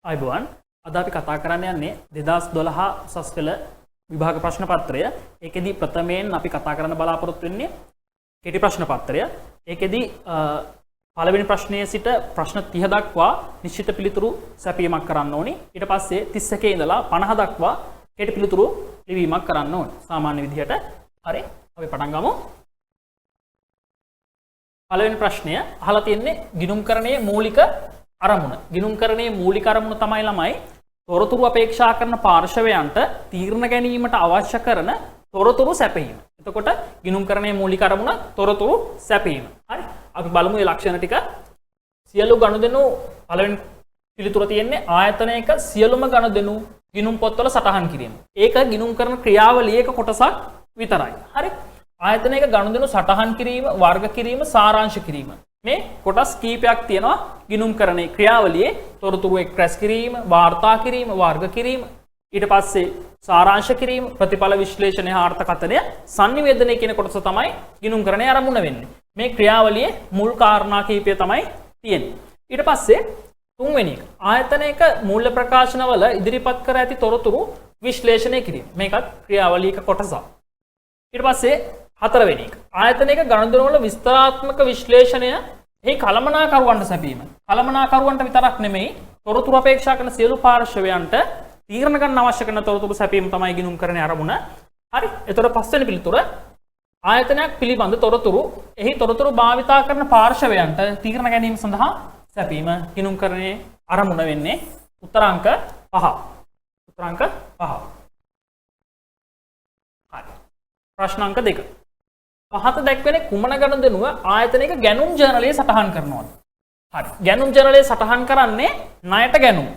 අයිබෝන් අද අපි කතා කරන්න යන්නේ 2012 උසස් පෙළ විභාග ප්‍රශ්න පත්‍රය. ඒකෙදි ප්‍රථමයෙන් අපි කතා කරන්න බලාපොරොත්තු වෙන්නේ කෙටි ප්‍රශ්න පත්‍රය. ඒකෙදි පළවෙනි ප්‍රශ්නයේ සිට ප්‍රශ්න 30 දක්වා නිශ්චිත පිළිතුරු සැපීමක් කරන්න ඕනි. ඊට පස්සේ 31 ඉඳලා 50 දක්වා කෙටි පිළිතුරු ලිවීමක් කරන්න ඕනි. සාමාන්‍ය විදිහට. හරි. අපි පටන් ගමු. පළවෙනි ප්‍රශ්නය අහලා තියෙන්නේ ගිණුම්කරණයේ මූලික අරමුණ. ගිණුම්කරණයේ මූලික අරමුණ තමයි ළමයි තොරතුරු අපේක්ෂා කරන පාර්ශවයන්ට තීරණ ගැනීමට අවශ්‍ය කරන තොරතුරු සැපයීම. එතකොට ගිණුම්කරණයේ මූලික අරමුණ තොරතුරු සැපයීම. හරි. අපි බලමු මේ ලක්ෂණ ටික. සියලු ගනුදෙනු පළවෙනි පිළිතුර තියෙන්නේ ආයතනයක සියලුම ගනුදෙනු ගිණුම් පොත්වල සටහන් කිරීම. ඒක ගිණුම්කරණ ක්‍රියාවලියක කොටසක් විතරයි. හරි. ආයතනයක ගනුදෙනු සටහන් කිරීම, වර්ග කිරීම, සාරාංශ කිරීම. මේ කොටස් කීපයක් තියෙනවා ගිණුම්කරණයේ ක්‍රියාවලියේ. තොරතුරු එක්රැස් කිරීම, වාර්තා කිරීම, වර්ග කිරීම, ඊට පස්සේ සාරාංශ කිරීම, ප්‍රතිඵල විශ්ලේෂණය, අර්ථකථනය, sannivedanaya කියන කොටස තමයි ගිණුම්කරණයේ ආරමුණ වෙන්නේ. මේ ක්‍රියාවලියේ මුල් කාරණා කීපය තමයි තියෙන්නේ. ඊට පස්සේ තුන්වෙනි එක ආයතනයක මූල්‍ය ප්‍රකාශනවල ඉදිරිපත් කර ඇති තොරතුරු විශ්ලේෂණය කිරීම. මේකත් ක්‍රියාවලියක කොටසක්. ඊට පස්සේ හතරවෙනි එක ආයතනයක ගනුදෙනු වල විස්තරාත්මක විශ්ලේෂණය එහි කළමනාකරුවන්ට සැපීම. කළමනාකරුවන්ට විතරක් නෙමෙයි තොරතුරු අපේක්ෂා කරන සියලු පාර්ශවයන්ට තීරණ ගන්න අවශ්‍ය කරන තොරතුරු සැපීම තමයි ගිණුම්කරණයේ ආරමුණ. හරි. එතකොට පස්වෙනි පිළිතුර ආයතනයක් පිළිබඳ තොරතුරු එහි තොරතුරු භාවිතා කරන පාර්ශවයන්ට තීරණ ගැනීම සඳහා සැපීම ගිණුම්කරණයේ ආරමුණ වෙන්නේ උත්තරාංක 5. උත්තරාංක 5. හරි. ප්‍රශ්න අංක 2. පහත දැක්වෙන කුමන ගනුදෙනුව ආයතනයක ගැනුම් ජර්නලයේ සටහන් කරනවද? හරි. ගැනුම් ජර්නලයේ සටහන් කරන්නේ ණයට ගැනුම්.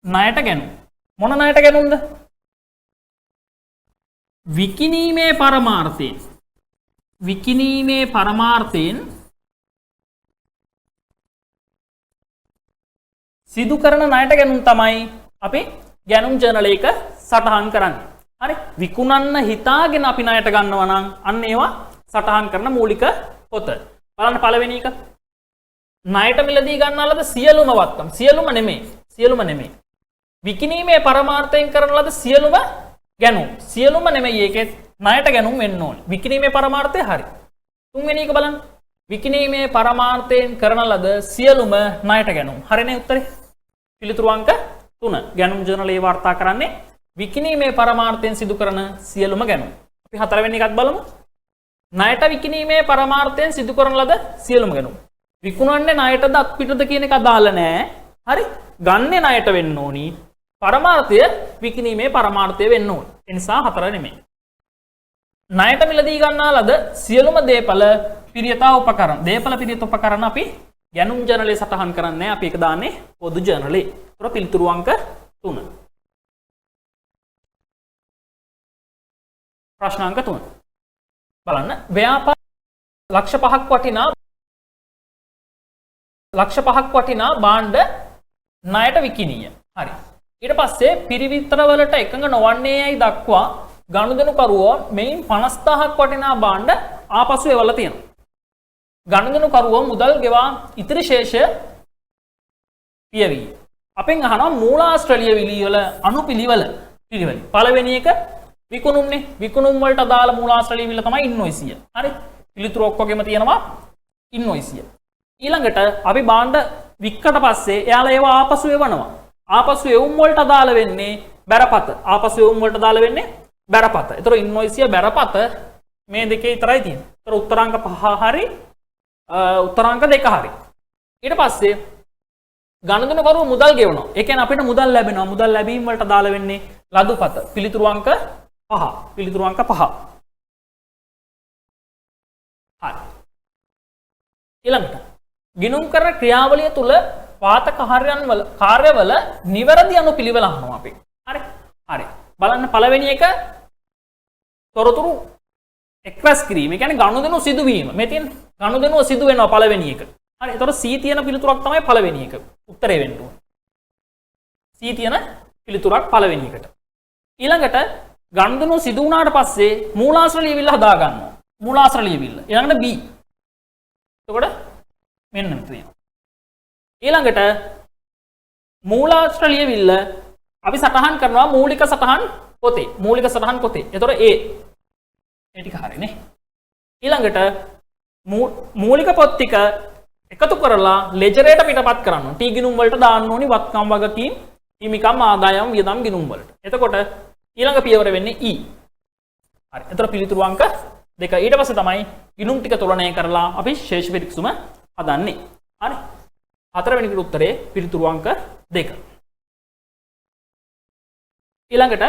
ණයට ගැනුම්. මොන ණයට ගැනුම්ද? විකිණීමේ පරමාර්ථයෙන්. විකිණීමේ පරමාර්ථයෙන් සිදු කරන ණයට ගැනුම් තමයි අපි ගැනුම් ජර්නලයක සටහන් කරන්නේ. හරි. විකුණන්න හිතාගෙන අපි ණයට ගන්නවා නම් අන්න ඒවා සටහන් කරන මූලික පොත. බලන්න පළවෙනි එක. ණයට මිලදී ගන්නා ලද සියලුම වත්කම්. සියලුම නෙමෙයි. සියලුම නෙමෙයි. විකිණීමේ පරමාර්ථයෙන් කරන ලද සියලුම ගැනුම්. සියලුම නෙමෙයි ඒකේ ණයට ගැනුම් වෙන්න ඕනේ. විකිණීමේ පරමාර්ථය හරි. තුන්වෙනි එක බලන්න. විකිණීමේ පරමාර්ථයෙන් කරන ලද සියලුම ණයට ගැනුම්. හරිනේ උත්තරේ. පිළිතුරු අංක 3. ගැනුම් ජර්නලයේ වාර්තා කරන්නේ විකිණීමේ පරමාර්ථයෙන් සිදු කරන සියලුම ගැනුම්. අපි හතරවෙනි එකත් බලමු. ණයට විකිණීමේ පරමාර්ථයෙන් සිදු කරන ලද සියලුම ගැනුම්. විකුණන්නේ ණයටද අත්පිටද කියන එක අදාළ නැහැ. හරි. ගන්නේ ණයට වෙන්න ඕනි. පරමාර්ථය විකිණීමේ පරමාර්ථය වෙන්න ඕනි. ඒ නිසා හතර නෙමෙයි. ණයට මිලදී ගන්නා ලද සියලුම දේපල පිරියතා උපකරණ. දේපල පිරියත උපකරණ අපි ගැනුම් ජර්නලයේ සටහන් කරන්නේ. අපි ඒක දාන්නේ පොදු ජර්නලේ. ඒතර පිළිතුරු අංක 3. ප්‍රශ්න අංක 3. බලන්න. ව්‍යාපාර ලක්ෂ 5ක් වටිනා භාණ්ඩ ණයට විකිණිය. හරි. ඊට පස්සේ පිරිවිතරවලට එකඟ නොවන්නේ යයි දක්වා ගනුදෙනුකරුවෝ මෙයින් 50000ක් වටිනා භාණ්ඩ ආපසු එවලා තියෙනවා. ගනුදෙනුකරුවෝ මුදල් ගෙවා ඉතිරි ශේෂය පියවි. අපෙන් අහනවා මූලාශ්‍රලීය විලිවල අනුපිළිවෙල. පළවෙනි එක විකුණුම්නේ. විකුණුම් වලට අදාළ මූලාශ්‍රලීය විල තමයි ඉන්වොයිසිය. හරි. පිළිතුරු ඔක්කොගෙම තියෙනවා ඉන්වොයිසිය. ඊළඟට අපි භාණ්ඩ වික්කට පස්සේ එයාලා ඒවා ආපසු එවනවා. ආපසු එවුම් වලට අදාළ වෙන්නේ බැරපත. ආපසු එවුම් වලට අදාළ වෙන්නේ බැරපත. ඒතර ඉන්වොයිසිය බැරපත මේ දෙකේ විතරයි තියෙන්නේ. ඒතර උත්තරාංක 5 හරි උත්තරාංක 2 හරි. ඊට පස්සේ ගනුදෙනුකරුවෝ මුදල් ගෙවනවා. ඒ කියන්නේ අපිට මුදල් ලැබෙනවා. මුදල් ලැබීම වලට අදාළ වෙන්නේ ලදුපත. පිළිතුරු අංක 5. පිළිතුරු අංක 5. හරි. ඊළඟට ගිණුම් කරන ක්‍රියාවලිය තුල වාතක කාර්යවල නිවැරදි අනුපිළිවෙල අහනවා අපි. හරි. හරි. බලන්න පළවෙනි එක තොරතුරු එක්රැස් කිරීම. ඒ කියන්නේ ගනුදෙනු සිදුවීම. මේ තියෙන ගනුදෙනුව සිදු වෙනවා පළවෙනි එක. හරි. ඒතකොට C තියෙන පිළිතුරක් තමයි පළවෙනි එක. උත්තරේ වෙන්න ඕනේ. C තියෙන පිළිතුරක් පළවෙනි එකට. ඊළඟට ගනුදෙනුව සිදු වුණාට පස්සේ මූලාශ්‍ර ලියවිල්ල හදා ගන්නවා. මූලාශ්‍ර ලියවිල්ල. ඊළඟට B. එතකොට මෙන්න මෙතන. ඊළඟට මූලාශ්‍ර ලියවිල්ල අපි සටහන් කරනවා මූලික සටහන් පොතේ. මූලික සටහන් පොතේ. එතකොට ඒ ටික හරිනේ. ඊළඟට මූලික පොත් ටික එකතු කරලා ලෙජරේට පිටපත් කරන්න. ටී ගිණුම් වලට දාන්න ඕනි වත්කම් වගකීම්, හිමිකම්, ආදායම්, වියදම් ගිණුම් වලට. එතකොට ඊළඟ පියවර වෙන්නේ E. හරි. එතකොට පිළිතුරු අංක 2. ඊට පස්සේ තමයි ගිණුම් ටික තුලනය කරලා අපි ශේෂ පිරික්සුම හදන්නේ. හරි. හතරවෙනි උත්තරේ පිළිතුරු අංක 2. ඊළඟට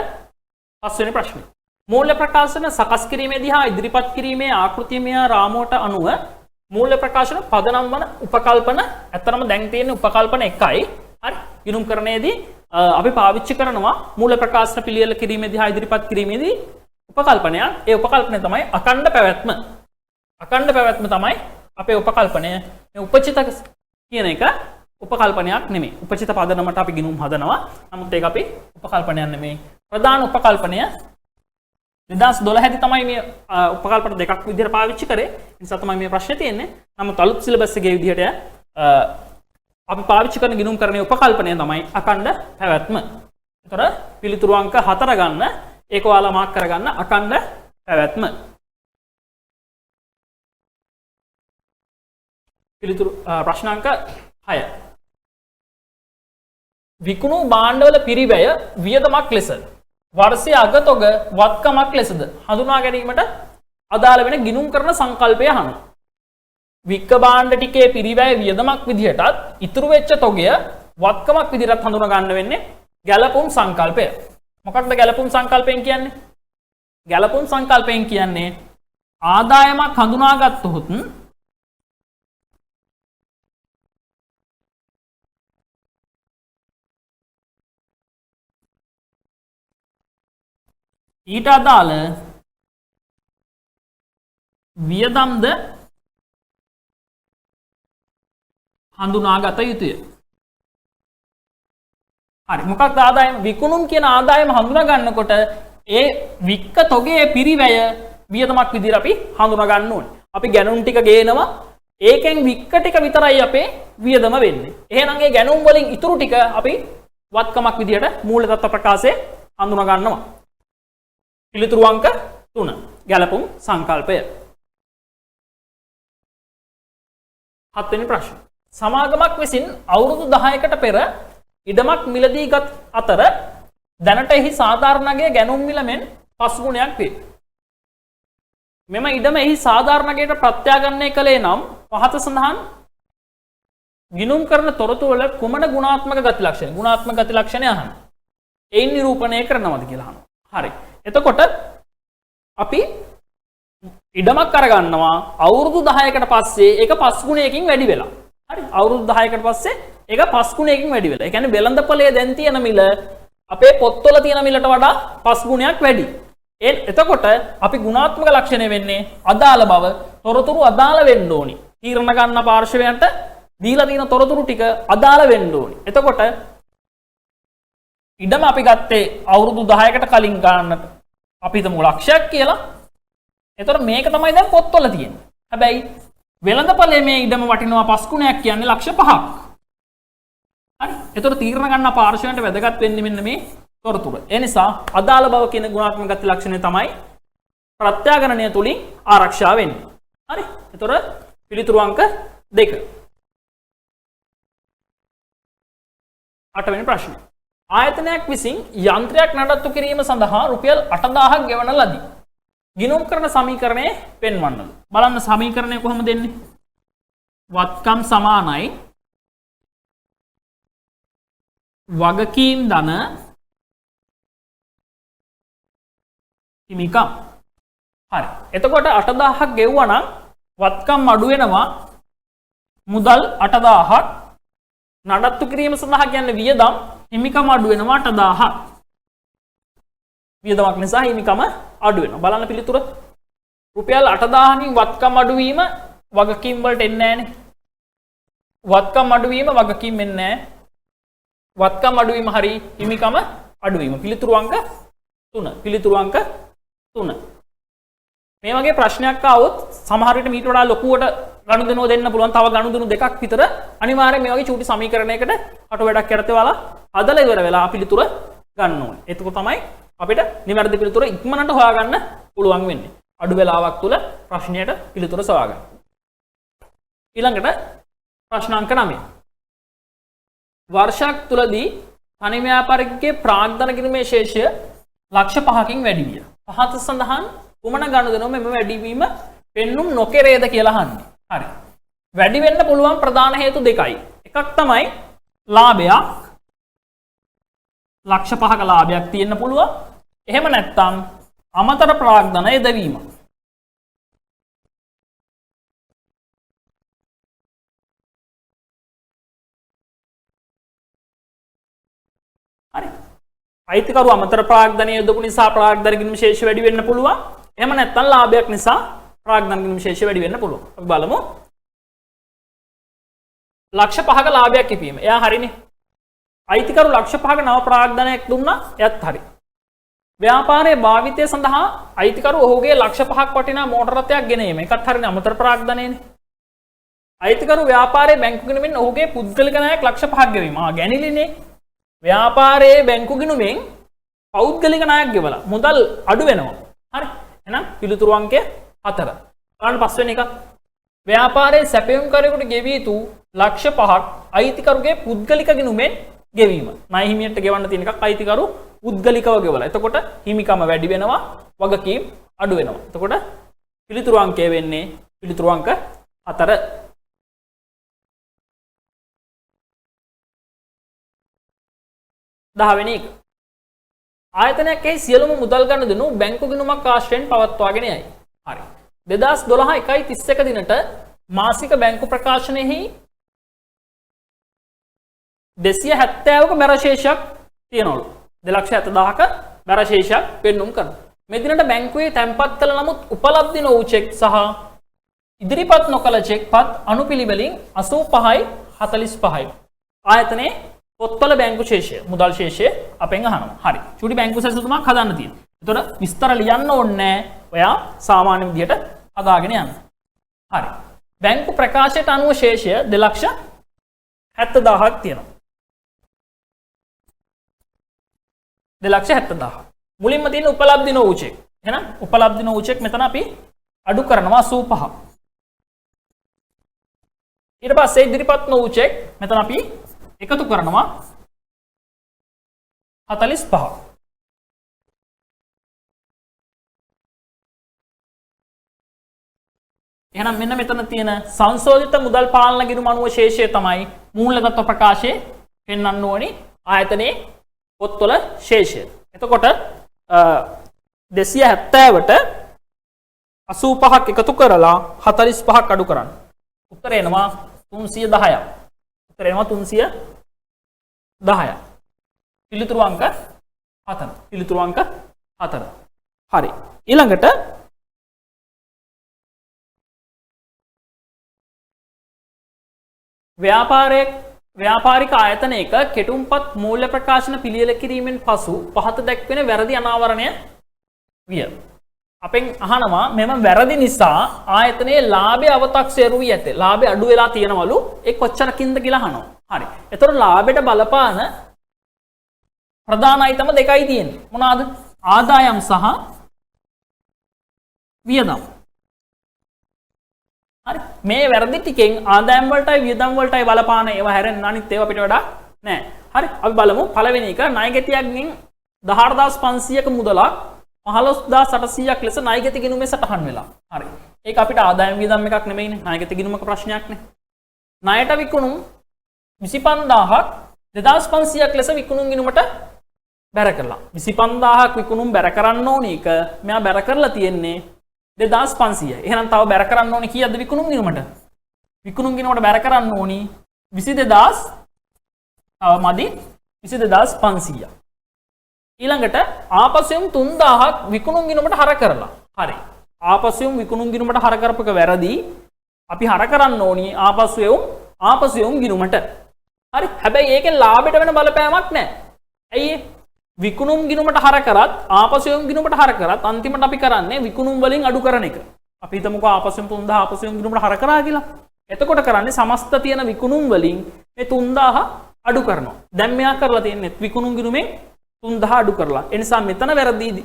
පස්වෙනි ප්‍රශ්නේ. මූල්‍ය ප්‍රකාශන සකස් කිරීමේදී හා ඉදිරිපත් කිරීමේ ආකෘතිමය රාමුවට අනුව මූල්‍ය ප්‍රකාශන පදනම් වන උපකල්පන ඇත්තටම දැන් තියෙන උපකල්පන එකයි. හරි. ගිණුම්කරණයේදී අපි පාවිච්චි කරනවා මූල්‍ය ප්‍රකාශන පිළියෙල කිරීමේදී හා ඉදිරිපත් කිරීමේදී උපකල්පනයක්. ඒ උපකල්පනය තමයි අඛණ්ඩ පැවැත්ම. අඛණ්ඩ පැවැත්ම තමයි අපේ උපකල්පනය. මේ උපචිත කියන එක උපකල්පනයක් නෙමෙයි. උපචිත පදනමට අපි ගිණුම් හදනවා. නමුත් ඒක අපි උපකල්පනයක් නෙමෙයි. ප්‍රධාන උපකල්පනය 2012 දී තමයි මේ උපකල්පන දෙකක් විදිහට පාවිච්චි කරේ. ඒ නිසා තමයි මේ ප්‍රශ්නේ තියෙන්නේ. නමුත් අලුත් සිලබස් එකේ විදිහට අපි පාවිච්චි කරන ගිණුම්කරණයේ උපකල්පනය තමයි අඛණ්ඩ පැවැත්ම. ඒතර පිළිතුරු අංක 4 ගන්න. ඒක ඔයාලා මාක් කරගන්න අඛණ්ඩ පැවැත්ම. පිළිතුරු ප්‍රශ්න අංක 6. විකුණු භාණ්ඩවල පිරිවැය වියදමක් ලෙස වර්ෂයේ අගතොග වත්කමක් ලෙසද හඳුනා ගැනීමට අදාළ වෙන ගිණුම් කරන සංකල්පය අහනවා. වික්ක භාණ්ඩ ටිකේ පිරිවැය වියදමක් විදිහටත් ඉතුරු වෙච්ච තොගය වත්කමක් විදිහටත් හඳුනා ගන්න වෙන්නේ ගැලපුම් සංකල්පය. මොකක්ද ගැලපුම් සංකල්පයෙන් කියන්නේ? ගැලපුම් සංකල්පයෙන් කියන්නේ ආදායමක් හඳුනාගත්තොත් ඊට අදාළ වියදම්ද හඳුනාගත යුතුය. හරි. මොකක්ද ආදායම? විකුණුම් කියන ආදායම හඳුනා ගන්නකොට ඒ වික්ක තොගේ පිරිවැය වියදමක් විදිහට අපි හඳුනා ගන්න ඕනේ. අපි ගැනුම් ටික ගේනවා. ඒකෙන් වික්ක ටික විතරයි අපේ වියදම වෙන්නේ. එහෙනම් ඒ ගැනුම් වලින් ඉතුරු ටික අපි වත්කමක් විදිහට මූල්‍ය තත්ත්ව ප්‍රකාශයේ හඳුනා ගන්නවා. පිළිතුරු අංක 3 ගැලපුම් සංකල්පය. 7 වෙනි ප්‍රශ්න. සමාගමක් විසින් අවුරුදු 10කට පෙර ඉඩමක් මිලදී ගත් අතර දැනට එහි සාධාරණගේ ගැනුම් මිල මෙන් 5 ගුණයක් වේ. මෙම ඉඩම එහි සාධාරණගයට ප්‍රත්‍යාගන්නය කළේ නම් පහත සඳහන් ගිණුම් කරන තොරතුරු වල කුමන ගුණාත්මක ගති ලක්ෂණ ගුණාත්මක ගති ලක්ෂණය අහන්න. එයින් නිරූපණය කරනවද කියලා අහනවා. හරි. එතකොට අපි ඉඩමක් අරගන්නවා අවුරුදු 10කට පස්සේ ඒක 5 ගුණයකින් වැඩි වෙලා. හරි. අවුරුදු 10කට පස්සේ ඒක 5 ගුණයකින් වැඩි වෙලා. ඒ කියන්නේ වෙළඳපොලේ දැන් තියෙන මිල අපේ පොත්වල තියෙන මිලට වඩා 5 ගුණයක් වැඩි. එතකොට අපි ගුණාත්මක ලක්ෂණය වෙන්නේ අදාළ බව, තොරතුරු අදාළ වෙන්න ඕනි. තීරණ ගන්න පාර්ශවයන්ට දීලා තියෙන තොරතුරු ටික අදාළ වෙන්න ඕනි. එතකොට ඉඩම අපි ගත්තේ අවුරුදු 10කට කලින් ගන්නට අපි හිතමු ලක්ෂයක් කියලා. එතකොට මේක තමයි දැන් පොත්වල තියෙන්නේ. හැබැයි වෙළඳපොලේ මේ ඉඩම වටිනවා 5 ගුණයක් කියන්නේ ලක්ෂ 5ක්. හරි. එතකොට තීරණ ගන්න පාර්ශවයන්ට වැදගත් වෙන්නේ මෙන්න මේ තොරතුරු. ඒ නිසා අදාළ බව කියන ගුණාත්මක ගති ලක්ෂණය තමයි ප්‍රත්‍යාගණනය තුලින් ආරක්ෂා වෙන්නේ. හරි. එතකොට පිළිතුරු අංක 2. 8 වෙනි ප්‍රශ්නය. ආයතනයක් විසින් යන්ත්‍රයක් නඩත්තු කිරීම සඳහා රුපියල් 8000ක් ගෙවන ලදී. ගිණුම් කරන සමීකරණය පෙන්වන්නද. බලන්න සමීකරණය කොහොමද දෙන්නේ? වත්කම් සමානයි වගකීම් ධන හිමිකම්. හරි. එතකොට 8000ක් ගෙවුවා නම් වත්කම් අඩු වෙනවා මුදල් 8000ක්. නඩත්තු කිරීම සඳහා කියන්නේ වියදම්, හිමිකම අඩු වෙනවා 8000ක්. වියදමක් නිසා හිමිකම අඩු වෙනවා. බලන්න පිළිතුර. රුපියල් 8000කින් වත්කම් අඩු වීම වගකීම් වලට එන්නේ නැහනේ. වත්කම් අඩු වීම වගකීම් එන්නේ නැහැ. වත්කම් අඩු වීම හරි හිමිකම අඩු වීම. පිළිතුරු අංක 3. පිළිතුරු අංක 3. මේ වගේ ප්‍රශ්නයක් ආවොත් සමහර විට මීට වඩා ලොකුවට ගනුදෙනුව දෙන්න පුළුවන්. තව ගනුදෙනු දෙකක් විතර අනිවාර්යයෙන් මේ වගේ චූටි සමීකරණයකට අට වැඩක් යටතේ වලා අදලා ඉවර වෙලා පිළිතුර ගන්න ඕනේ. ඒක තමයි අපිට නිවැරදි පිළිතුර ඉක්මනට හොයාගන්න පුළුවන් වෙන්නේ. අඩු වෙලාවක් තුල ප්‍රශ්නයට පිළිතුර සොයා ගන්න. ඊළඟට ප්‍රශ්න අංක 9. වර්ෂයක් තුලදී තනි ව්‍යාපාරිකගේ ප්‍රාග්ධන කිරීමේ ශේෂය ලක්ෂ 5කින් වැඩි විය. පහත සඳහන් කුමන ගනුදෙනුව මෙම වැඩිවීම පෙන්눔 නොකරේද කියලා අහන්නේ. හරි. වැඩි වෙන්න පුළුවන් ප්‍රධාන හේතු දෙකයි. එකක් තමයි ලාභයක්. ලක්ෂ 5ක ලාභයක් තියෙන්න පුළුවන්. එහෙම නැත්නම් අමතර ප්‍රාග්ධන යෙදවීම. හරි. අයිතිකරු අමතර ප්‍රාග්ධනය යොදපු නිසා ප්‍රාග්ධන කිරීම ශේෂ වැඩි වෙන්න පුළුවන්. එහෙම නැත්නම් ලාභයක් නිසා ප්‍රාග්ධන කිරීම ශේෂ වැඩි වෙන්න පුළුවන්. අපි බලමු. ලක්ෂ 5ක ලාභයක් කිපීම. එයා හරිනේ. අයිතිකරු ලක්ෂ 5ක නව ප්‍රාග්ධනයක් දුන්නා. එයත් හරි. ව්‍යාපාරයේ භාවිතය සඳහා අයිතිකරු ඔහුගේ ලක්ෂ 5ක් වටිනා මෝටර රථයක් ගෙනීම. ඒකත් හරිනේ අමතර ප්‍රාග්ධනයනේ. අයිතිකරු ව්‍යාපාරයේ බැංකු ගිණුමෙන් ඔහුගේ පුද්ගලික ණයක් ලක්ෂ 5ක් ගෙවීම. ගැනිලිනේ. ව්‍යාපාරයේ බැංකු ගිණුමෙන් පෞද්ගලික ණයක් ගෙවලා මුදල් අඩු වෙනවා. හරි. එහෙනම් පිළිතුරු අංකය 4. ඊළඟ පස්වෙනි එක. ව්‍යාපාරයේ සැපයුම්කරුවෙකුට ගෙවිය යුතු ලක්ෂ 5ක් අයිතිකරුගේ පුද්ගලික ගිණුමෙන් ගෙවීම. ණය හිමියට ගෙවන්න තියෙන එකක් අයිතිකරු පුද්ගලිකව ගෙවලා. එතකොට හිමිකම වැඩි වෙනවා, වගකීම් අඩු වෙනවා. එතකොට පිළිතුරු අංකය වෙන්නේ පිළිතුරු අංක 4. දහවෙනි එක. ආයතනයකේ සියලුම මුදල් ගනුදෙනු බැංකු ගිණුමක් ආශ්‍රයෙන් පවත්වාගෙන යයි. හරි. 2012 1/31 දිනට මාසික බැංකු ප්‍රකාශනයෙහි 270ක බැරශේෂයක් තියෙනවලු. 2,70,000ක බැරශේෂයක් පෙන්눔 කරනවා. මේ දිනට බැංකුවේ තැන්පත් කළ නමුත් උපලබ්ධ නොවූ චෙක් සහ ඉදිරිපත් නොකළ චෙක් පත් අනුපිළිවෙලින් 85යි 45යි. ආයතනයේ පොත්වල බැංකු ශේෂය මුදල් ශේෂය අපෙන් අහනවා. හරි. චුටි බැංකු සැලසුමක් හදන්න තියෙනවා. එතකොට විස්තර ලියන්න ඕනේ නැහැ. ඔයා සාමාන්‍ය විදිහට හදාගෙන යන්න. හරි. බැංකු ප්‍රකාශයට අනුව ශේෂය 2,70,000ක් තියෙනවා. 2,70,000. මුලින්ම තියෙන උපලබ්ධ නොවූ චෙක්. එහෙනම් උපලබ්ධ නොවූ චෙක් මෙතන අපි අඩු කරනවා 85. ඊට පස්සේ ඉදිරිපත් නොවූ චෙක් මෙතන අපි එකතු කරනවා 45. එහෙනම් මෙන්න මෙතන තියෙන සංශෝධිත මුදල් පාලන ගිණුම අනුව ශේෂය තමයි මූලගත ප්‍රකාශයේ පෙන්වන්න ඕනි ආයතනයේ පොත්වල ශේෂය. එතකොට 270ට 85ක් එකතු කරලා 45ක් අඩු කරන්න. උත්තරය එනවා 310ක්. උත්තරය එනවා 310ක්. පිළිතුරු අංක 4. පිළිතුරු අංක 4. හරි. ඊළඟට ව්‍යාපාරික ආයතනයක කෙටුම්පත් මූල්‍ය ප්‍රකාශන පිළියෙල කිරීමෙන් පසු පහත දැක්වෙන වැරදි අනාවරණය විය. අපෙන් අහනවා මෙම වැරදි නිසා ආයතනයේ ලාභය අවතක්සේරු වී ඇත. ලාභය අඩු වෙලා තියෙනවලු. ඒ කොච්චරකින්ද කියලා අහනවා. හරි. එතකොට ලාභයට බලපාන ප්‍රධාන අයිතම දෙකයි තියෙන්නේ. මොනවාද? ආදායම් සහ වියදම්. හරි. මේ වැරදි ටිකෙන් ආදායම් වලටයි වියදම් වලටයි බලපාන ඒවා හැරෙන්න අනිත් ඒවා අපිට වඩා නෑ. හරි. අපි බලමු පළවෙනි එක ණයගැතියන්ගෙන් 14500ක මුදලක් 15800ක් ලෙස ණයගැති ගිණුමේ සටහන් වෙලා. හරි. ඒක අපිට ආදායම් වියදම් එකක් නෙමෙයිනේ. ණයගැති ගිණුමක ප්‍රශ්නයක්නේ. ණයට විකුණුම් 25000ක් 2500ක් ලෙස විකුණුම් ගිණුමට බැර කරලා. 25000ක් විකුණුම් බැර කරන්න ඕනේ එක මෙයා බැර කරලා තියෙන්නේ 2500. එහෙනම් තව බැර කරන්න ඕනේ කීයද විකුණුම් ගිණුමට? විකුණුම් ගිණුමට බැර කරන්න ඕනේ 22000 මදි 22500. ඊළඟට ආපසුම් 3000ක් විකුණුම් ගිණුමට හර කරලා. හරි. ආපසුම් විකුණුම් ගිණුමට හර කරපක වැරදි. අපි හර කරන්න ඕනේ ආපසුම් ගිණුමට. හරි. හැබැයි ඒකෙන් ලාභයට වෙන බලපෑමක් නැහැ. ඇයි විකුණුම් ගිණුමට හර කරත් ආපසු යොමු ගිණුමට හර කරත් අන්තිමට අපි කරන්නේ විකුණුම් වලින් අඩු කරන එක. අපි හිතමුකෝ ආපසු යොමු 3000 ආපසු යොමු ගිණුමට හර කරා කියලා. එතකොට කරන්නේ සමස්ත තියෙන විකුණුම් වලින් මේ 3000 අඩු කරනවා. දැන් මෙයා කරලා තියෙන්නේ විකුණුම් ගිණුමෙන් 3000 අඩු කරලා. ඒ නිසා මෙතන වැරදි.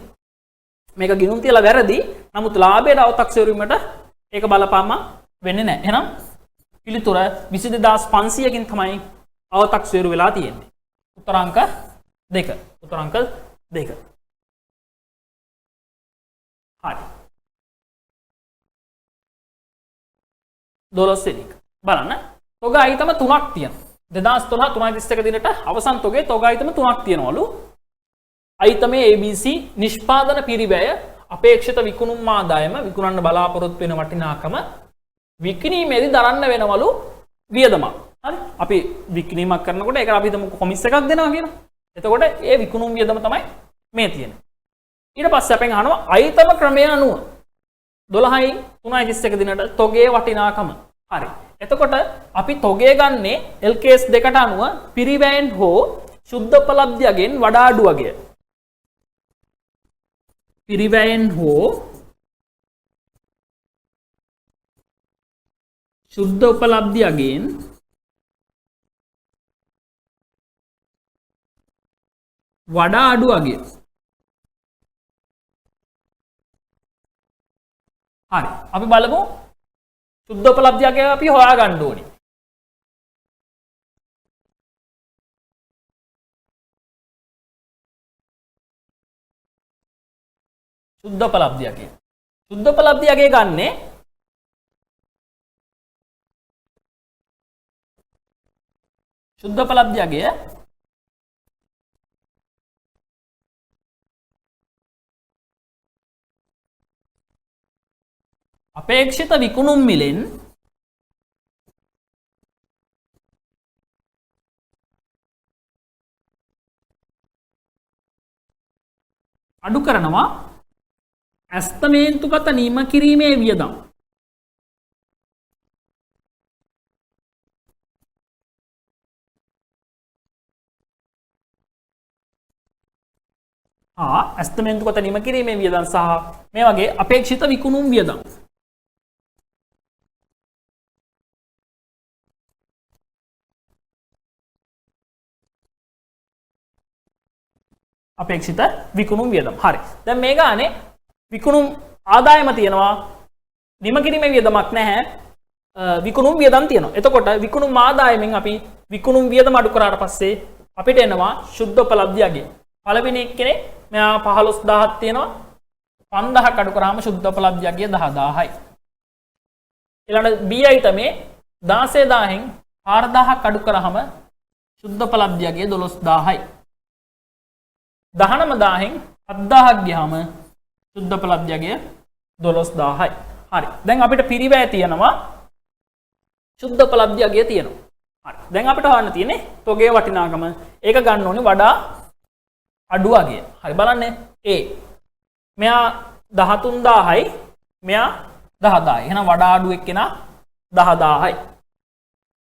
මේක ගිණුම් තියලා වැරදි. නමුත් ලාභයට අව탁සේරු වීමට ඒක බලපාම වෙන්නේ නැහැ. එහෙනම් පිළිතුර 22500කින් තමයි අව탁සේරු වෙලා තියෙන්නේ. උත්තරාංක 2. උත්තරාංක 2. හරි. 12 වෙනි එක. බලන්න. තොග අයිතම 3ක් තියෙනවා. 2012 331 දිනට අවසන් තොගේ තොග අයිතම 3ක් තියෙනවලු. අයිතමේ ABC නිෂ්පාදන පිරිවැය අපේක්ෂිත විකුණුම් ආදායම විකුණන්න බලාපොරොත්තු වෙන වටිනාකම විකිණීමේදී දරන්න වෙනවලු වියදමක්. හරි. අපි විකිණීමක් කරනකොට ඒක අපි හිතමු කොමිස් එකක් දෙනවා කියලා. එතකොට ඒ විකුණුම් වියදම තමයි මේ තියෙන්නේ. ඊට පස්සේ අපෙන් අහනවා අයිතම ක්‍රමය අනුව 12යි 331 දිනට තොගේ වටිනාකම. හරි. එතකොට අපි තොගේ ගන්නේ LKS දෙකට අනුව පිරිවැයෙන් හෝ ශුද්ධ උපලබ්ධියගෙන් වඩා අඩු වගේ. පිරිවැයෙන් හෝ ශුද්ධ උපලබ්ධියගෙන් වඩා අඩු වගේ. හරි. අපි බලමු ශුද්ධ උපලබ්ධියගේ අපි හොයා ගන්න ඕනේ. ශුද්ධ උපලබ්ධියගේ. ශුද්ධ උපලබ්ධියගේ ගන්නේ ශුද්ධ උපලබ්ධියගේ අපේක්ෂිත විකුණුම් මිලෙන් අඩු කරනවා ඇස්තමේන්තුගත නියම කිරීමේ වියදම්. ඇස්තමේන්තුගත නියම කිරීමේ වියදම් සහ මේ වගේ අපේක්ෂිත විකුණුම් වියදම්. අපේක්ෂිත විකුණුම් වියදම්. හරි. දැන් මේ ගානේ විකුණුම් ආදායම තියෙනවා. නිම කිරීමේ වියදමක් නැහැ. විකුණුම් වියදම් තියෙනවා. එතකොට විකුණුම් ආදායමෙන් අපි විකුණුම් වියදම අඩු කරාට පස්සේ අපිට එනවා ශුද්ධ උපලබ්ධියගේ. පළවෙනි එකනේ මෙයා 15000ක් තියෙනවා. 5000ක් අඩු කරාම ශුද්ධ උපලබ්ධියගේ 10000යි. ඊළඟ B අයිතමේ 16000න් 4000ක් අඩු කරාම ශුද්ධ උපලබ්ධියගේ 12000යි. 19000න් 7000ක් ගියාම ශුද්ධ උපලබ්ධියගේ 12000යි. හරි. දැන් අපිට පිරිවැය තියෙනවා. ශුද්ධ උපලබ්ධියගේ තියෙනවා. හරි. දැන් අපිට හොයන්න තියෙන්නේ තොගේ වටිනාකම. ඒක ගන්න ඕනේ වඩා අඩු වගේ. හරි බලන්න. A මෙයා 13000යි මෙයා 10000යි. එහෙනම් වඩා අඩු එක්කෙනා 10000යි.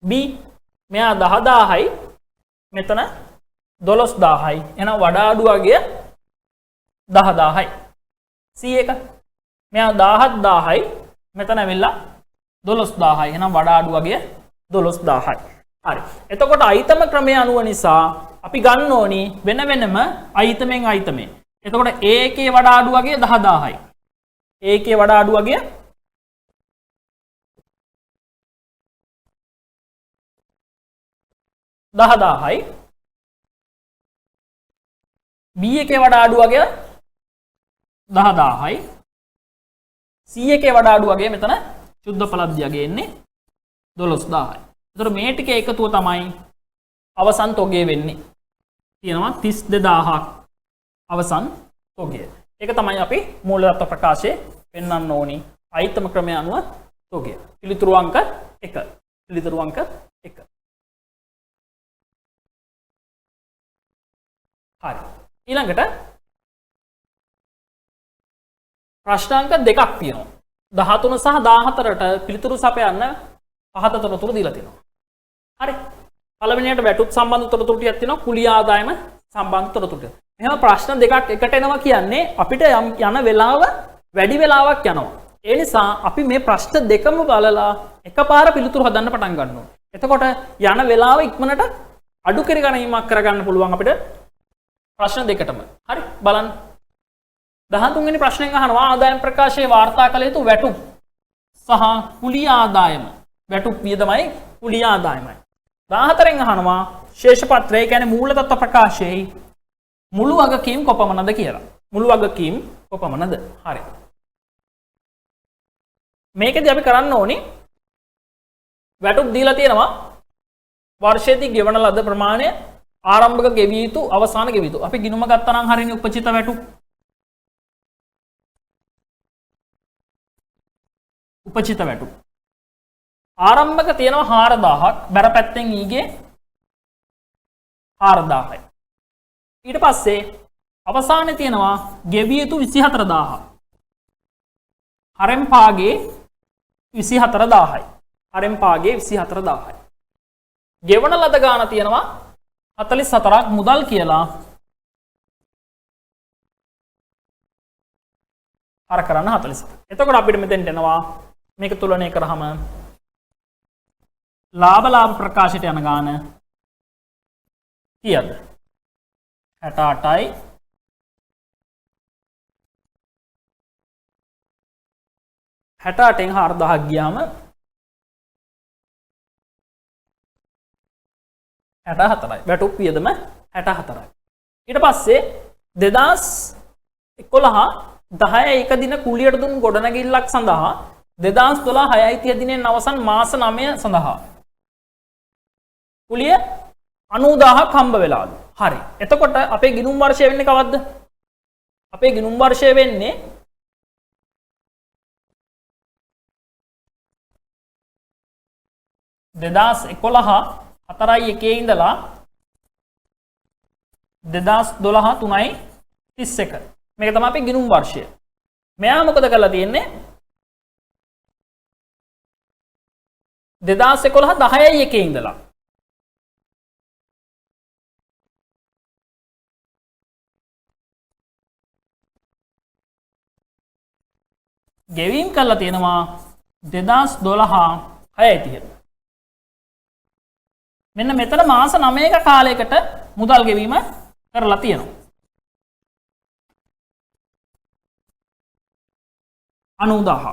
B මෙයා 10000යි මෙතන 12000යි. එහෙනම් වඩා අඩු වගේ 10000යි. C එක මෙයා 17000යි මෙතන ඇවිල්ලා 12000යි. එහෙනම් වඩා අඩු වගේ 12000යි. හරි. එතකොට අයිතම ක්‍රමය අනුව නිසා අපි ගන්න ඕනි වෙන වෙනම අයිතමෙන් අයිතමේ. එතකොට A එකේ වඩා අඩු වගේ 10000යි. A එකේ වඩා අඩු වගේ 10000යි. B එකේ වඩා අඩු වගේ 10000යි. C එකේ වඩා අඩු වගේ මෙතන ශුද්ධ උපලබ්ධියගේ එන්නේ 12000යි. එතකොට මේ ටික එකතුව තමයි අවසන් තොගේ වෙන්නේ. තියෙනවා 32000ක් අවසන් තොගය. ඒක තමයි අපි මූලදත්ත ප්‍රකාශයේ පෙන්වන්න ඕනි අයිතම ක්‍රමය අනුව තොගය. පිළිතුරු අංක 1. පිළිතුරු අංක 1. හරි. ඊළඟට ප්‍රශ්නාංක දෙකක් තියෙනවා. 13 සහ 14ට පිළිතුරු සපයන්න පහත තොරතුරු දීලා තියෙනවා. හරි. පළවෙනියට වැටුප් සම්බන්ධ තොරතුරු ටිකක් තියෙනවා. කුලී ආදායම සම්බන්ධ තොරතුරු ටික. එහෙනම් ප්‍රශ්න දෙකක් එකට එනවා කියන්නේ අපිට යන වෙලාව වැඩි වෙලාවක් යනවා. ඒ නිසා අපි මේ ප්‍රශ්න දෙකම බලලා එකපාර පිළිතුරු හදන්න පටන් ගන්නවා. එතකොට යන වෙලාව ඉක්මනට අඩු කර ගැනීමක් කරගන්න පුළුවන් අපිට ප්‍රශ්න දෙකටම. හරි බලන්න. 13 වෙනි ප්‍රශ්නයෙන් අහනවා ආදායම් ප්‍රකාශයේ වාර්තා කළ යුතු වැටුප් සහ කුලී ආදායම. වැටුප් වියදමයි කුලී ආදායමයි. 14න් අහනවා ශේෂ පත්‍රය කියන්නේ මූල තත්ත්ව ප්‍රකාශයේ මුළු වගකීම් කොපමණද කියලා. මුළු වගකීම් කොපමණද? හරි. මේකදී අපි කරන්න ඕනේ වැටුප් දීලා තියෙනවා වර්ෂයේදී ගෙවන ලද ප්‍රමාණය ආරම්භක ගෙවිය යුතු අවසාන ගෙවිය යුතු. අපි ගිණුම ගත්තා නම් හරියනේ උපචිත වැටුප්. උපචිත වැටුප්. ආරම්භක තියෙනවා 4000ක් බැර පැත්තෙන් ඊගේ 4000යි. ඊට පස්සේ අවසානයේ තියෙනවා ගෙවිය යුතු 24000. හරෙන් පාගේ 24000යි. හරෙන් පාගේ 24000යි. ගෙවන ලද ගාන තියෙනවා 44ක් මුදල් කියලා. අර කරන්න 44. එතකොට අපිට මෙතෙන්ට එනවා මේක තුලනය කරාම ලාභ ප්‍රකාශයට යන ගාන කීයද? 68යි 68න් 4000ක් ගියාම 64යි. වැටුප් වියදම 64යි. ඊට පස්සේ 2011 10 එක දින කුලියට දුන් ගොඩනැගිල්ලක් සඳහා 2012 6 දිනෙන් අවසන් මාස 9 සඳහා කුලිය 90000ක් හම්බ වෙලාලු. හරි. එතකොට අපේ ගිණුම් වර්ෂය වෙන්නේ කවද්ද? අපේ ගිණුම් වර්ෂය වෙන්නේ 2011 4.1 ඉඳලා 2012 3.31. මේක තමයි අපේ ගිණුම් වර්ෂය. මෙයා මොකද කරලා තියෙන්නේ? 2011 10.1 ඉඳලා ගෙවීම් කරලා තියෙනවා 2012 6.30. මෙන්න මෙතන මාස 9ක කාලයකට මුදල් ගෙවීම කරලා තියෙනවා. 90000ක්.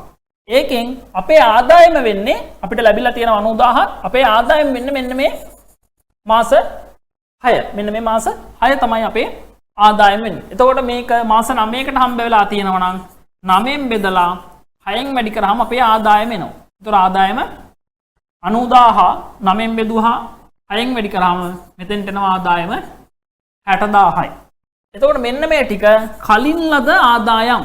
ඒකෙන් අපේ ආදායම වෙන්නේ අපිට ලැබිලා තියෙන 90000ක්. අපේ ආදායම වෙන්නේ මෙන්න මේ මාස 6. මෙන්න මේ මාස 6 තමයි අපේ ආදායම වෙන්නේ. එතකොට මේක මාස 9කට හම්බ වෙලා තියෙනවා නම් 9න් බෙදලා 6න් වැඩි කරාම අපේ ආදායම එනවා. ඒතර ආදායම 90000 9න් බෙදුවා 6න් වැඩි කරාම මෙතෙන්ට එනවා ආදායම 60000යි. එතකොට මෙන්න මේ ටික කලින් ලද ආදායම්.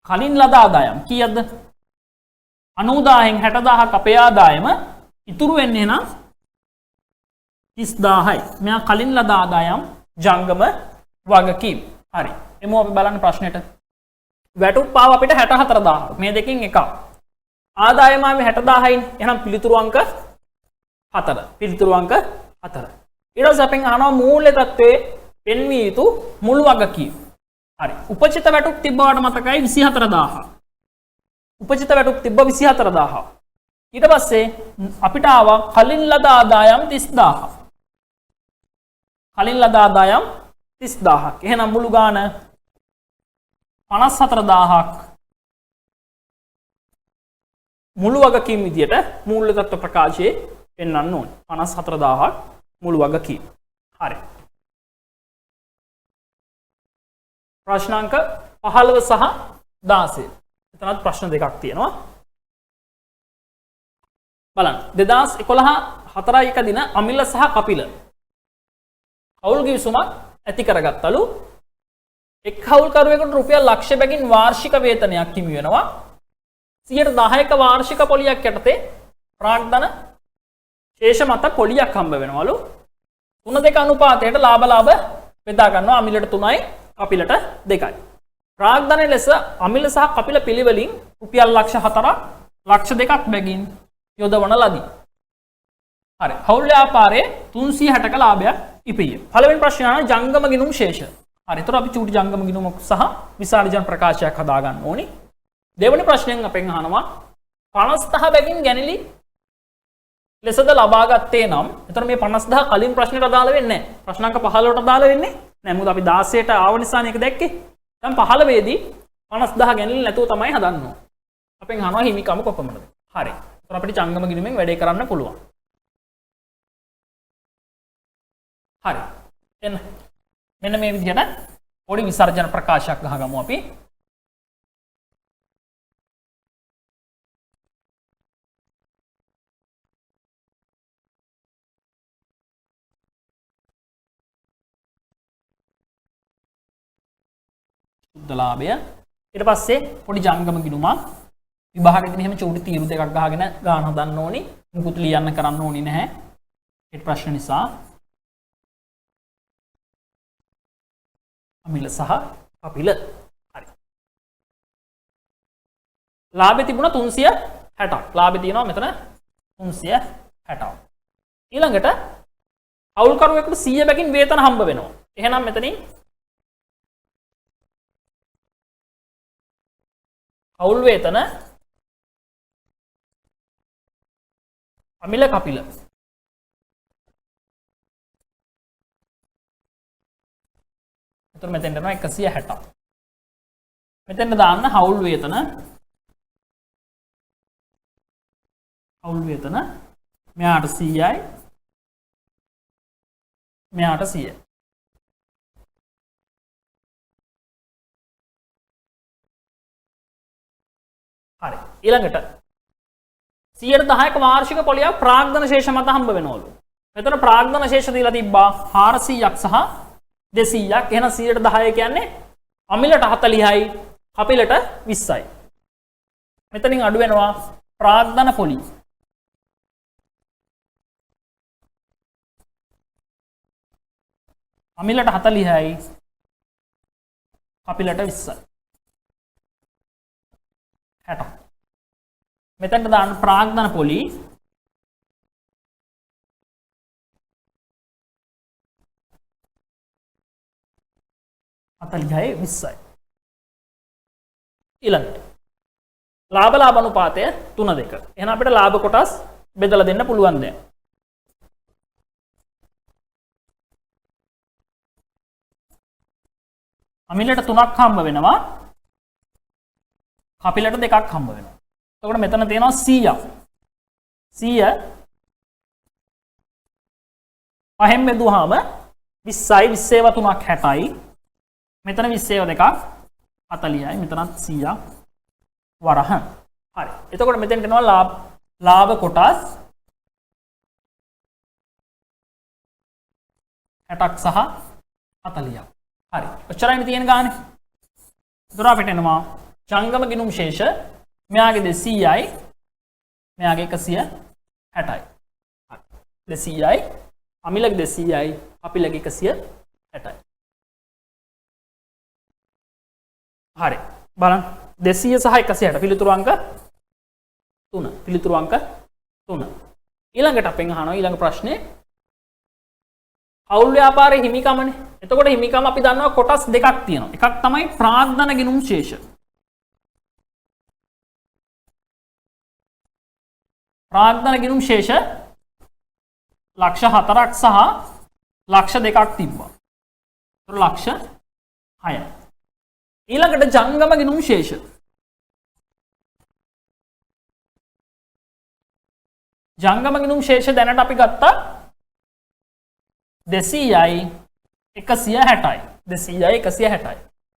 කලින් ලද ආදායම් කීයද? 90000න් 60000ක් අපේ ආදායම ඉතුරු වෙන්නේ නම් 30000යි. මෙයා කලින් ලද ආදායම් ජංගම වගකීම්. හරි. එමු අපි බලන්න ප්‍රශ්නෙට. වැටුප් ආව අපිට 64000. මේ දෙකෙන් එකක්. ආදායම ආවේ 60000යින්. එහෙනම් පිළිතුරු අංක 4. පිළිතුරු අංක 4. ඊට පස්සේ අපෙන් අහනවා මූල්‍ය තත්ත්වයේ පෙන්විය යුතු මුළු වගකීම්. හරි. උපචිත වැටුප් තිබ්බවට මතකයි 24000. උපචිත වැටුප් තිබ්බ 24000. ඊට පස්සේ අපිට ආවා කලින් ලද ආදායම් 30000. කලින් ලද ආදායම් 30000ක්. එහෙනම් මුළු ගාන 54000ක් මුළු වගකීම් විදියට මූල්‍ය තත්ත්ව ප්‍රකාශයේ පෙන්වන්න ඕනේ. 54000ක් මුළු වගකීම්. හරි. ප්‍රශ්නාංක 15 සහ 16. එතනත් ප්‍රශ්න දෙකක් තියෙනවා. බලන්න. 2011 4.1 දින අමිල සහ කපිල හවුල් ගිවිසුමක් ඇති කරගත්තලු. එක් හවුල්කරුවෙකුට රුපියල් ලක්ෂ බැගින් වාර්ෂික වේතනයක් හිමි වෙනවා. 10% වාර්ෂික පොලියක් යටතේ ප්‍රාග්ධන ශේෂ මත පොලියක් හම්බ වෙනවලු. 3-2 අනුපාතයට ලාභ බෙදා ගන්නවා. අමිලට 3යි කපිලට 2යි. ප්‍රාග්ධන ලෙස අමිල සහ කපිල පිළිවෙලින් රුපියල් ලක්ෂ 4ක් ලක්ෂ 2ක් බැගින් යොදවන ලදී. හරි. හවුල් ව්‍යාපාරයේ 360ක ලාභයක් ඉපිය. පළවෙනි ප්‍රශ්නය අහන ජංගම ගිණුම් ශේෂ. හරි. ඒතර අපි චූටි ජංගම ගිණුමක් සහ විසර්ජන ප්‍රකාශයක් හදා ගන්න ඕනි. දෙවෙනි ප්‍රශ්නයෙන් අපෙන් අහනවා 50000 බැගින් ගැනිලි ලෙසද ලබා ගත්තේ නම්. එතකොට මේ 50000 කලින් ප්‍රශ්නෙට අදාළ වෙන්නේ නැහැ. ප්‍රශ්න අංක 15ට අදාළ වෙන්නේ නැහැ. මොකද අපි 16ට ආව නිසා මේක දැක්කේ. දැන් 15 දී 50000 ගැනිලි නැතුව තමයි හදන්න ඕන. අපෙන් අහනවා හිමිකම කොපමණද? හරි. එතකොට අපිට ජංගම ගිණුමෙන් වැඩේ කරන්න පුළුවන්. හරි. එන්න. මෙන්න මේ විදිහට පොඩි විසර්ජන ප්‍රකාශයක් ගහගමු අපි. ලාභය. ඊට පස්සේ පොඩි ජංගම ගිණුමක් විභාගෙදී මෙහෙම චූටි තීරු දෙකක් ගහගෙන ගාන හදන්න ඕනි. මුකුත් ලියන්න කරන්න ඕනි නැහැ. ඒ ප්‍රශ්න නිසා අමිල සහ කපිල. හරි. ලාභය තිබුණා 360ක්. ලාභය තියෙනවා මෙතන 360ක්. ඊළඟට අවුල්කරුවෙකුට 100 බැගින් වේතන හම්බ වෙනවා. එහෙනම් මෙතනින් අවුල් වේතන අමිල කපිල. එතකොට මෙතෙන්ට යනවා 160. මෙතෙන්ට දාන්න අවුල් වේතන මෙයාට 100යි මෙයාට 100යි. හරි. ඊළඟට 110ක වාර්ෂික පොලියක් ප්‍රාග්ධන ශේෂ මත හම්බ වෙනවලු. මෙතන ප්‍රාග්ධන ශේෂ දීලා තිබ්බා 400ක් සහ 200ක්. එහෙනම් 110 කියන්නේ අමිලට 40යි කපිලට 20යි. මෙතනින් අඩු වෙනවා ප්‍රාග්ධන පොලි. අමිලට 40යි කපිලට 20යි. 60. මෙතනට දාන්න ප්‍රාග්ධන පොලි අතලියයි 20යි. ඊළඟට ලාභ අනුපාතය 3-2. එහෙනම් අපිට ලාභ කොටස් බෙදලා දෙන්න පුළුවන් දැන්. අමිලට 3ක් හම්බ වෙනවා. කපිලට 2ක් හම්බ වෙනවා. එතකොට මෙතන තියෙනවා 100ක්. 100 පහෙන් බෙදුවාම 20යි 20 ඒවා 3ක් 60යි. මෙතන 20 ඒවා 2ක් 40යි. මෙතනත් 100ක් වරහන්. හරි. එතකොට මෙතෙන්ට එනවා ලාභ කොටස් 60ක් සහ 40ක්. හරි. ඔච්චරයිනේ තියෙන ගානේ. එතකොට අපිට එනවා ජංගම ගිණුම් ශේෂ මෙයාගේ 200යි මෙයාගේ 160යි. හරි. 200යි අමිලගේ 200යි අපිලගේ 160යි. හරි. බලන්න 200 සහ 160 පිළිතුරු අංක 3. පිළිතුරු අංක 3. ඊළඟට අපෙන් අහනවා ඊළඟ ප්‍රශ්නේ අවුල් ව්‍යාපාරයේ හිමිකමනේ. එතකොට හිමිකම අපි දන්නවා කොටස් දෙකක් තියෙනවා. එකක් තමයි ප්‍රාග්ධන ගිණුම් ශේෂ. ප්‍රාග්ධන ගිණුම් ශේෂ ලක්ෂ 4ක් සහ ලක්ෂ 2ක් තිබ්බා. ඒතර ලක්ෂ 6යි. ඊළඟට ජංගම ගිණුම් ශේෂ. ජංගම ගිණුම් ශේෂ දැනට අපි ගත්තා 200යි 160යි. 200යි 160යි.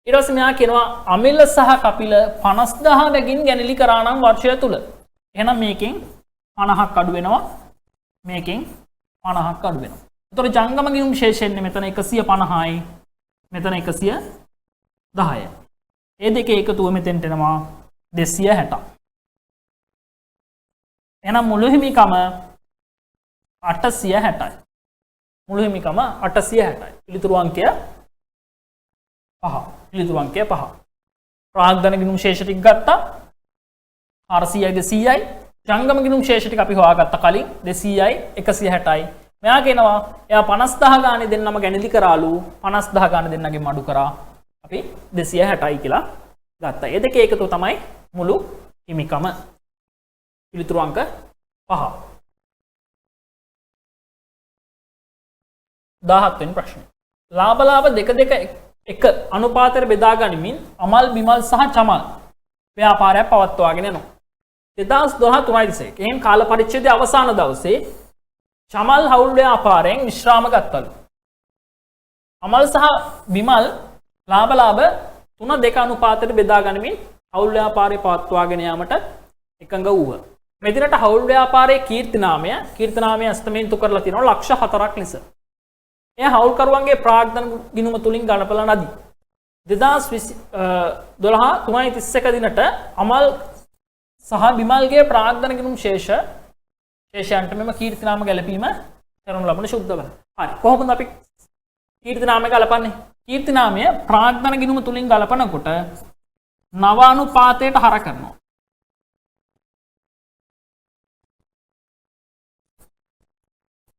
ඊට පස්සේ මෙයා කියනවා අමිල සහ කපිල 50000 බැගින් ගැනිලි කරා නම් වර්ෂය තුල. එහෙනම් මේකෙන් 50ක් අඩු වෙනවා. මේකෙන් 50ක් අඩු වෙනවා. එතකොට ජංගම ගිණුම් ශේෂෙන්නේ මෙතන 150යි. මෙතන 110යි. ඒ දෙකේ එකතුව මෙතෙන්ට එනවා 260. එහෙනම් මුළු හිමිකම 860යි. මුළු හිමිකම 860යි. පිළිතුරු අංකය 5. පිළිතුරු අංකය 5. ප්‍රාග්ධන ගිණුම් ශේෂ ටික ගත්තා. 400යි 200යි. ජංගම ගිණුම් ශේෂ ටික අපි හොයාගත්ත කලින් 200යි 160යි. මෙයා කියනවා එයා 50000 ගානේ දෙන්නම ගැණිලි කරාලු 50000 ගානේ දෙන්නගෙන් අඩු කරා. අපි 260යි කියලා ගත්තා. ඒ දෙකේ එකතු තමයි මුළු හිමිකම. පිළිතුරු අංක 5. 17 වෙනි ප්‍රශ්නය. ලාභ දෙක එක අනුපාතයට බෙදා ගනිමින් අමල් බිමල් සහ චමල් ව්‍යාපාරයක් පවත්වාගෙන යනවා. 2012 3 දිසයක. එහෙන් කාල පරිච්ඡේදයේ අවසාන දවසේ චමල් හවුල් ව්‍යාපාරයෙන් විශ්‍රාම ගත්තලු. අමල් සහ බිමල් ලාභ 3-2 අනුපාතයට බෙදා ගනිමින් හවුල් ව්‍යාපාරය පවත්වාගෙන යාමට එකඟ වූහ. මෙදිනට හවුල් ව්‍යාපාරයේ කීර්තිනාමය අස්තමේන්තු කරලා තියෙනවා ලක්ෂ 4ක් ලෙස. එය හවුල්කරුවන්ගේ ප්‍රාග්ධන ගිණුම තුලින් ගණපලා නදී. 2012 3:31 දිනට අමල් සහ බිමල්ගේ ප්‍රාග්ධන ගිණුම් ශේෂයන්ට මෙම කීර්තිනාම ගැලපීම කරනු ලබන ශුද්ධ බල. හරි. කොහොමද අපි කීර්තිනාමය ගලපන්නේ? කීර්තිනාමය ප්‍රාග්ධන ගිණුම තුලින් ගලපනකොට නව අනුපාතයට හර කරනවා.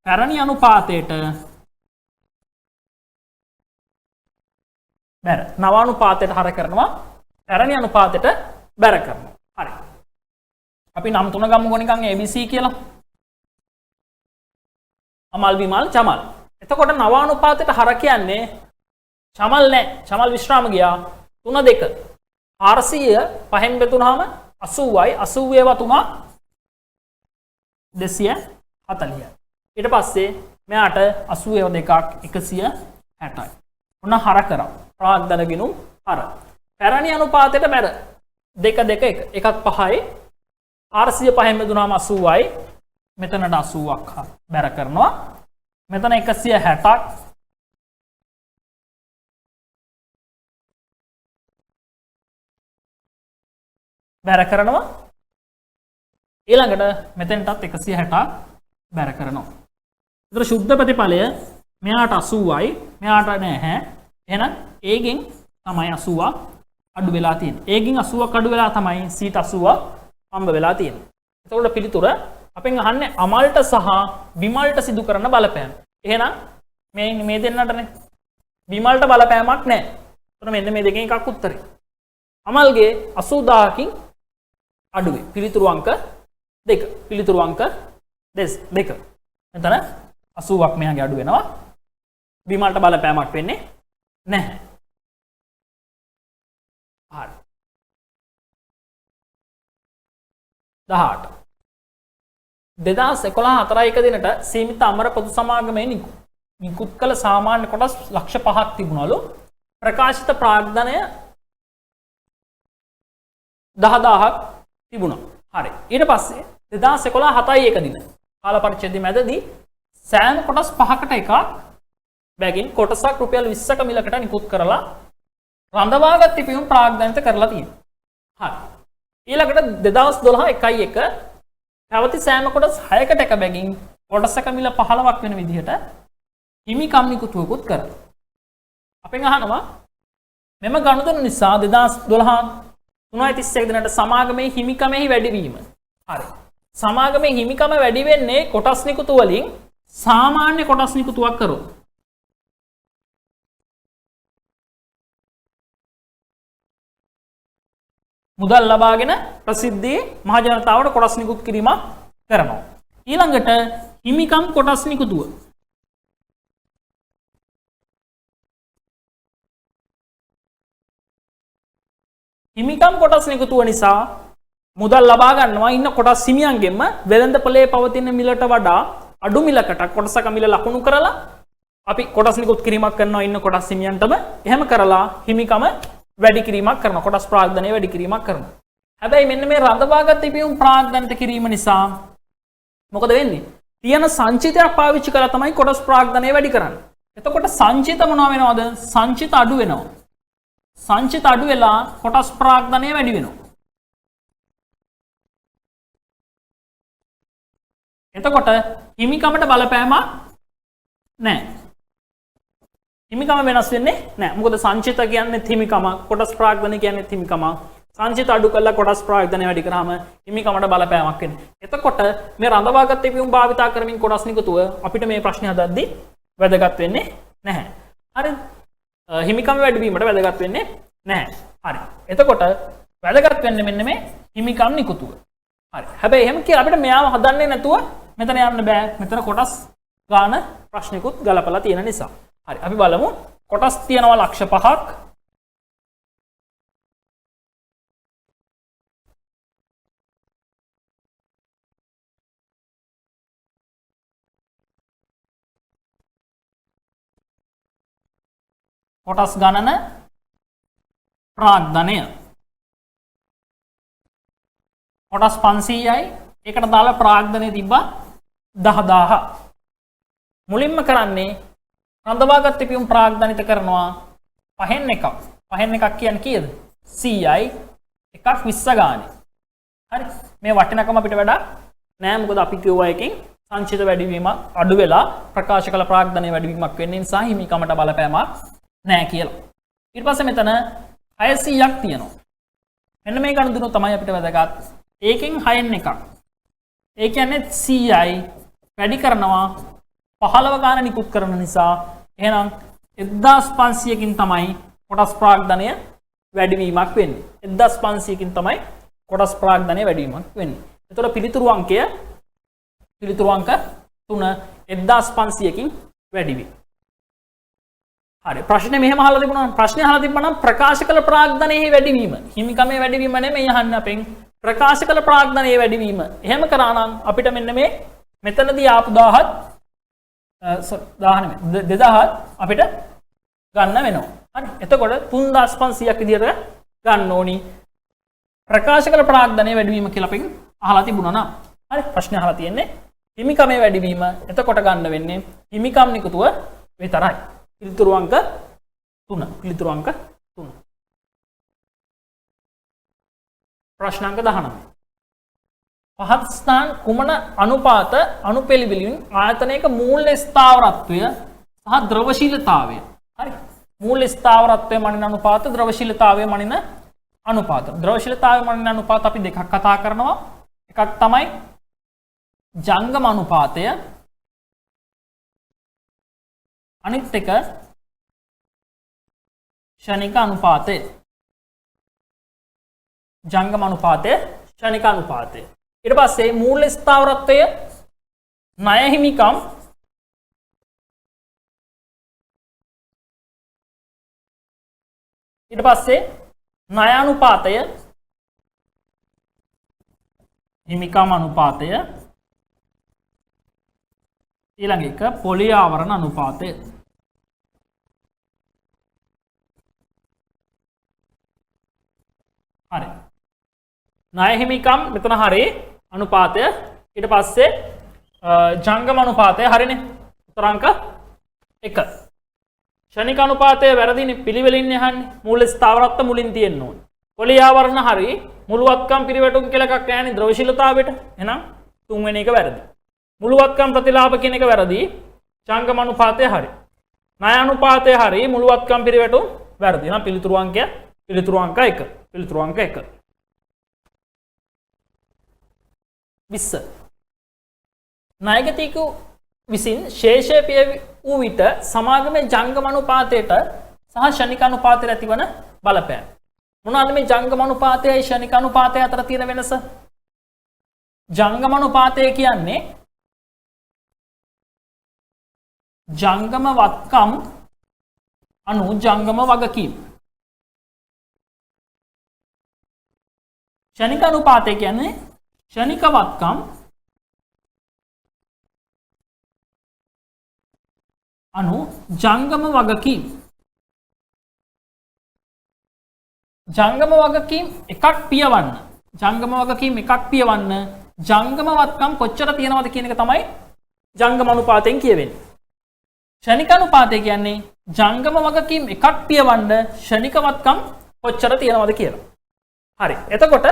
පැරණි අනුපාතයට බැර. නව අනුපාතයට හර කරනවා. පැරණි අනුපාතයට බැර කරනවා. හරි. අපි නම් තුන ගමු නිකන් ABC කියලා. අමල් බිමල් චමල්. එතකොට නව අනුපාතයට හර කියන්නේ චමල් නැහැ. චමල් විශ්‍රාම ගියා. 3-2. 400 පහෙන් බෙදුනහම 80යි. 80 ඒවා 3 240යි. ඊට පස්සේ මෙයාට 80 ඒවා දෙකක් 160යි. ඔන්න හර කරා. ප්‍රාග්ධන ගිණුම් හර. පැරණි අනුපාතයට බැර. 2-2 එකක් 5යි. 400 පහෙන් බෙදුනහම 80යි. මෙතනට 80ක් බැර කරනවා. මෙතන 160ක් බැර කරනවා. ඊළඟට මෙතෙන්ටත් 160ක් බැර කරනවා. ඒතර සුද්ධ ප්‍රතිඵලය මෙයාට 80යි මෙයාට නැහැ. එහෙනම් A ගෙන් තමයි 80ක් අඩු වෙලා තියෙන්නේ. A ගෙන් 80ක් අඩු වෙලා තමයි C ට 80ක් හම්බ වෙලා තියෙන්නේ. එතකොට පිළිතුර අපෙන් අහන්නේ අමල්ට සහ බිමල්ට සිදු කරන බලපෑම. එහෙනම් මේ දෙන්නටනේ බිමල්ට බලපෑමක් නැහැ. එතකොට මෙන්න මේ දෙකෙන් එකක් උත්තරේ. අමල්ගේ 80000කින් අඩුවේ. පිළිතුරු අංක 2. පිළිතුරු අංක 2. මෙතන 80ක් මෙයාගේ අඩු වෙනවා. බිමල්ට බලපෑමක් වෙන්නේ නැහැ. හරි. 18. 2011 4 දිනට සීමිත අමර පොදු සමාගමේ නිකුත් කළ සාමාන්‍ය කොටස් ලක්ෂ 5ක් තිබුණලු. ප්‍රකාශිත ප්‍රාග්ධනය 10000ක් තිබුණා. හරි. ඊට පස්සේ 2011 7 දින කාල පරිච්ඡේදයේ මැදදී සෑම කොටස් 5කට එකක් බැගින් කොටසක් රුපියල් 20ක මිලකට නිකුත් කරලා රඳවාගත් තිබීම ප්‍රාග්ධනිත කරලා තියෙනවා. හරි. ඊළඟට 2012 1 පැවති සෑම කොටස් 6කට එක බැගින් කොටසක මිල 15ක් වෙන විදිහට හිමිකම් නිකුතුවකුත් කරලා. අපෙන් අහනවා මෙම ගනුදෙනු නිසා 2012 3:31 දිනට සමාගමේ හිමිකමෙහි වැඩිවීම. හරි. සමාගමේ හිමිකම වැඩි වෙන්නේ කොටස් නිකුතු වලින් සාමාන්‍ය කොටස් නිකුතුවක් කරොත්. මුදල් ලබාගෙන ප්‍රසිද්ධියේ මහ ජනතාවට කොටස් නිකුත් කිරීමක් කරනවා. ඊළඟට හිමිකම් කොටස් නිකුතුව. හිමිකම් කොටස් නිකුතුව නිසා මුදල් ලබා ගන්නවා ඉන්න කොටස් හිමියන්ගෙන්ම වෙළඳපොලේ පවතින මිලට වඩා අඩු මිලකට කොටසක මිල ලකුණු කරලා අපි කොටස් නිකුත් කිරීමක් කරනවා ඉන්න කොටස් හිමියන්ටම. එහෙම කරලා හිමිකම වැඩි කිරීමක් කරනවා. කොටස් ප්‍රාග්ධනය වැඩි කිරීමක් කරනවා. හැබැයි මෙන්න මේ රඳවාගත් තිබීම ප්‍රාග්ධනිත කිරීම නිසා මොකද වෙන්නේ? තියෙන සංචිතයක් පාවිච්චි කරලා තමයි කොටස් ප්‍රාග්ධනය වැඩි කරන්නේ. එතකොට සංචිත මොනවා වෙනවද? සංචිත අඩු වෙනවා. සංචිත අඩු වෙලා කොටස් ප්‍රාග්ධනය වැඩි වෙනවා. එතකොට හිමිකමට බලපෑමක් නැහැ. හිමිකම වෙනස් වෙන්නේ නැහැ. මොකද සංචිත කියන්නේ හිමිකම, කොටස් ප්‍රාග්ධනය කියන්නේ හිමිකම. සංචිත අඩු කරලා කොටස් ප්‍රාග්ධනය වැඩි කරාම හිමිකමට බලපෑමක් වෙනවා. එතකොට මේ රඳවාගත් පියුම් භාවිතා කරමින් කොටස් නිකුතුව අපිට මේ ප්‍රශ්නේ හදද්දී වැදගත් වෙන්නේ නැහැ. හරිද? හිමිකම වැඩිවීමට වැදගත් වෙන්නේ නැහැ. හරි. එතකොට වැදගත් වෙන්නේ මෙන්න මේ හිමිකම් නිකුතුව. හරි. හැබැයි එහෙම කියලා අපිට මෙයාව හදන්නේ නැතුව මෙතන යන්න බෑ. මෙතන කොටස් ගාන ප්‍රශ්නිකුත් ගලපලා තියෙන නිසා. හරි. අපි බලමු කොටස් තියෙනවා ලක්ෂ 5ක්. කොටස් ගණන ප්‍රාග්ධනය කොටස් 500යි. ඒකට දාලා ප්‍රාග්ධනය තිබ්බා 10000. මුලින්ම කරන්නේ රඳවාගත් පියුම් ප්‍රාග්ධනිත කරනවා 5න් එකක්. 5න් එකක් කියන්නේ කීයද? 100යි. එකක් 20 ගානේ. හරි. මේ වටිනකම අපිට වඩා නෑ. මොකද අපි කිව්වා එකෙන් සංචිත වැඩිවීමක් අඩු වෙලා ප්‍රකාශ කළ ප්‍රාග්ධනයේ වැඩිවීමක් වෙන්න නිසා හිමිකමට බලපෑමක් නෑ කියලා. ඊට පස්සේ මෙතන 600ක් තියෙනවා. මෙන්න මේ ගණන් දුන්නොත් තමයි අපිට වැදගත්. ඒකෙන් 6න් එකක්. ඒ කියන්නේ 100යි වැඩි කරනවා 15 ගාන නිකුත් කරන නිසා එහෙනම් 1500කින් තමයි කොටස් ප්‍රාග්ධනය වැඩිවීමක් වෙන්නේ. 1500කින් තමයි කොටස් ප්‍රාග්ධනය වැඩිවීමක් වෙන්නේ. එතකොට පිළිතුරු අංක 3 1500කින් වැඩි වෙයි. හරි. ප්‍රශ්නේ මෙහෙම අහලා තිබුණා. ප්‍රශ්නේ අහලා තිබ්බනම් ප්‍රකාශ කළ ප්‍රාග්ධනයේ වැඩිවීම හිමිකමේ වැඩිවීම නෙමෙයි අහන්න අපෙන්. ප්‍රකාශ කළ ප්‍රාග්ධනයේ වැඩිවීම. එහෙම කරා නම් අපිට මෙන්න මේ මෙතනදී ආපු 2000 අපිට ගන්න වෙනවා. හරි. එතකොට 3500ක් විදියට ගන්න ඕනි. ප්‍රකාශ කළ ප්‍රාග්ධනයේ වැඩිවීම කියලා අපෙන් අහලා තිබුණා නම්. හරි. ප්‍රශ්නේ අහලා තියෙන්නේ හිමිකමේ වැඩිවීම. එතකොට ගන්න වෙන්නේ හිමිකම් නිකුතුව විතරයි. පිළිතුරු අංක 3. පිළිතුරු අංක 3. ප්‍රශ්න අංක 19. පහත් ස්ථාන කුමන අනුපාත අනුපෙළිවෙලින් ආයතනයක මූල්‍ය ස්ථාවරත්වය සහ ද්‍රවශීලතාවය. හරි. මූල්‍ය ස්ථාවරත්වය මනින අනුපාත ද්‍රවශීලතාවය මනින අනුපාත. ද්‍රවශීලතාවය මනින අනුපාත අපි දෙකක් කතා කරනවා. එකක් තමයි ජංගම අනුපාතය. අනිත් එක ෂණික අනුපාතය. ජංගම අනුපාතය ෂණික අනුපාතය. ඊට පස්සේ මූල්‍ය ස්ථාවරත්වය ණය හිමිකම් ඊට පස්සේ ණය අනුපාතය හිමිකම් අනුපාතය ඊළඟ එක පොලි ආවරණ අනුපාතය. හරි. ණය හිමිකම් මෙතන හරි අනුපාතය. ඊට පස්සේ ජංගම අනුපාතය හරිනේ. උත්තර අංක 1. ෂණික අනුපාතය වැරදිනේ පිළිවෙලින් යහන්නේ. මූල්‍ය ස්ථාවරත්ව මුලින් තියෙන්න ඕනේ. පොලි ආවරණ හරි මුළුවත්කම් පිරිවැටුම් කියලා එකක් නැහැ ද්‍රවශීලතාවයට. එහෙනම් තුන්වෙනි එක වැරදි. මුළුවත්කම් ප්‍රතිලාභ කියන එක වැරදි. ජංගම අනුපාතය හරි. ණය අනුපාතය හරි මුළුවත්කම් පිරිවැටුම් වැරදි. එහෙනම් පිළිතුරු අංක 1. පිළිතුරු අංක 1. 20. ණයගතිකු විසින් ශේෂය පිය වූ විට සමාගමේ ජංගම අනුපාතයට සහ ෂණික අනුපාතයට ඇතිවන බලපෑම. මොනවාද මේ ජංගම අනුපාතයයි ෂණික අනුපාතය අතර තියෙන වෙනස? ජංගම අනුපාතය කියන්නේ ජංගම වත්කම් අනු ජංගම වගකීම්. ෂණික අනුපාතය කියන්නේ ෂණික වත්කම් අනු ජංගම වගකීම්. ජංගම වගකීම් එකක් පියවන්න. ජංගම වගකීම් එකක් පියවන්න ජංගම වත්කම් කොච්චර තියෙනවද කියන එක තමයි ජංගම අනුපාතයෙන් කියවෙන්නේ. ෂණික අනුපාතය කියන්නේ ජංගම වගකීම් එකක් පියවන්න ෂණික වත්කම් කොච්චර තියෙනවද කියලා. හරි. එතකොට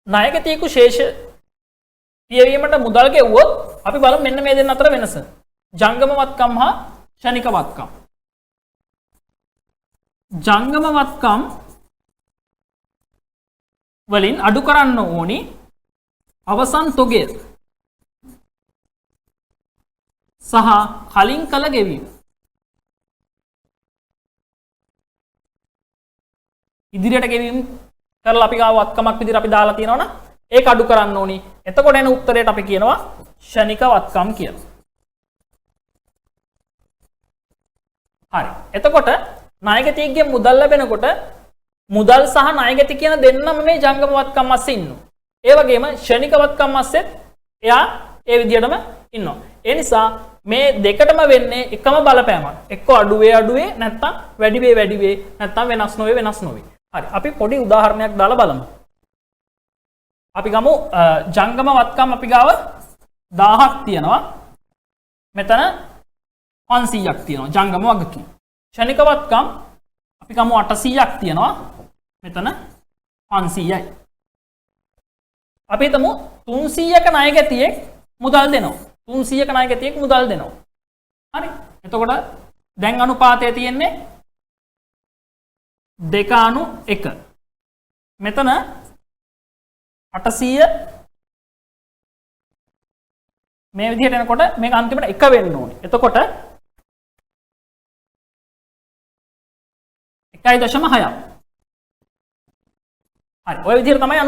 ණයගතිකු ශේෂ පියවීමට මුදල් ගෙවුවොත් අපි බලමු මෙන්න මේ දෙන්න අතර වෙනස. ජංගම වත්කම් හා ෂණික වත්කම්. ජංගම වත්කම් වලින් අඩු කරන්න ඕනි අවසන් තොගය සහ කලින් කළ ගෙවීම. ඉදිරියට ගෙවීම කරලා අපි ගාව වත්කමක් විදිහට අපි දාලා තියෙනවනේ ඒක අඩු කරන්න ඕනි. එතකොට එන උත්තරයට අපි කියනවා ෂණික වත්කම් කියලා. හරි. එතකොට ණයගැතියෙක්ගේ මුදල් ලැබෙනකොට මුදල් සහ ණයගැති කියන දෙන්නම මේ ජංගම වත්කම් අස්සේ ඉන්නවා. ඒ වගේම ෂණික වත්කම් අස්සෙත් එයා ඒ විදිහටම ඉන්නවා. ඒ නිසා මේ දෙකටම වෙන්නේ එකම බලපෑමක්. එක්ක අඩුවේ නැත්නම් වැඩිවේ නැත්නම් වෙනස් නොවේ. හරි. අපි පොඩි උදාහරණයක් දාලා බලමු. අපි ගමු ජංගම වත්කම් අපි ගාව 1000ක් තියෙනවා. මෙතන 500ක් තියෙනවා ජංගම වගකීම්. ෂණික වත්කම් අපි ගමු 800ක් තියෙනවා. මෙතන 500යි. අපි හිතමු 300ක ණයගැතියෙක් මුදල් දෙනවා. 300ක ණයගැතියෙක් මුදල් දෙනවා. හරි. එතකොට දැන් අනුපාතය තියෙන්නේ 2:1. මෙතන 800 මේ විදිහට එනකොට මේක අන්තිමට 1 වෙන්න ඕනේ. එතකොට 1.6ක්. හරි. ඔය විදිහට තමයි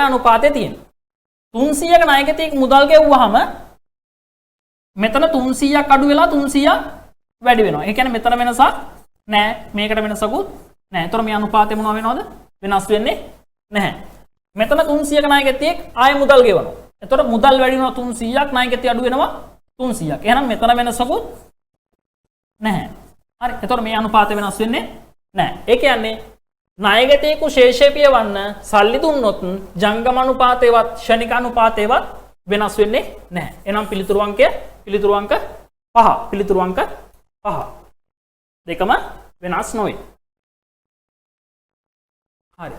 අනුපාතය තියෙන්නේ. 300ක ණයගැතියෙක් මුදල් ගෙවුවාම මෙතන 300ක් අඩු වෙලා 300ක් වැඩි වෙනවා. ඒ කියන්නේ මෙතන වෙනසක් නැහැ. මේකට වෙනසකුත් නැහැ. ඒතර මේ අනුපාතය මොනව වෙනවද? වෙනස් වෙන්නේ නැහැ. මෙතන 300ක ණයගැතියෙක් ආයෙ මුදල් ගෙවනවා. ඒතර මුදල් වැඩි වෙනවා 300ක් ණයගැතිය අඩු වෙනවා 300ක්. එහෙනම් මෙතන වෙනසකුත් නැහැ. හරි. ඒතර මේ අනුපාතය වෙනස් වෙන්නේ නැහැ. ඒ කියන්නේ ණයගැතියෙකු ශේෂය පියවන්න සල්ලි දුන්නොත් ජංගම අනුපාතේවත් ෂණික අනුපාතේවත් වෙනස් වෙන්නේ නැහැ. එහෙනම් පිළිතුරු අංක 5. දෙකම වෙනස් නොවේ. හරි.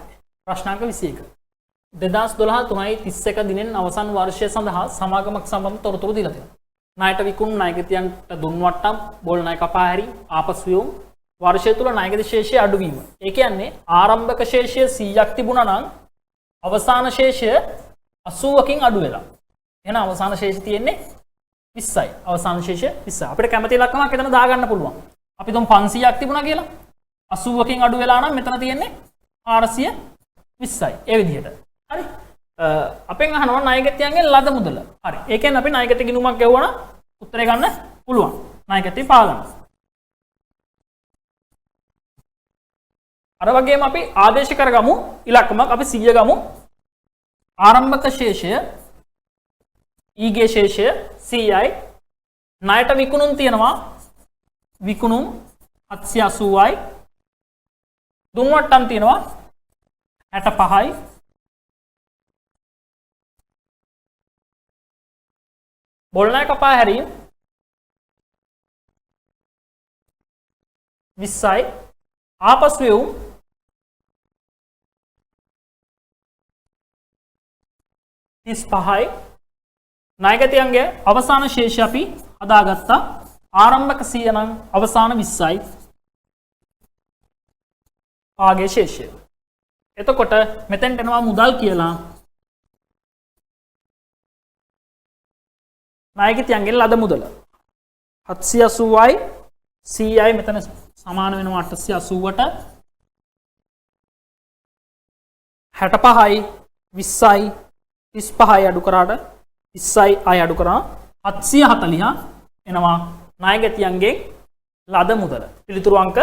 ප්‍රශ්නාංක 21. 2012 3.31 දිනෙන් අවසන් වර්ෂය සඳහා සමාගමක් සම්බන්ධ තොරතුරු දීලා තියෙනවා. ණයට විකුණු ණයගැතියන්ට දුන් වට්ටම් බෝල් ණය කපා හැරි ආපසු යොමු වර්ෂය තුල ණයගැති ශේෂය අඩුවීම. ඒ කියන්නේ ආරම්භක ශේෂය 100ක් තිබුණා නම් අවසාන ශේෂය 80කින් අඩු වෙලා. එහෙනම් අවසාන ශේෂය තියෙන්නේ 20යි. අවසාන ශේෂය 20. අපිට කැමති ලක්ෂණයක් එතන දාගන්න පුළුවන්. අපි තුන් 500ක් තිබුණා කියලා 80කින් අඩු වෙලා නම් මෙතන තියෙන්නේ 420යි. ඒ විදිහට. හරි. අපෙන් අහනවා ණයගැතියන්ගෙන් ලද මුදල. හරි. ඒ කියන්නේ අපි ණයගැති ගිණුමක් ගෙවුවා නම් උත්තරේ ගන්න පුළුවන්. ණයගැති පා ගන්න. අර වගේම අපි ආදේශ කරගමු ඉලක්කමක් අපි 100 ගමු. ආරම්භක ශේෂය ඊගේ ශේෂය 100යි. ණයට විකුණුම් තියෙනවා. විකුණුම් 780යි. දුන් වට්ටම් තියෙනවා 65යි. බෝල් ණය කපා හැරීම 20යි. ආපසු යොමු 35යි. ණයගැතියන්ගේ අවසාන ශේෂය අපි හදාගත්තා. ආරම්භක 100 නම් අවසාන 20යි. ආගේ ශේෂය. එතකොට මෙතෙන්ට එනවා මුදල් කියලා. ණයගැතියන්ගෙන් ලද මුදල 780යි 100යි මෙතන සමාන වෙනවා 880ට 65යි 20යි 35යි අඩු කරාට 20යි ආය අඩු කරා 740 එනවා ණයගැතියන්ගෙන් ලද මුදල. පිළිතුරු අංක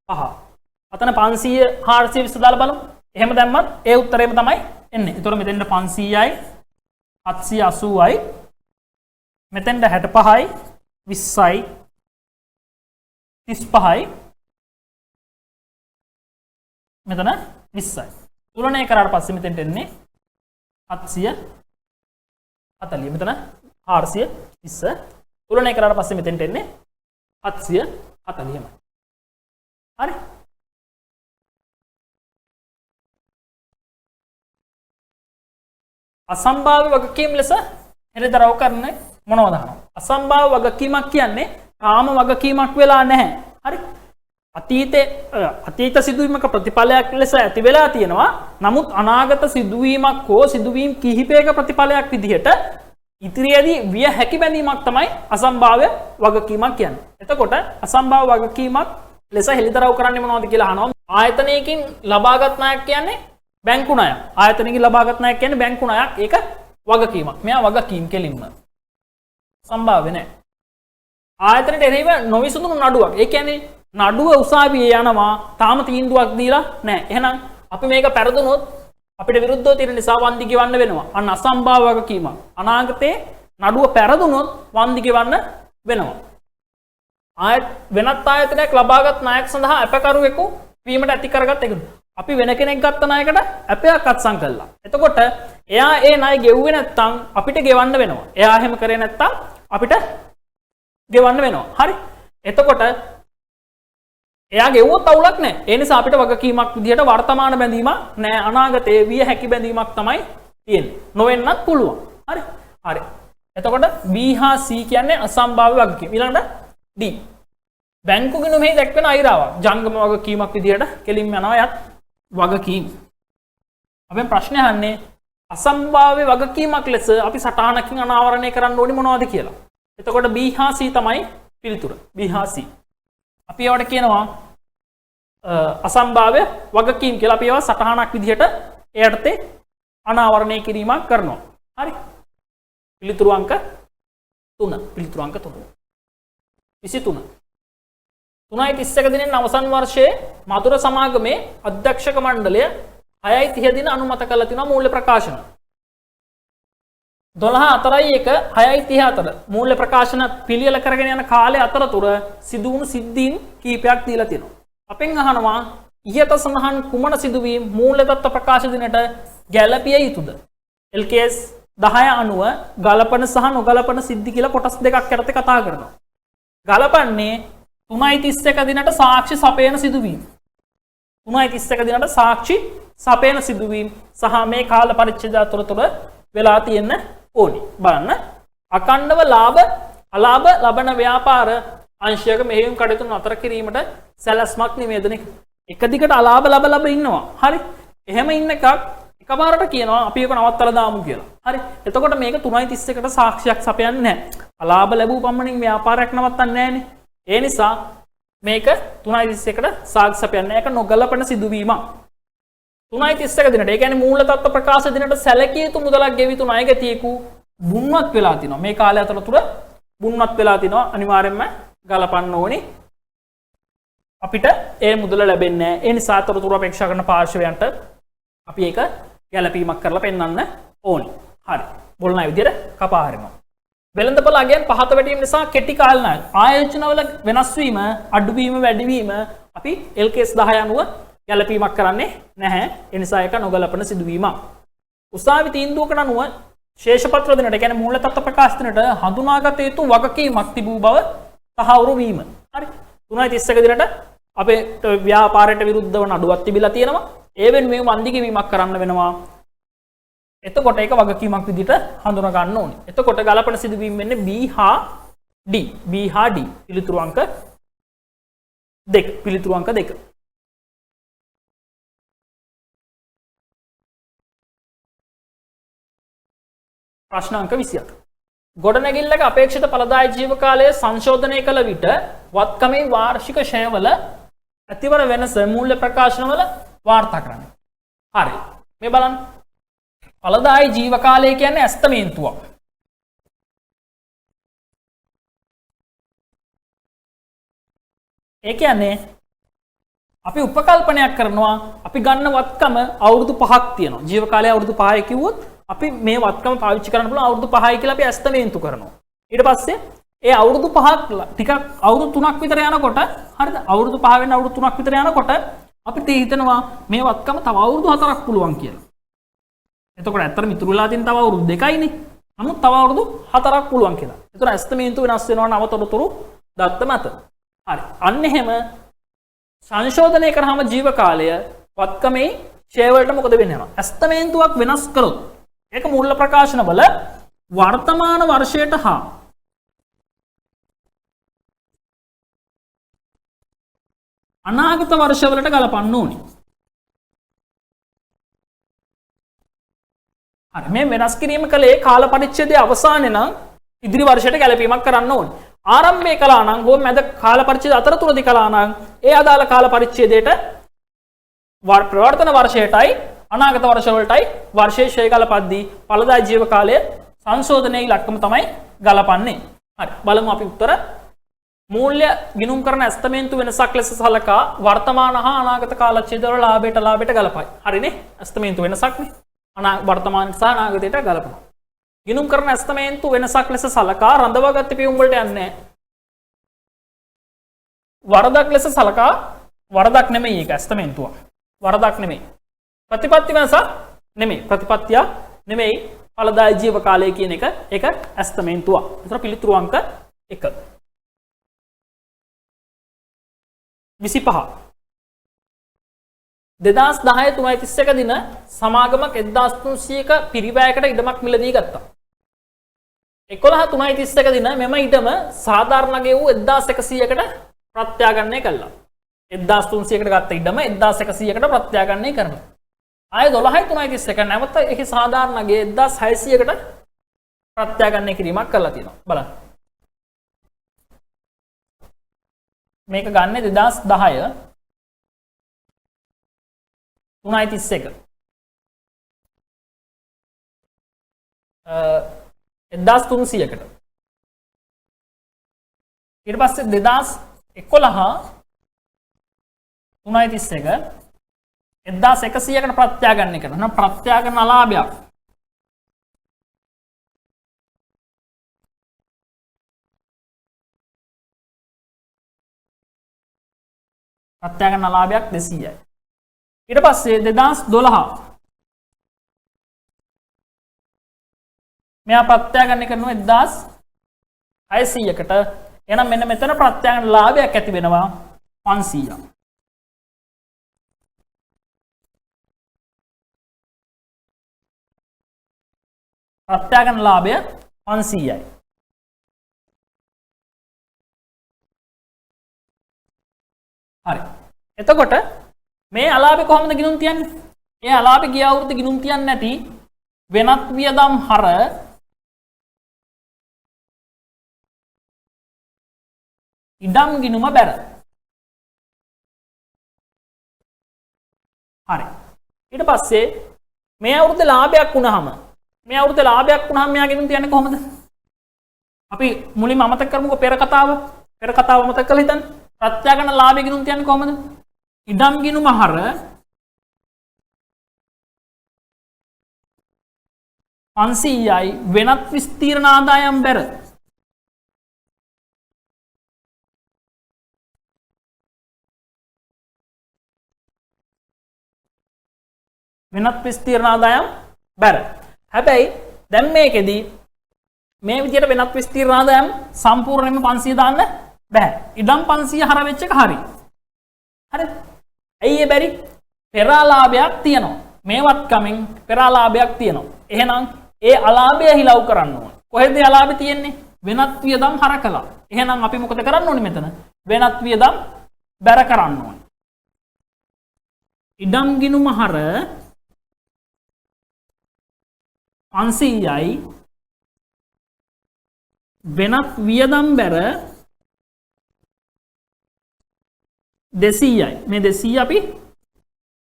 5. අතන 500 420 දාලා බලමු. එහෙම දැම්මත් ඒ උත්තරේම තමයි එන්නේ. ඒතකොට මෙතෙන්ට 500යි 780යි මෙතෙන්ට 65යි 20යි 35යි මෙතන 20යි. තුලනය කරාට පස්සේ මෙතෙන්ට එන්නේ 740 මෙතන 420 තුලනය කරාට පස්සේ මෙතෙන්ට එන්නේ 740යි. හරි. අසම්භාව්‍ය වගකීම් ලෙස හෙළිදරව් කරන මොනවද අහනවා. අසම්භාව්‍ය වගකීමක් කියන්නේ කාම වගකීමක් වෙලා නැහැ. හරි. අතීත සිදුවීමක ප්‍රතිඵලයක් ලෙස ඇති වෙලා තියෙනවා. නමුත් අනාගත සිදුවීමක් හෝ සිදුවීම් කිහිපයක ප්‍රතිඵලයක් විදිහට ඉදිරියේදී විය හැකි බැඳීමක් තමයි අසම්භාව්‍ය වගකීමක් කියන්නේ. එතකොට අසම්භාව්‍ය වගකීමක් ලෙස හෙළිදරව් කරන්නේ මොනවද කියලා අහනවා. ආයතනයකින් ලබාගත් ණයක් කියන්නේ බැංකු ණයක්. ආයතනයකින් ලබාගත් ණයක් කියන්නේ බැංකු ණයක්. ඒක වගකීමක්. මෙයා වගකීම් කෙලින්ම. සම්භාව්‍ය නැහැ. ආයතනයට එරෙහිව නොවිසඳුණු නඩුවක්. ඒ කියන්නේ නඩුව උසාවියේ යනවා තාම තීන්දුවක් දීලා නැහැ. එහෙනම් අපි මේක පෙරදුනොත් අපිට විරුද්ධව තියෙන නිසා වන්දි ගෙවන්න වෙනවා. අන්න අසම්භාව්‍ය වගකීමක්. අනාගතේ නඩුව පෙරදුනොත් වන්දි ගෙවන්න වෙනවා. වෙනත් ආයතනයක් ලබාගත් ණයක් සඳහා අපකරුවෙකු වීමට ඇති කරගත් එක. අපි වෙන කෙනෙක් ගත්ත ණයකට අපයක් අත්සන් කළා. එතකොට එයා ඒ ණය ගෙව්වේ නැත්නම් අපිට ගෙවන්න වෙනවා. එයා එහෙම කරේ නැත්නම් අපිට ගෙවන්න වෙනවා. හරි. එතකොට එයා ගෙවුවොත් අවුලක් නැහැ. ඒ නිසා අපිට වගකීමක් විදිහට වර්තමාන බැඳීමක් නැහැ. අනාගතයේ විය හැකි බැඳීමක් තමයි තියෙන්නේ. නොවෙන්නත් පුළුවන්. හරි. හරි. එතකොට B හා C කියන්නේ අසම්භාව්‍ය වගකීම්. ඊළඟට D. බැංකු ගිණුමේ දැක්වෙන අයිරාවක්. ජංගම වගකීමක් විදිහට කෙලින්ම යනවා යත් වගකීම්. අපෙන් ප්‍රශ්නේ අහන්නේ අසම්භාව්‍ය වගකීමක් ලෙස අපි සටහනකින් අනාවරණය කරන්න ඕනි මොනවද කියලා. එතකොට B හා C තමයි පිළිතුර. B හා C. අපි ඒවට කියනවා අසම්භාව්‍ය වගකීම් කියලා. අපි ඒවා සටහනක් විදිහට එයටතේ අනාවරණය කිරීමක් කරනවා. හරි. පිළිතුරු අංක 3. පිළිතුරු අංක 3. 23. 3.31 දිනෙන් අවසන් වර්ෂයේ මధుර සමාගමේ අධ්‍යක්ෂක මණ්ඩලය 6.30 දින අනුමත කළ තිනවා මූල්‍ය ප්‍රකාශන. 12.4.1 6.30 අතර මූල්‍ය ප්‍රකාශන පිළියෙල කරගෙන යන කාලය අතරතුර සිදු වුණු සිද්ධීන් කීපයක් දීලා තියෙනවා. අපෙන් අහනවා ඉහත සඳහන් කුමන සිදුවීම් මූල්‍ය දත්ත ප්‍රකාශ දිනට ගැළපිය යුතුද? LKS 10 අනුව ගලපන සහ නොගලපන සිද්ධි කියලා කොටස් දෙකක් යටතේ කතා කරනවා. ගලපන්නේ 3.31 දිනට සාක්ෂි සපයන සිදුවීම්. 3.31 දිනට සාක්ෂි සපයන සිදුවීම් සහ මේ කාල පරිච්ඡේදය අතරතුර වෙලා තියෙන්න ඕනි. බලන්න. අකණ්ඩව ලාභ අලාභ ලබන ව්‍යාපාර අංශයක මෙහෙයුම් කටයුතු නතර කිරීමට සැලැස්මක් නිවේදනය. එක දිගට අලාභ ලබ ඉන්නවා. හරි. එහෙම ඉන්න එකක් එකපාරට කියනවා අපි ඒක නවත්තලා දාමු කියලා. හරි. එතකොට මේක 3.31ට සාක්ෂියක් සපයන්නේ නැහැ. අලාභ ලැබූ පමණින් ව්‍යාපාරයක් නවත්තන්නේ නැහැනේ. ඒ නිසා මේක 3.31ට සාක්ෂි සපයන්නේ. ඒක නොගලපන සිදුවීමක්. 3.31 දිනට. ඒ කියන්නේ මූල තත්ත්ව ප්‍රකාශ දිනට සැලකිය යුතු මුදලක් ගෙවිය යුතු ණය ගැතියෙකු බුන්වත් වෙලා තිනවා. මේ කාලය අතරතුර බුන්වත් වෙලා තිනවා. අනිවාර්යයෙන්ම ගලපන්න ඕනේ. අපිට ඒ මුදල ලැබෙන්නේ නැහැ. ඒ නිසා අතරතුර අපේක්ෂා කරන පාර්ශවයන්ට අපි ඒක ගැලපීමක් කරලා පෙන්වන්න ඕනේ. හරි. බොල්නා විදියට කපා හරිනවා. වෙළඳපොළ අගයන් පහත වැටීම නිසා කෙටි කාල ණය ආයෝජනවල වෙනස් වීම, අඩුවීම, වැඩිවීම අපි LKS 10 අනුව ගැලපීමක් කරන්නේ නැහැ. ඒ නිසා ඒක නොගලපන සිදුවීමක්. උසාවි තීන්දුවකට අනුව ශේෂපත්‍ර දිනට, ඒ කියන්නේ මූල තත්ත්ව ප්‍රකාශ දිනට හඳුනාගත යුතු වගකීමක් තිබූ බව තහවුරු වීම. හරි. 3.31 දිනට අපේ ව්‍යාපාරයට විරුද්ධව නඩුවක් තිබිලා තියෙනවා. ඒ වෙනුවෙන් වන්දි ගෙවීමක් කරන්න වෙනවා. එතකොට ඒක වගකීමක් විදිහට හඳුනා ගන්න ඕනේ. එතකොට ගලපන සිදුවීම් වෙන්නේ B හා D. B හා D. පිළිතුරු අංක 2. පිළිතුරු අංක 2. ප්‍රශ්න අංක 27. ගොඩනැගිල්ලක අපේක්ෂිත ඵලදායී ජීව කාලය සංශෝධනය කළ විට වත්කමේ වාර්ෂික ෂයවල ඇතිවන වෙනස මූල්‍ය ප්‍රකාශනවල වාර්තා කරන්න. හරි. මේ බලන්න. ඵලදායී ජීව කාලය කියන්නේ ඇස්තමේන්තුවක්. ඒ කියන්නේ අපි උපකල්පනයක් කරනවා අපි ගන්න වත්කම අවුරුදු 5ක් තියෙනවා. ජීව කාලය අවුරුදු 5යි කිව්වොත් අපි මේ වත්කම පාවිච්චි කරන්න පුළුවන් අවුරුදු 5යි කියලා අපි ඇස්තමේන්තු කරනවා. ඊට පස්සේ ඒ අවුරුදු 5ක් ටිකක් අවුරුදු 3ක් විතර යනකොට හරිද? අවුරුදු 5 වෙන අවුරුදු 3ක් විතර යනකොට අපිට හිතෙනවා මේ වත්කම තව අවුරුදු 4ක් පුළුවන් කියලා. එතකොට ඇත්තටම ඉතුරු වෙලා තියෙන තව අවුරුදු 2යිනේ. නමුත් තව අවුරුදු 4ක් පුළුවන් කියලා. ඒතර ඇස්තමේන්තු වෙනස් වෙනවා නවතොරතුරු දත්ත මත. හරි. අන්න එහෙම සංශෝධනය කරාම ජීව කාලය වත්කමේ ෂෙයා වලට මොකද වෙන්නේ? ඇස්තමේන්තුවක් වෙනස් කළොත් ඒක මූල්‍ය ප්‍රකාශනවල වර්තමාන වර්ෂයට හා අනාගත වර්ෂවලට ගලපන්න ඕනි. හරි මේ වෙනස් කිරීම කලේ කාල පරිච්ඡේදයේ අවසානයේ නම් ඉදිරි වර්ෂයට ගැලපීමක් කරන්න ඕනි. ආරම්භයේ කළා නම් හෝ මැද කාල පරිච්ඡේද අතරතුරදී කළා නම් ඒ අදාළ කාල පරිච්ඡේදයට ප්‍රවර්තන වර්ෂයටයි අනාගත වර්ෂවලටයි වර්ෂයේ ශ්‍රේ ගලපද්දී ඵලදායී ජීව කාලය සංශෝධනයේ ඉලක්කම තමයි ගලපන්නේ. හරි බලමු අපි උත්තර. මූල්‍ය ගිණුම් කරන ඇස්තමේන්තු වෙනසක් ලෙස සලකා වර්තමාන හා අනාගත කාලච්ඡේදවල ලාභයට ගලපයි. හරිනේ ඇස්තමේන්තු වෙනසක්නේ. වර්තමාන සහ අනාගතයට ගලපනවා. ගිණුම් කරන ඇස්තමේන්තු වෙනසක් ලෙස සලකා රඳවාගත් පියුම් වලට යන්නේ වරදක් ලෙස සලකා වරදක් නෙමෙයි ඒක ඇස්තමේන්තුව. වරදක් නෙමෙයි. ප්‍රතිපත්ති වෙනසක් නෙමෙයි. ප්‍රතිපත්තිය නෙමෙයි ඵලදායී ජීව කාලය කියන එක ඒක ඇස්තමේන්තුව. ඒතර පිළිතුරු අංක 1. 25 2010 3:31 දින සමාගමක් 1300ක පිරිවැයකට ඉඩමක් මිලදී ගත්තා. 11 3:31 දින මෙම ඉඩම සාධාරණගේ වූ 1100කට ප්‍රත්‍යාගන්නය කළා. 1300කට ගත්ත ඉඩම 1100කට ප්‍රත්‍යාගන්නය කරනවා. ආය 12 3:31 නැවත එහි සාධාරණගේ 1600කට ප්‍රත්‍යාගන්නය කිරීමක් කරලා තියෙනවා. බලන්න. මේක ගන්න 2010 3:31 1300කට ඊට පස්සේ 2011 3:31 1100කට ප්‍රත්‍යාගන්නය කරනවා. නම් ප්‍රත්‍යාගන අලාභයක් ප්‍රත්‍යාගන අලාභයක් 200යි. ඊට පස්සේ 2012 මෙයා ප්‍රත්‍යාගන්නය කරනවා 1600කට. එහෙනම් මෙන්න මෙතන ප්‍රත්‍යාගන ලාභයක් ඇති වෙනවා 500ක්. ප්‍රත්‍යාගන ලාභය 500යි. හරි. එතකොට මේ අලාභය කොහොමද ගිණුම් තියන්නේ? ඒ අලාභය ගිය අවුරුද්ද ගිණුම් තියන්නේ නැති වෙනත් වියදම් හර ඉඩම් ගිණුම බැර. හරි. ඊට පස්සේ මේ අවුරුද්ද ලාභයක් වුණාම මෙයා ගිණුම් තියන්නේ කොහොමද? අපි මුලින්ම අමතක කරමුකෝ පෙර කතාව. පෙර කතාව අමතක කරලා හිතන්න. ප්‍රත්‍යාගන ලාභය ගිණුම් තියන්නේ කොහොමද? ඉඩම් ගිණුම හර පන්සීයයි වෙනත් විස්තීර්ණ ආදායම් බැර. වෙනත් විස්තීර්ණ ආදායම් බැර. හැබැයි දැන් මේකෙදි මේ විදිහට වෙනත් විස්තීර්ණ ආදායම් සම්පූර්ණයෙන්ම 500 දාන්න බෑ. ඉඩම් 500 හර වෙච්ච එක හරි. හරිද? ඇයි ඒ බැරි? පෙරාලාභයක් තියෙනවා. මේවත් කමින් පෙරාලාභයක් තියෙනවා. එහෙනම් ඒ අලාභය හිලව් කරන්න ඕන. කොහෙද ඒ අලාභය තියෙන්නේ? වෙනත් වියදම් හර කළා. එහෙනම් අපි මොකද කරන්න ඕනේ මෙතන? වෙනත් වියදම් බැර කරන්න ඕනේ. ඉඩම් ගිණුම හර 500යි වෙනත් වියදම් බැර 200යි. මේ 200 අපි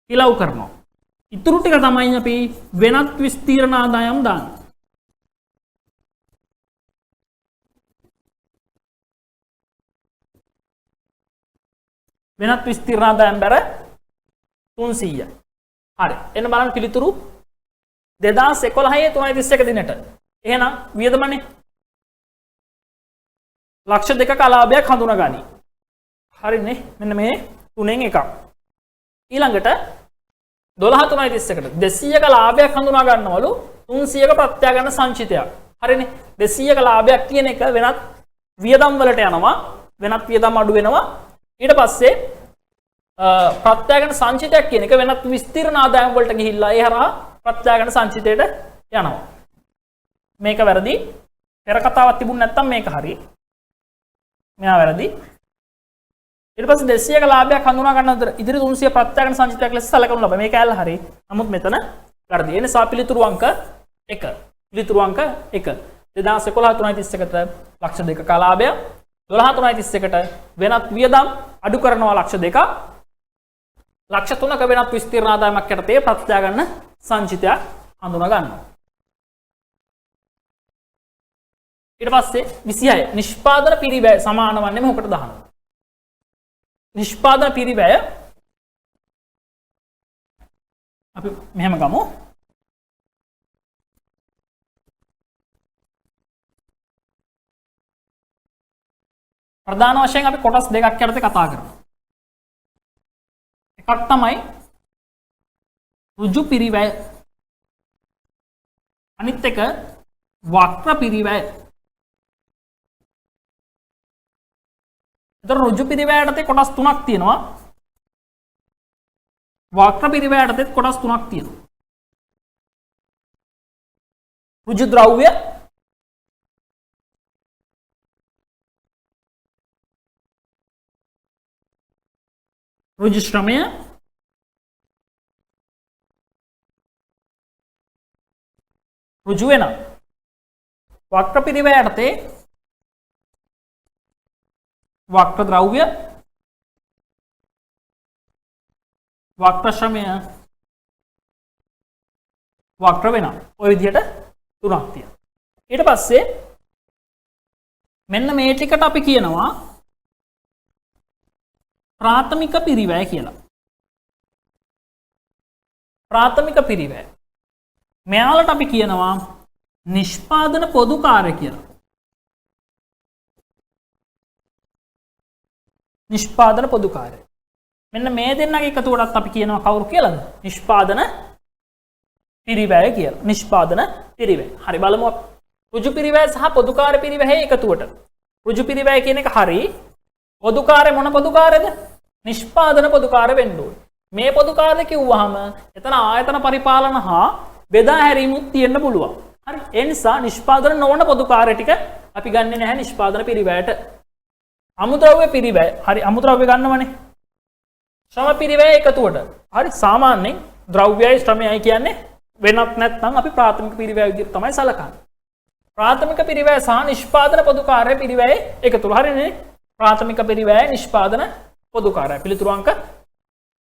හිලව් කරනවා. ඉතුරු ටික තමයි අපි වෙනත් විස්තීර්ණ ආදායම් දාන්නේ. වෙනත් විස්තීර්ණ ආදායම් බැර 300යි. හරි. එන්න බලන්න පිළිතුරු 2011 3:31 දිනට. එහෙනම් වියදමනේ ලක්ෂ 2ක අලාභයක් හඳුනාගනි. හරිනේ. මෙන්න මේ තුනෙන් එකක්. ඊළඟට 12 3:31කට 200ක ලාභයක් හඳුනා ගන්නවලු 300ක ප්‍රත්‍යාගන්න සංචිතයක්. හරිනේ. 200ක ලාභයක් කියන එක වෙනත් වියදම් වලට යනවා. වෙනත් වියදම් අඩු වෙනවා. ඊට පස්සේ ප්‍රත්‍යාගන්න සංචිතයක් කියන එක වෙනත් විස්තීර්ණ ආදායම් වලට ගිහිල්ලා ඒ හරහා ප්‍රත්‍යාගන්න සංචිතයට යනවා. මේක වැරදි. පෙර කතාවක් තිබුණ නැත්නම් මේක හරි. මෙයා වැරදි. ඊට පස්සේ 200ක ලාභයක් හඳුනා ගන්න අතර ඉදිරි 300 ප්‍රත්‍යක්ෂ සංචිතයක් ලෙස සැලකනු ලබයි. මේ කැලේ හරි. නමුත් මෙතන වැරදි. ඒ නිසා පිළිතුරු අංක 1. පිළිතුරු අංක 1. 2011 3.31ට ලක්ෂ 2ක ලාභය. 12 3.31ට වෙනත් වියදම් අඩු කරනවා ලක්ෂ 2ක. ලක්ෂ 3ක වෙනත් විස්තීර්ණ ආදායමක් යටතේ ප්‍රත්‍යක්ෂ සංචිතයක් හඳුනා ගන්නවා. ඊට පස්සේ 26 නිෂ්පාදන පිරිවැය සමාන වන්නේ මොකටද දානවා. නිෂ්පාදන පිරිවැය අපි මෙහෙම ගමු. ප්‍රධාන වශයෙන් අපි කොටස් දෙකක් යටතේ කතා කරමු. එකක් තමයි ඍජු පිරිවැය. අනිත් එක වක්‍ර පිරිවැය. එතකොට ඍජු පිරිවැය යටතේ කොටස් තුනක් තියෙනවා. වක්‍ර පිරිවැය යටතේ කොටස් තුනක් තියෙනවා. ඍජු ද්‍රව්‍ය, ඍජු ශ්‍රමය, ඍජු වෙන. වක්‍ර පිරිවැය යටතේ වක්‍ර ද්‍රව්‍ය, වක්‍ර ශ්‍රමය, වක්‍ර වෙන. ඔය විදිහට තුනක් තියෙනවා. ඊට පස්සේ මෙන්න මේ ටිකට අපි කියනවා ප්‍රාථමික පිරිවැය කියලා. ප්‍රාථමික පිරිවැය. මෙයාලට අපි කියනවා නිෂ්පාදන පොදු කාර්ය කියලා. නිෂ්පාදන පොදු කාර්ය. මෙන්න මේ දෙන්නගේ එකතුවටත් අපි කියනවා කවුරු කියලාද? නිෂ්පාදන පිරිවැය කියලා. නිෂ්පාදන පිරිවැය. හරි බලමු. ඍජු පිරිවැය සහ පොදු කාර්ය පිරිවැය එකතුවට. ඍජු පිරිවැය කියන එක හරි. පොදු කාර්ය මොන පොදු කාර්යද? නිෂ්පාදන පොදු කාර්ය වෙන්න ඕනේ. මේ පොදු කාර්ය කිව්වහම එතන ආයතන පරිපාලන හා බෙදා හැරීමුත් තියෙන්න පුළුවන්. හරි. ඒ නිසා නිෂ්පාදන නොවන පොදු කාර්ය ටික අපි ගන්නෙ නැහැ නිෂ්පාදන පිරිවැයට. අමුද්‍රව්‍ය පිරිවැය. හරි අමුද්‍රව්‍ය ගන්නවනේ. ශ්‍රම පිරිවැය එකතුවට. හරි සාමාන්‍යයෙන් ද්‍රව්‍යයයි ශ්‍රමයයි කියන්නේ වෙනත් නැත්නම් අපි ප්‍රාථමික පිරිවැය විදිහට තමයි සලකන්නේ. ප්‍රාථමික පිරිවැය සහ නිෂ්පාදන පොදු කාර්ය පිරිවැය එකතුව. හරිනේ. ප්‍රාථමික පිරිවැය නිෂ්පාදන පොදු කාර්ය. පිළිතුරු අංක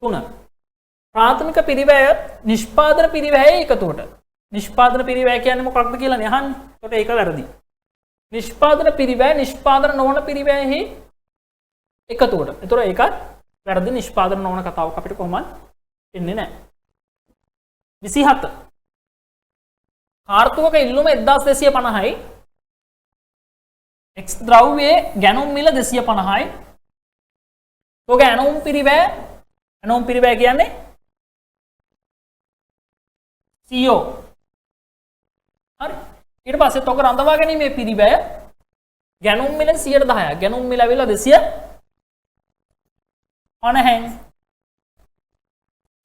3. ප්‍රාථමික පිරිවැය නිෂ්පාදන පිරිවැය එකතුවට. නිෂ්පාදන පිරිවැය කියන්නේ මොකක්ද කියලා නේ අහන්නේ. ඒකට ඒක වැරදි. නිෂ්පාදන පිරිවැය නිෂ්පාදන නොවන පිරිවැයෙහි එකතුවට. ඒතර ඒක වැරදි. නිෂ්පාදන නොවන කතාවක් අපිට කොහොමද එන්නේ නැහැ. 27 කාර්තුවක ඉල්ලුම 1250යි. X ද්‍රව්‍යයේ ගැනුම් මිල 250යි. ඔක ඇනෝම් පිරිවැය. ඇනෝම් පිරිවැය කියන්නේ CO. හරි. ඊට පස්සේ තොක රඳවා ගැනීමේ පිරිවැය ගැනුම් මිල 110ක්. ගැනුම් මිල ඇවිල්ලා 250න්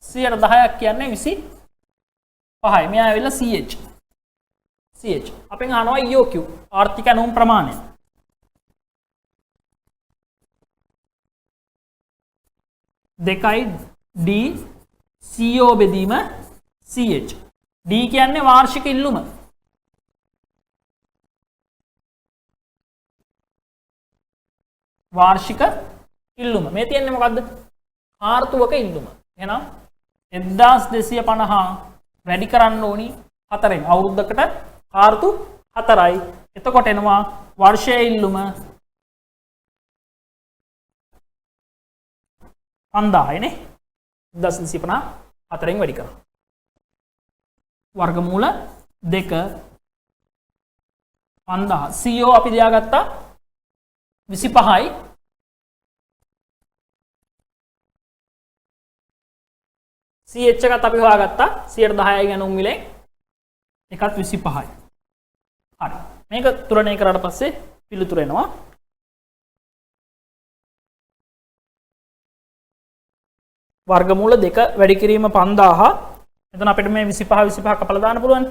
110ක් කියන්නේ 25යි. මෙයා ඇවිල්ලා CH. CH. අපෙන් අහනවා EOQ ආර්ථික ඇනෝම් ප්‍රමාණය. දෙකයි D CO බෙදීම CH. D කියන්නේ වාර්ෂික ඉල්ලුම. වාර්ෂික ඉල්ලුම. මේ තියෙන්නේ මොකද්ද? කාර්තුවක ඉල්ලුම. එහෙනම් 1250 වැඩි කරන්න ඕනි 4ෙන්. අවුරුද්දකට කාර්තු 4යි. එතකොට එනවා වර්ෂයේ ඉල්ලුම 5000යි නේ. 1250 4ෙන් වැඩි කරා. වර්ගමූල 2 5000. CO අපි දාගත්තා 25යි. CH එකත් අපි හොයාගත්තා 110යි ගැනුම් මිලෙන්. එකත් 25යි. හරි. මේක තුලණය කරාට පස්සේ පිළිතුර එනවා. වර්ගමූල 2 වැඩි කිරීම 5000. එතන අපිට මේ 25 කපලා දාන්න පුළුවන්.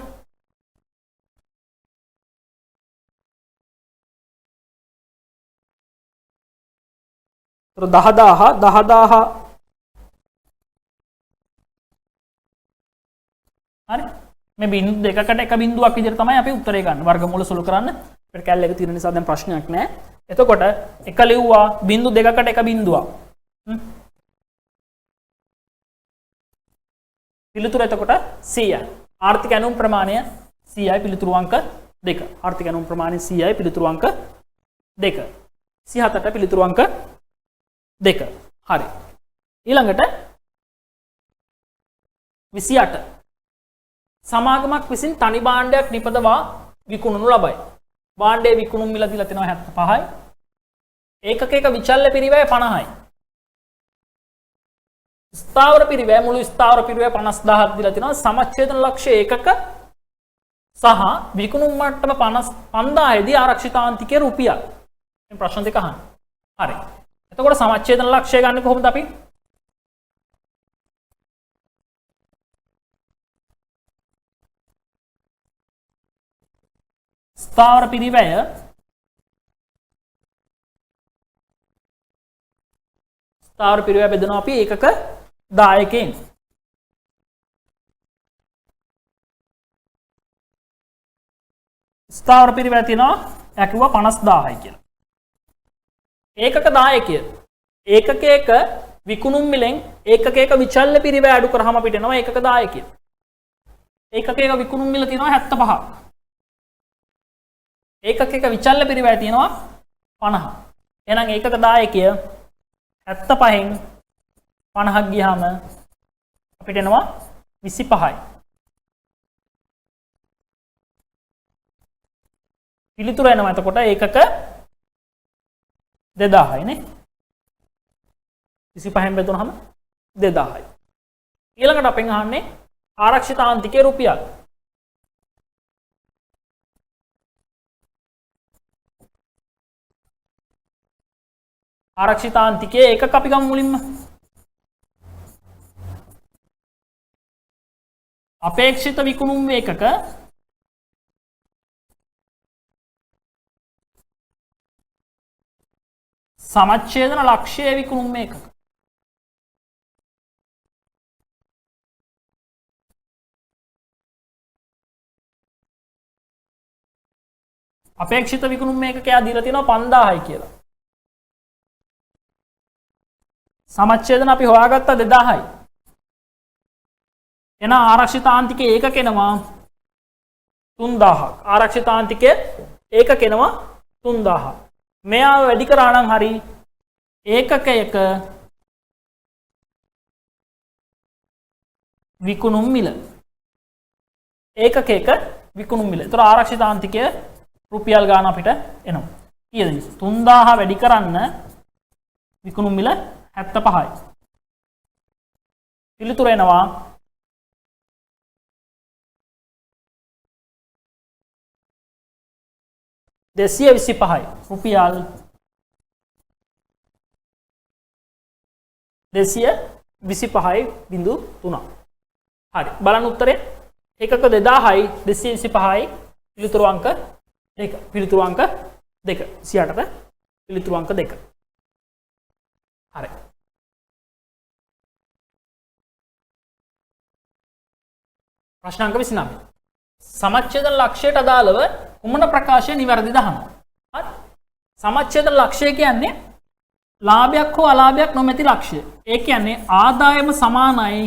ඒතර 10000 හරි මේ බිංදු දෙකකට එක බිංදුවක් විදිහට තමයි අපි උත්තරේ ගන්න. වර්ගමූල සුළු කරන්න අපිට කැලේ එක තියෙන නිසා දැන් ප්‍රශ්නයක් නැහැ. එතකොට එක ලිව්වා බිංදු දෙකකට එක බිංදුවක්. පිළිතුර එතකොට 100යි. ආර්ථික ඇණුම් ප්‍රමාණය 100යි පිළිතුරු අංක 2. ආර්ථික ඇණුම් ප්‍රමාණය 100යි පිළිතුරු අංක 2. 37ට පිළිතුරු අංක 2. හරි. ඊළඟට 28 සමාගමක් විසින් තනි භාණ්ඩයක් නිපදවා විකුණනු ලබයි. භාණ්ඩයේ විකුණුම් මිල දීලා තිනවා 75යි. ඒකකයක විචල්්‍ය පිරිවැය 50යි. ස්ථාවර පිරිවැය මුළු ස්ථාවර පිරිවැය 50000ක් දීලා තිනවා. සමච්ඡේදන ලක්ෂ්‍ය ඒකක සහ විකුණුම් මට්ටම 55000 දී ආරක්ෂිතාන්තිකයේ රුපියල්. මේ ප්‍රශ්න දෙක අහන්න. හරි. එතකොට සමච්ඡේදන ලක්ෂ්‍ය ගන්න කොහොමද අපි? ස්ථාවර පිරිවැය බෙදනවා අපි ඒකක 10කින්. ස්ථාවර පිරිවැය තියෙනවා යකිව්වා 50000යි කියලා. ඒකක 10කිය. ඒකකයක විකුණුම් මිලෙන් ඒකකයක විචල්්‍ය පිරිවැය අඩු කරාම අපිට එනවා ඒකක 10කිය. ඒකකයක විකුණුම් මිල තියෙනවා 75ක්. ඒකකයක විචල්්‍ය පිරිවැය තියෙනවා 50. එහෙනම් ඒකක 10කිය 75න් 50ක් ගියාම අපිට එනවා 25යි. පිළිතුර එනවා එතකොට ඒකක 2000යි නේ. 25න් බෙදුනහම 2000යි. ඊළඟට අපෙන් අහන්නේ ආරක්ෂිතාන්තිකයේ රුපියල්. ආරක්ෂිතාන්තිකයේ ඒකක අපි ගමු මුලින්ම. අපේක්ෂිත විකුණුම් ඒකක සමච්ඡේදන ලක්ෂ්‍ය විකුණුම් ඒකක. අපේක්ෂිත විකුණුම් ඒකකයක් දීලා තියෙනවා 5000යි කියලා. සමච්ඡේදන අපි හොයාගත්ත 2000යි. එන ආරක්ෂිතාන්තිකයේ ඒකකෙනවා 3000ක්. ආරක්ෂිතාන්තිකයේ ඒකකෙනවා 3000ක්. මෙයා වැඩි කරා නම් හරි ඒකකයක විකුණුම් මිල. ඒකකයක විකුණුම් මිල. ඒතර ආරක්ෂිතාන්තිකයේ රුපියල් ගාන අපිට එනවා. කීයද? 3000 වැඩි කරන්න විකුණුම් මිල 75යි. පිළිතුර එනවා 225යි. රුපියල් 225.3. හරි. බලන්න උත්තරේ ඒකක 2000යි 225යි පිළිතුරු අංක 2. පිළිතුරු අංක 2. 28ට පිළිතුරු අංක 2. හරි. ප්‍රශ්න අංක 29. සමච්ඡේදන ලක්ෂයට අදාළව කුමන ප්‍රකාශය නිවැරදිද අහනවා. හරි. සමච්ඡේදන ලක්ෂය කියන්නේ ලාභයක් හෝ අලාභයක් නොමැති ලක්ෂය. ඒ කියන්නේ ආදායම සමානයි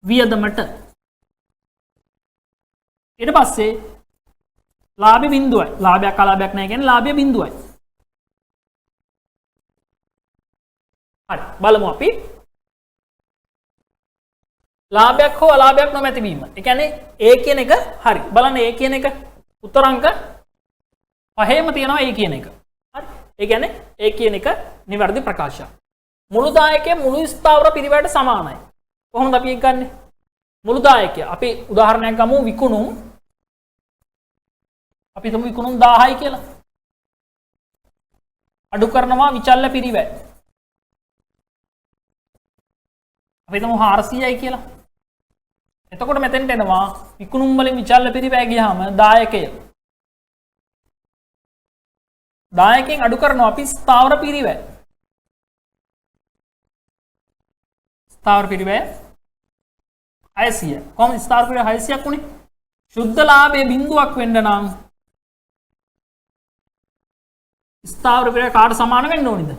වියදමට. ඊට පස්සේ ලාභය බිඳුවයි. ලාභයක් අලාභයක් නැහැ කියන්නේ ලාභය බිඳුවයි. හරි. බලමු අපි ලාභයක් හෝ අලාභයක් නොමැති වීම. ඒ කියන්නේ ඒ කියන එක හරි. බලන්න ඒ කියන එක උත්තර අංක 5ෙම තියෙනවා ඒ කියන එක. හරි. ඒ කියන්නේ ඒ කියන එක නිවැරදි ප්‍රකාශයක්. මුළු දායකයේ මුළු ස්ථාවර පිරිවැයට සමානයි. කොහොමද අපි ඒක ගන්නෙ? මුළු දායකය අපි උදාහරණයක් ගමු විකුණුම් අපි හිතමු විකුණුම් 1000යි කියලා. අඩු කරනවා විචල්්‍ය පිරිවැය. අපි හිතමු 400යි කියලා. එතකොට මෙතෙන්ට එනවා විකුණුම් වලින් විචල්්‍ය පිරිවැය ගියාම දායකය 10කින් අඩු කරනවා අපි ස්ථාවර පිරිවැය. ස්ථාවර පිරිවැය 600. කොහොමද ස්ථාවර පිරිවැය 600ක් උනේ? සුද්ධ ලාභයේ බිඳුවක් වෙන්න නම් ස්ථාවර පිරිවැය කාට සමාන වෙන්න ඕනිද?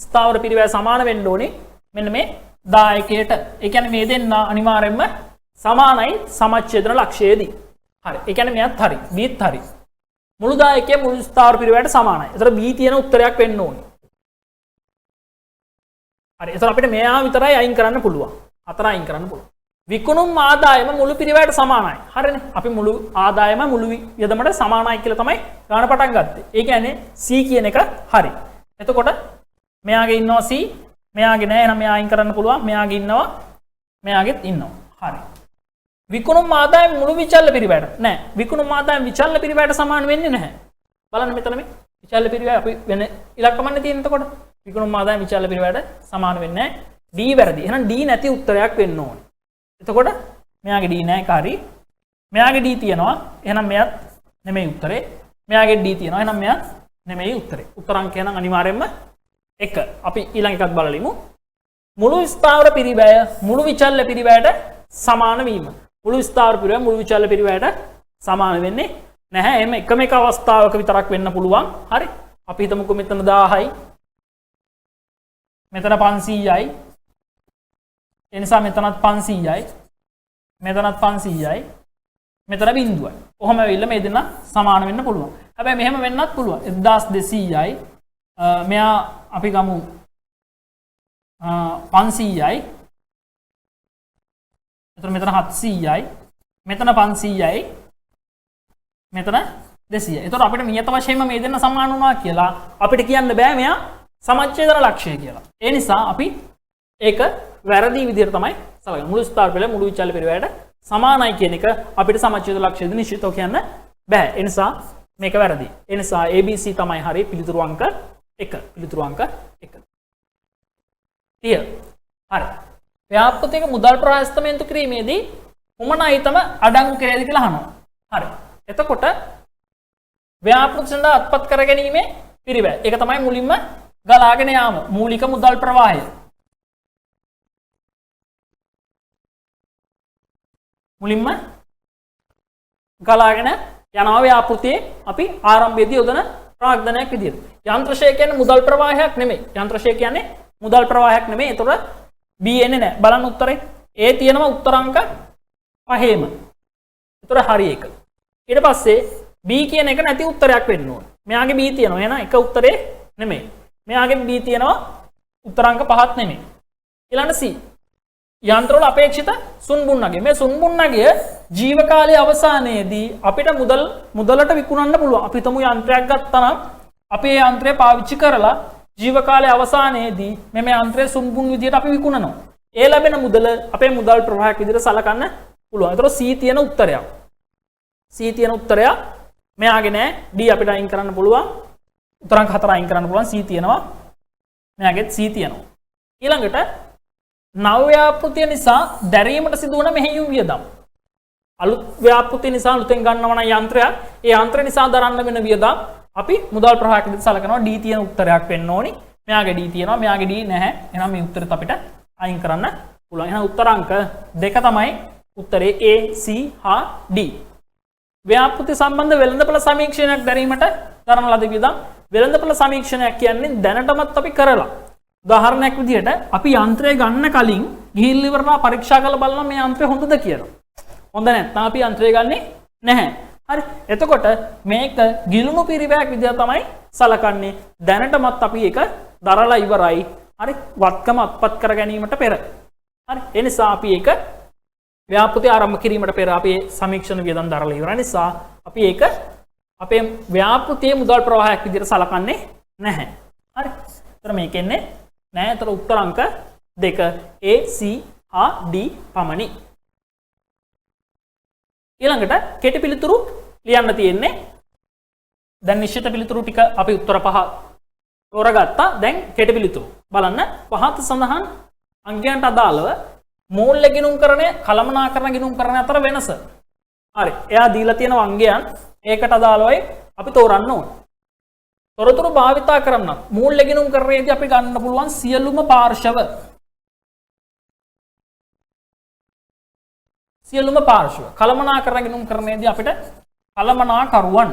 ස්ථාවර පිරිවැය සමාන වෙන්න ඕනේ මෙන්න මේ 10කට. ඒ කියන්නේ මේ දෙන්න අනිවාර්යයෙන්ම සමානයි සමච්ඡේදන ලක්ෂයේදී. හරි. ඒ කියන්නේ මෙයත් හරි. බීත් හරි. මුළු 10 මුළු ස්ථාවර පිරිවැයට සමානයි. ඒතර B තියෙන උත්තරයක් වෙන්න ඕනේ. හරි. ඒතර අපිට මෙයා විතරයි අයින් කරන්න පුළුවන්. හතර අයින් කරන්න පුළුවන්. විකුණුම් ආදායම මුළු පිරිවැයට සමානයි. හරිනේ. අපි මුළු ආදායම මුළු වියදමට සමානයි කියලා තමයි ගන්න පටන් ගත්තේ. ඒ කියන්නේ C කියන එක හරි. එතකොට මෙයාගේ ඉන්නවා C, මෙයාගේ නෑ. එහෙනම් මෙයා අයින් කරන්න පුළුවන්. මෙයාගේ ඉන්නවා, මෙයාගෙත් ඉන්නවා. හරි. විකුණුම් ආදායම මුළු විචල්්‍ය පිරිවැයට නෑ. විකුණුම් ආදායම විචල්්‍ය පිරිවැයට සමාන වෙන්නේ නැහැ. බලන්න මෙතන මේ විචල්්‍ය පිරිවැය අපි වෙන ඉලක්කමන්නේ තියෙන. එතකොට විකුණුම් ආදායම විචල්්‍ය පිරිවැයට සමාන වෙන්නේ නැහැ. D වැරදි. එහෙනම් D නැති උත්තරයක් වෙන්න ඕනේ. එතකොට මෙයාගේ D නෑ. ඒක හරි. මෙයාගේ D තියෙනවා. එහෙනම් මෙයත් නෙමෙයි උත්තරේ. මෙයාගේ D තියෙනවා. එහෙනම් මෙයත් නෙමෙයි උත්තරේ. උත්තර අංකය නම් අනිවාර්යයෙන්ම 1. අපි ඊළඟ එකත් බලලිමු. මුළු ස්ථාවර පිරිවැය මුළු විචල්්‍ය පිරිවැයට සමාන වීම. මුළු ස්ථාවර පිරිවැය මුළු විචල්්‍ය පිරිවැයට සමාන වෙන්නේ නැහැ. එහෙම එකම එක අවස්ථාවක විතරක් වෙන්න පුළුවන්. හරි. අපි හිතමුකෝ මෙතන 1000යි. මෙතන 500යි. ඒ නිසා මෙතනත් 500යි. මෙතනත් 500යි. මෙතන බිඳුවයි. කොහොම වෙවිලා මේ දෙන්න සමාන වෙන්න පුළුවන්. හැබැයි මෙහෙම වෙන්නත් පුළුවන්. 1200යි. මෙයා අපි ගමු 500යි. එතකොට මෙතන 700යි. මෙතන 500යි. මෙතන 200යි. එතකොට අපිට නියත වශයෙන්ම මේ දෙන්න සමාන වුණා කියලා අපිට කියන්න බෑ මෙයා සමච්ඡේදන ලක්ෂය කියලා. ඒ නිසා අපි ඒක වැරදි විදිහට තමයි සලකන්නේ. මුළු ස්ථාවර පිරිවැය මුළු විචල්්‍ය පිරිවැයට සමානයි කියන එක අපිට සමච්ඡේද ලක්ෂයද නිශ්චිතව කියන්න බෑ. ඒ නිසා මේක වැරදි. ඒ නිසා ABC තමයි හරි. පිළිතුරු අංක 1. පිළිතුරු අංක 1. clear. හරි. ව්‍යාපෘතියක මුදල් ප්‍රායස්තමේන්තු කිරීමේදී කුමන අයිතම අඩංගු කෙරේද කියලා අහනවා. හරි. එතකොට ව්‍යාපෘති සඳහා අත්පත් කර ගැනීමේ පිරිවැය. ඒක තමයි මුලින්ම ගලාගෙන යාම. මූලික මුදල් ප්‍රවාහය. මුලින්ම ගලාගෙන යනවා ව්‍යාපෘතියේ අපි ආරම්භයේදී යොදන ප්‍රාග්ධනයක් විදියට. යන්ත්‍රශය කියන්නේ මුදල් ප්‍රවාහයක් නෙමෙයි. යන්ත්‍රශය කියන්නේ මුදල් ප්‍රවාහයක් නෙමෙයි. ඒතර B එන්නේ නැහැ. බලන්න උත්තරේ. A තියෙනවා උත්තරාංක 5ෙම. ඒතර හරි එක. ඊට පස්සේ B කියන එක නැති උත්තරයක් වෙන්න ඕනේ. මෙයාගේ B තියෙනවා. එහෙනම් එක උත්තරේ නෙමෙයි. මෙයාගේ B තියෙනවා උත්තරාංක 5ක් නෙමෙයි. ඊළඟ C. යන්ත්‍රවල අපේක්ෂිත සුන්බුන්නගේ. මේ සුන්බුන්නගේ ජීව කාලයේ අවසානයේදී අපිට මුදලට විකුණන්න පුළුවන්. අපි හිතමු යන්ත්‍රයක් ගත්තා නම් අපි ඒ යන්ත්‍රය පාවිච්චි කරලා ජීව කාලයේ අවසානයේදී මේ යන්ත්‍රය සුන්බුන් විදියට අපි විකුණනවා. ඒ ලැබෙන මුදල අපේ මුදල් ප්‍රවාහයක් විදියට සලකන්න පුළුවන්. ඒතර C තියෙන උත්තරයක්. C තියෙන උත්තරය මෙයාගේ නෑ. D අපිට අයින් කරන්න පුළුවන්. උත්තරාංක 4 අයින් කරන්න පුළුවන්. C තියෙනවා. මෙයාගෙත් C තියෙනවා. ඊළඟට නව ව්‍යාපෘතිය නිසා දැරීමට සිදුවන මෙහෙයුම් වියදම්. අලුත් ව්‍යාපෘතිය නිසා අලුතෙන් ගන්නව නම් යන්ත්‍රයක්, ඒ යන්ත්‍රය නිසා දරන්න වෙන වියදම් අපි මුදල් ප්‍රවාහයක් විදිහට සලකනවා. D තියෙන උත්තරයක් වෙන්න ඕනි. මෙයාගේ D තියෙනවා, මෙයාගේ D නැහැ. එහෙනම් මේ උත්තරෙත් අපිට අයින් කරන්න පුළුවන්. එහෙනම් උත්තරාංක 2 තමයි උත්තරේ A, C හා D. ව්‍යාපෘති සම්බන්ධ වෙළඳපොළ සමීක්ෂණයක් දැරීමට දරන ලද වියදම්. වෙළඳපොළ සමීක්ෂණයක් කියන්නේ දැනටමත් අපි කරලා. උදාහරණයක් විදිහට අපි යන්ත්‍රය ගන්න කලින් ගිහින් ඉවරලා පරීක්ෂා කරලා බලනවා මේ යන්ත්‍රය හොඳද කියලා. හොඳ නැත්නම් අපි යන්ත්‍රය ගන්නෙ නැහැ. හරි. එතකොට මේක ගිලුණු පිරිවැයක් විදිහට තමයි සලකන්නේ. දැනටමත් අපි ඒක දරලා ඉවරයි. හරි. වත්කම අත්පත් කර ගැනීමට පෙර. හරි. ඒ නිසා අපි ඒක ව්‍යාපෘතිය ආරම්භ කිරීමට පෙර අපි සමීක්ෂණ වියදම් දරලා ඉවර නිසා අපි ඒක අපේ ව්‍යාපෘතියේ මුදල් ප්‍රවාහයක් විදිහට සලකන්නේ නැහැ. හරි. ඒතර මේකෙන්නේ නෑ. ඒතර උත්තර අංක 2 A, C හා D පමණි. ඊළඟට කෙටි පිළිතුරු ලියන්න තියෙන්නේ. දැන් නිශ්චිත පිළිතුරු ටික අපි උත්තර 5 තෝරගත්තා. දැන් කෙටි පිළිතුරු බලන්න. පහත සඳහන් අංකයන්ට අදාළව මූල්‍ය ගිණුම්කරණය කළමනාකරණ ගිණුම්කරණය අතර වෙනස. හරි. එයා දීලා තියෙන අංගයන් ඒකට අදාළවයි අපි තෝරන්න ඕනේ. තොරතුරු භාවිතා කරන්නත් මූල්‍ය ගිණුම් කරන්නේදී අපි ගන්න පුළුවන් සියලුම පාර්ශව. සියලුම පාර්ශව කළමනාකරණ ගිණුම් කරන්නේදී අපිට කළමනාකරුවන්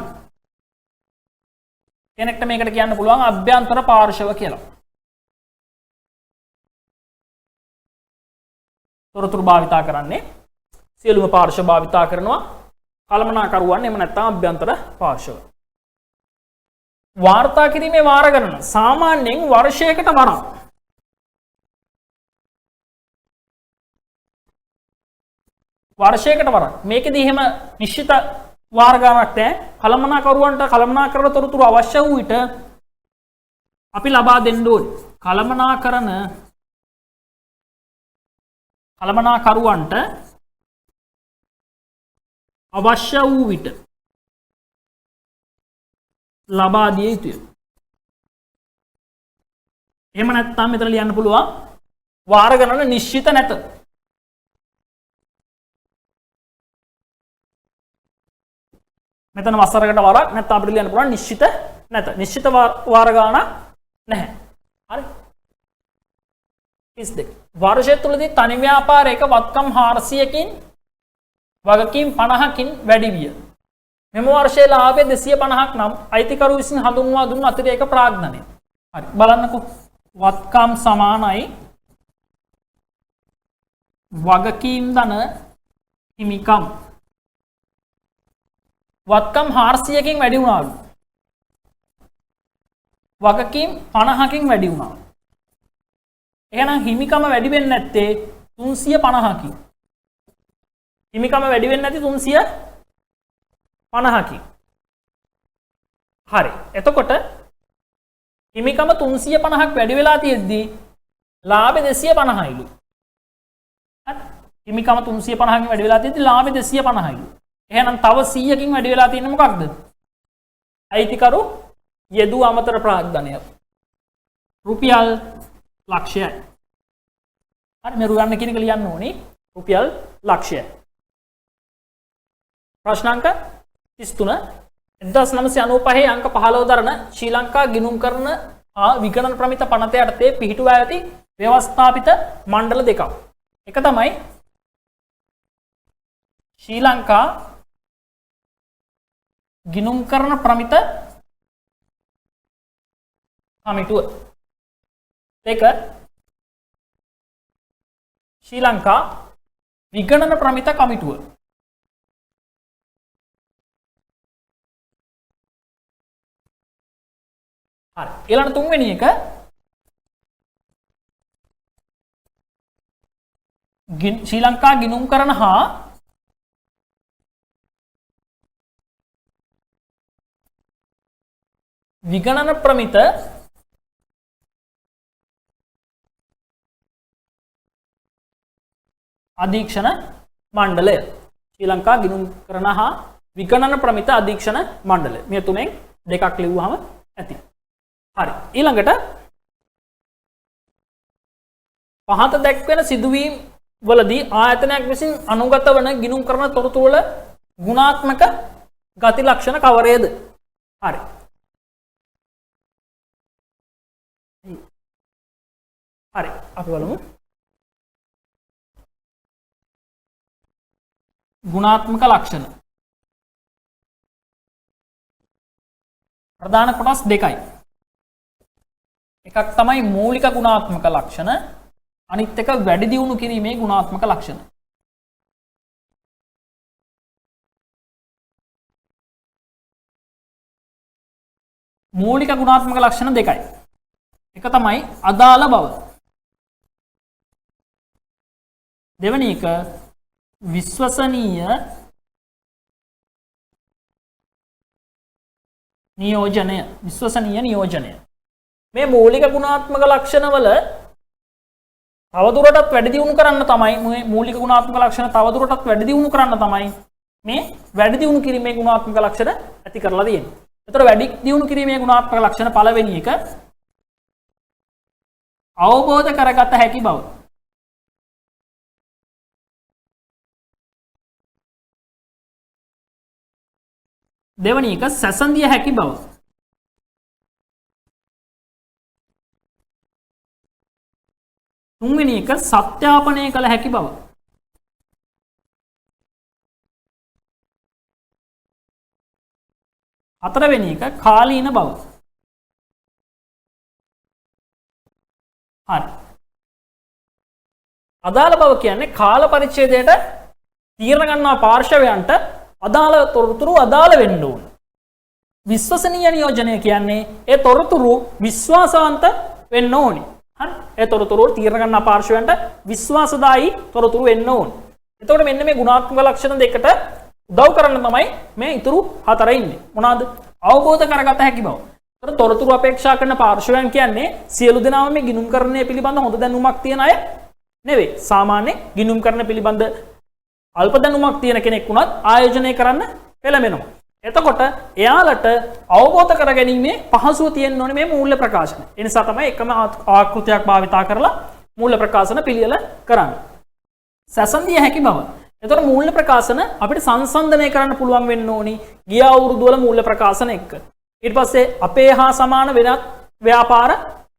කෙනෙක්ට මේකට කියන්න පුළුවන් අභ්‍යන්තර පාර්ශව කියලා. තොරතුරු භාවිතා කරන්නේ සියලුම පාර්ශව භාවිතා කරනවා කළමනාකරුවන් එහෙම නැත්නම් අභ්‍යන්තර පාර්ශව. වාර්තා කිරීමේ වාර ගණන සාමාන්‍යයෙන් වර්ෂයකට වරක්. වර්ෂයකට වරක්. මේකෙදි එහෙම නිශ්චිත වාර ගණනක් නැහැ. කළමනාකරුවන්ට කළමනාකරන තොරතුරු අවශ්‍ය වූ විට අපි ලබා දෙන්න ඕනේ. කළමනාකරුවන්ට අවශ්‍ය වූ විට ලබා දිය යුතුය. එහෙම නැත්නම් මෙතන ලියන්න පුළුවන් වාර ගණන නිශ්චිත නැත. මෙතන වසරකට වරක් නැත්නම් අපිට ලියන්න පුළුවන් නිශ්චිත නැත. නිශ්චිත වාර ගණන නැහැ. හරි. 32. වර්ෂය තුලදී තනි ව්‍යාපාරයක වත්කම් 400කින් වගකීම් 50කින් වැඩි විය. මෙම වර්ෂයේ ලාභය 250ක් නම් අයිතිකරු විසින් හඳුන්වා දුන් අතිරේක ප්‍රාග්ධනය. හරි බලන්නකෝ. වත්කම් සමානයි වගකීම් ධන හිමිකම්. වත්කම් 400කින් වැඩි වුණාලු. වගකීම් 50කින් වැඩි වුණා. එහෙනම් හිමිකම වැඩි වෙන්නේ නැත්තේ 350කින්. හිමිකම වැඩි වෙන්නේ නැති 350කින්. හරි. එතකොට හිමිකම 350ක් වැඩි වෙලා තියෙද්දී ලාභය 250යිලු. හරි. හිමිකම 350කින් වැඩි වෙලා තියෙද්දී ලාභය 250යිලු. එහෙනම් තව 100කින් වැඩි වෙලා තියෙන්නේ මොකක්ද? අයිතිකරු යෙදූ අමතර ප්‍රාග්ධනය. රුපියල් ලක්ෂයයි. හරි මේ රුයන්න කියන එක ලියන්න ඕනේ. රුපියල් ලක්ෂයයි. ප්‍රශ්නාංක 33 1995 අංක 15 දරන ශ්‍රී ලංකා ගිණුම් කරන විගණන ප්‍රමිත පනත යටතේ පිහිටුවා ඇති ව්‍යවස්ථාපිත මණ්ඩල දෙකක්. එක තමයි ශ්‍රී ලංකා ගිණුම් කරන ප්‍රමිත කමිටුව. දෙක ශ්‍රී ලංකා විගණන ප්‍රමිත කමිටුව. හරි. ඊළඟ තුන්වෙනි එක ශ්‍රී ලංකා ගිණුම් කරන හා විගණන ප්‍රමිත අධීක්ෂණ මණ්ඩලය. ශ්‍රී ලංකා ගිණුම් කරන හා විගණන ප්‍රමිත අධීක්ෂණ මණ්ඩලය. මේ තුනෙන් දෙකක් ලිව්වහම ඇති. හරි. ඊළඟට පහත දැක්වෙන සිදුවීම් වලදී ආයතනයක් විසින් අනුගත වන ගිණුම් කරන තොරතුරු වල ගුණාත්මක ගති ලක්ෂණ කවරේද? හරි. හරි. අපි බලමු. ගුණාත්මක ලක්ෂණ ප්‍රධාන කොටස් දෙකයි. එකක් තමයි මූලික ගුණාත්මක ලක්ෂණ, අනිත් එක වැඩි දියුණු කිරීමේ ගුණාත්මක ලක්ෂණ. මූලික ගුණාත්මක ලක්ෂණ දෙකයි. එක තමයි අදාළ බව. දෙවෙනි එක විශ්වසනීය නියෝජනය. විශ්වසනීය නියෝජනය. මේ මූලික ගුණාත්මක ලක්ෂණ වල තවදුරටත් වැඩි දියුණු කරන්න තමයි මේ මූලික ගුණාත්මක ලක්ෂණ තවදුරටත් වැඩි දියුණු කරන්න තමයි මේ වැඩි දියුණු කිරීමේ ගුණාත්මක ලක්ෂණ ඇති කරලා තියෙන්නේ. ඒතර වැඩි දියුණු කිරීමේ ගුණාත්මක ලක්ෂණ පළවෙනි එක අවබෝධ කරගත හැකි බව. දෙවෙනි එක සැසඳිය හැකි බව. තුන්වෙනි එක සත්‍යාපනය කළ හැකි බව. හතරවෙනි එක කාලීන බව. හරි. අදාළ බව කියන්නේ කාල පරිච්ඡේදයට තීරණ ගන්නා පාර්ශවයන්ට අදාළ තොරතුරු අදාළ වෙන්න ඕන. විශ්වසනීය නියෝජනය කියන්නේ ඒ තොරතුරු විශ්වාසවන්ත වෙන්න ඕනි. හරි. ඒ තොරතුරු තීරණ ගන්නා පාර්ශවයන්ට විශ්වාසදායී තොරතුරු වෙන්න ඕනි. එතකොට මෙන්න මේ ගුණාත්මක ලක්ෂණ දෙකට උදව් කරන්න තමයි මේ ඉතුරු හතර ඉන්නේ. මොනවාද? අවබෝධ කරගත හැකි බව. ඒතර තොරතුරු අපේක්ෂා කරන පාර්ශවයන් කියන්නේ සියලු දෙනාම මේ ගිණුම්කරණය පිළිබඳ හොඳ දැනුමක් තියෙන අය නෙවෙයි. සාමාන්‍ය ගිණුම්කරණ පිළිබඳ අල්ප දැනුමක් තියෙන කෙනෙක් වුණත් ආයෝජනය කරන්න පෙළඹෙනවා. එතකොට එයාලට අවබෝධ කර ගැනීමේ පහසුව තියෙන්න ඕනේ මේ මූල්‍ය ප්‍රකාශන. ඒ නිසා තමයි එකම ආකෘතියක් භාවිතා කරලා මූල්‍ය ප්‍රකාශන පිළියෙල කරන්නේ. සැසඳිය හැකි බව. එතකොට මූල්‍ය ප්‍රකාශන අපිට සංසන්දනය කරන්න පුළුවන් වෙන්න ඕනි ගිය අවුරුදු වල මූල්‍ය ප්‍රකාශන එක්ක. ඊට පස්සේ අපේ හා සමාන වෙනත් ව්‍යාපාර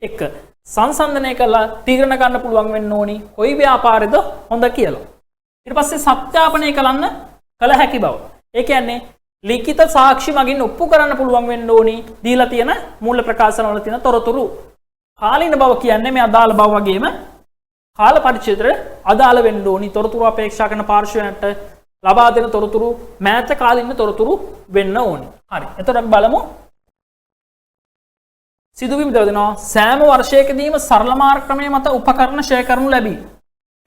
එක්ක සංසන්දනය කරලා තීරණ ගන්න පුළුවන් වෙන්න ඕනි කොයි ව්‍යාපාරෙද හොඳ කියලා. ඊට පස්සේ සත්‍යාපනය කළ හැකි බව. ඒ කියන්නේ ලිඛිත සාක්ෂි මගින් ඔප්පු කරන්න පුළුවන් වෙන්න ඕනි දීලා තියෙන මූල්‍ය ප්‍රකාශන වල තියෙන තොරතුරු. කාලීන බව කියන්නේ මේ අදාළ බව වගේම කාල පරිච්ඡේදයට අදාළ වෙන්න ඕනි තොරතුරු අපේක්ෂා කරන පාර්ශවයන්ට ලබා දෙන තොරතුරු මෑත කාලින තොරතුරු වෙන්න ඕනි. හරි. එතකොට අපි බලමු සිදුවීම් දෙනවා සෑම වර්ෂයකදීම සරල මාර්ග ක්‍රමයේ මත උපකරණ ෂෙයා කරනු ලැබී.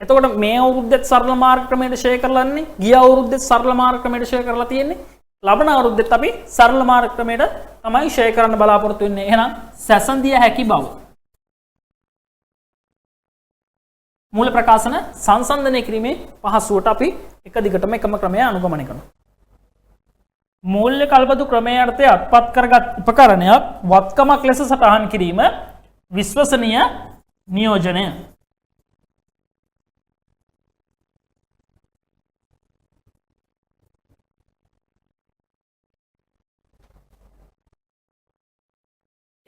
එතකොට මේ අවුරුද්දෙත් සරල මාර්ග ක්‍රමයට ෂෙයා කරලාන්නේ ගිය අවුරුද්දෙත් සරල මාර්ග ක්‍රමයට ෂෙයා කරලා තියෙන්නේ. ලබන අවුරුද්දෙත් අපි සරල මාර්ග ක්‍රමයට තමයි ෂෙයා කරන්න බලාපොරොත්තු වෙන්නේ. එහෙනම් සැසඳිය හැකි බව. මූල ප්‍රකාශන සංසන්දනය කිරීමේ පහසුවට අපි එක දිගටම එකම ක්‍රමය අනුගමනය කරනවා. මූල්‍ය කල්පතු ක්‍රමයේ අර්ථය අත්පත් කරගත් උපකරණයක් වත්කමක් ලෙස සටහන් කිරීම විශ්වසනීය නියෝජනය.